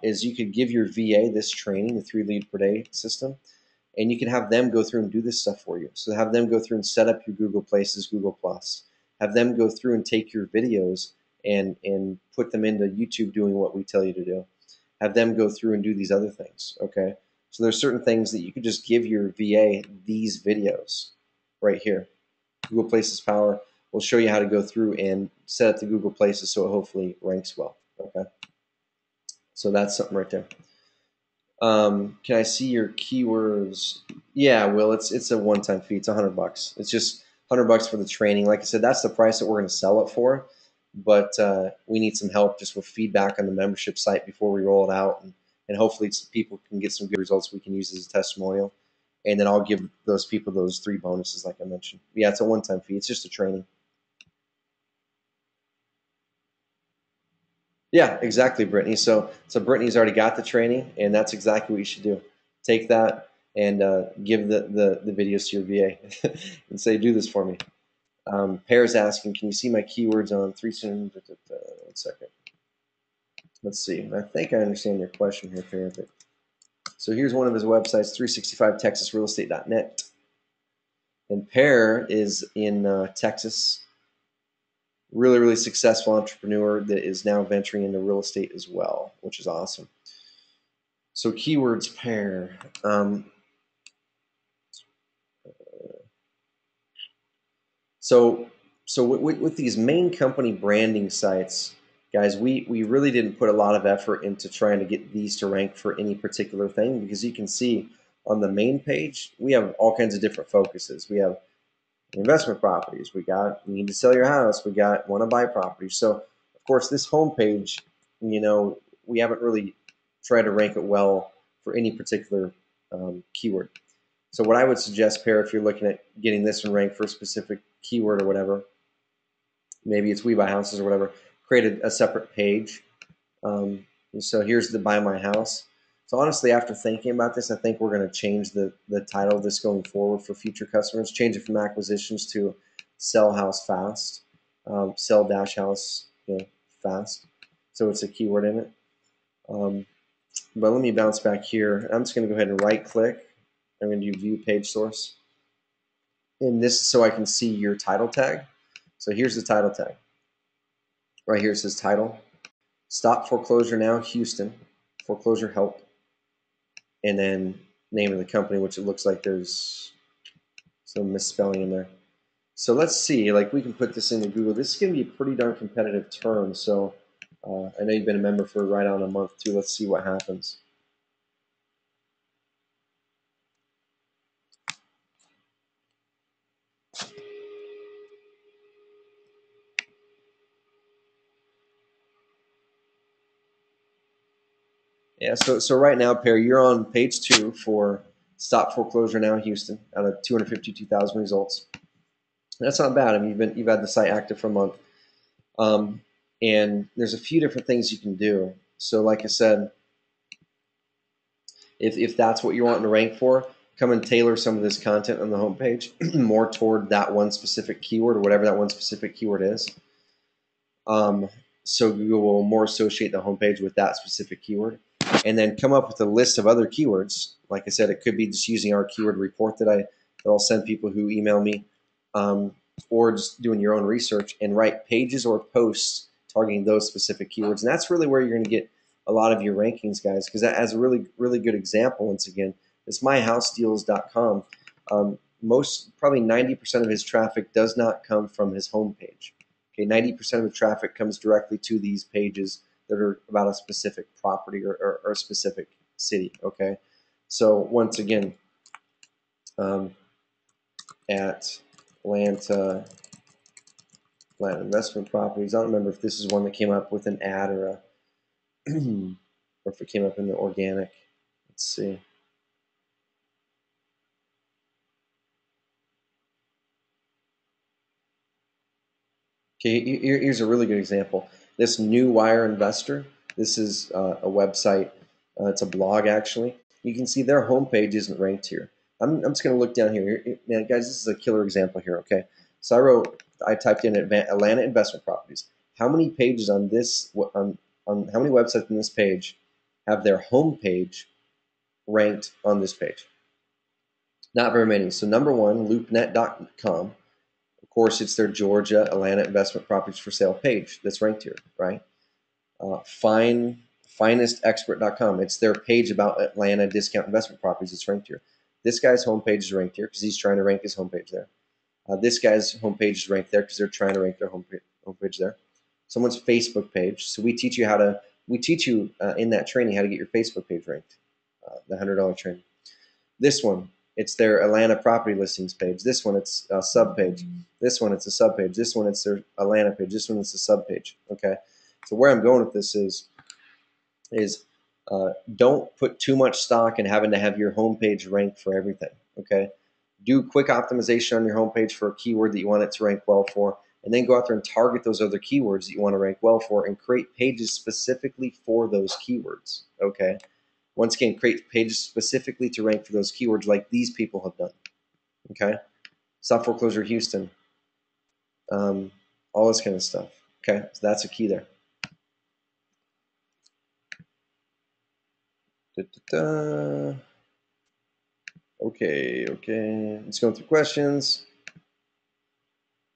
Is you could give your VA this training, the 3 lead per day system, and you can have them go through and do this stuff for you. So have them go through and set up your Google Places, Google Plus. Have them go through and take your videos and put them into YouTube doing what we tell you to do. Have them go through and do these other things, okay? So there's certain things that you could just give your VA these videos right here. Google Places Power will show you how to go through and set up the Google Places so it hopefully ranks well, okay? So that's something right there. Can I see your keywords? Yeah, Will, it's a one-time fee. It's $100. It's just $100 for the training. Like I said, that's the price that we're going to sell it for. But we need some help just with feedback on the membership site before we roll it out, and hopefully people can get some good results we can use as a testimonial. And then I'll give those people those 3 bonuses, like I mentioned. Yeah, it's a one-time fee. It's just a training. Yeah, exactly, Brittany. So Brittany's already got the training, and that's exactly what you should do. Take that and give the videos to your VA and say, do this for me. Pear's asking, can you see my keywords on 3? 1 second. Let's see. I think I understand your question here, Pear. So here's one of his websites, 365texasrealestate.net. And Pear is in Texas. Really, really successful entrepreneur that is now venturing into real estate as well, which is awesome. So keywords Pear. So with these main company branding sites, guys, we really didn't put a lot of effort into trying to get these to rank for any particular thing, because you can see on the main page, we have all kinds of different focuses. We have investment properties. We got need to sell your house. We got want to buy properties. So of course, this homepage, we haven't really tried to rank it well for any particular keyword. So what I would suggest, Pear, if you're looking at getting this one ranked for a specific keyword or whatever, maybe it's We Buy Houses or whatever, create a separate page. So here's the Buy My House. So honestly, after thinking about this, I think we're going to change the title of this going forward for future customers. Change it from acquisitions to Sell House Fast, Sell Dash House Fast. So it's a keyword in it. But let me bounce back here. I'm just going to go ahead and right click. I'm going to do View Page Source. And this is so I can see your title tag. So here's the title tag. Right here it says title. Stop Foreclosure Now, Houston. Foreclosure Help. And then name of the company, which it looks like there's some misspelling in there. So let's see, like we can put this into Google. This is going to be a pretty darn competitive term. So I know you've been a member for right on a month too. Let's see what happens. Yeah, so right now, Perry, you're on page 2 for Stop Foreclosure Now Houston out of 252,000 results. That's not bad. I mean, you've had the site active for a month, and there's a few different things you can do. So, like I said, if that's what you're wanting to rank for, come and tailor some of this content on the homepage more toward that one specific keyword or whatever that one specific keyword is. So Google will more associate the homepage with that specific keyword, and then come up with a list of other keywords. Like I said, it could be just using our keyword report that I'll send people who email me, or just doing your own research and write pages or posts targeting those specific keywords. And that's really where you're going to get a lot of your rankings, guys, because as a really, really good example, once again, it's myhousedeals.com. Probably 90% of his traffic does not come from his homepage. Okay, 90% of the traffic comes directly to these pages that are about a specific property or a specific city. Okay, so once again, at Atlanta investment properties. I don't remember if this is one that came up with an ad or or if it came up in the organic. Let's see. Okay, here's a really good example. This New Wire Investor. This is a website It's a blog, actually. You can see their homepage isn't ranked here. I'm just going to look down here. Man, guys, this is a killer example here, okay? So I typed in Atlanta investment properties. How many pages on this, on how many websites on this page have their homepage ranked on this page? Not very many. So number one, loopnet.com. Of course, it's their Georgia Atlanta investment properties for sale page that's ranked here, right? Finestexpert.com. It's their page about Atlanta discount investment properties. It's ranked here. This guy's homepage is ranked here because he's trying to rank his homepage there. This guy's homepage is ranked there because they're trying to rank their homepage there. Someone's Facebook page. So we teach you in that training how to get your Facebook page ranked. The $100 training. This one, it's their Atlanta property listings page. This one, it's a sub page. This one, it's a sub page. This one, it's their Atlanta page. This one, it's a sub page. Okay. So where I'm going with this is don't put too much stock in having to have your homepage ranked for everything. Okay. Do quick optimization on your homepage for a keyword that you want it to rank well for, and then go out there and target those other keywords that you want to rank well for and create pages specifically for those keywords. Okay. Once again, create pages specifically to rank for those keywords like these people have done. Okay. Stop foreclosure Houston. All this kind of stuff. Okay. So that's a key there. Okay. Let's go through questions.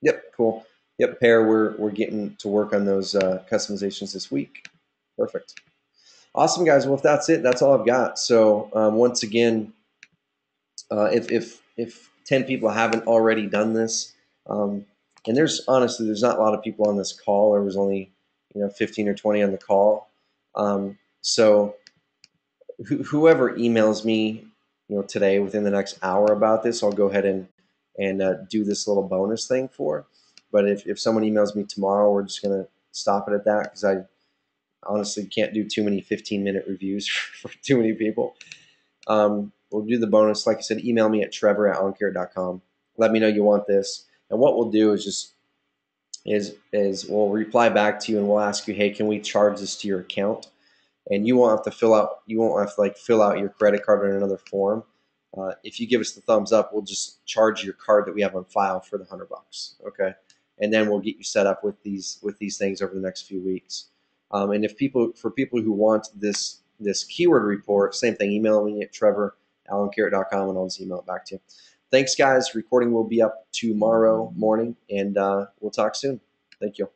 Yep, cool. Yep, Pear, we're getting to work on those customizations this week. Perfect. Awesome, guys. Well, if that's it, that's all I've got. So once again, if 10 people haven't already done this, and there's not a lot of people on this call. There was only 15 or 20 on the call. So whoever emails me today within the next hour about this, I'll go ahead and do this little bonus thing for. But if someone emails me tomorrow, we're just going to stop it at that because I honestly can't do too many 15-minute reviews for too many people. We'll do the bonus. Like I said, email me at trevor@InvestorCarrot.com. Let me know you want this. And what we'll do is we'll reply back to you and we'll ask you, hey, can we charge this to your account? And you won't have to fill out your credit card in another form. If you give us the thumbs up, we'll just charge your card that we have on file for the $100. Okay, and then we'll get you set up with these things over the next few weeks. And for people who want this keyword report, same thing. Email me at trevor@allencarrot.com and I'll just email it back to you. Thanks, guys. Recording will be up tomorrow morning, and we'll talk soon. Thank you.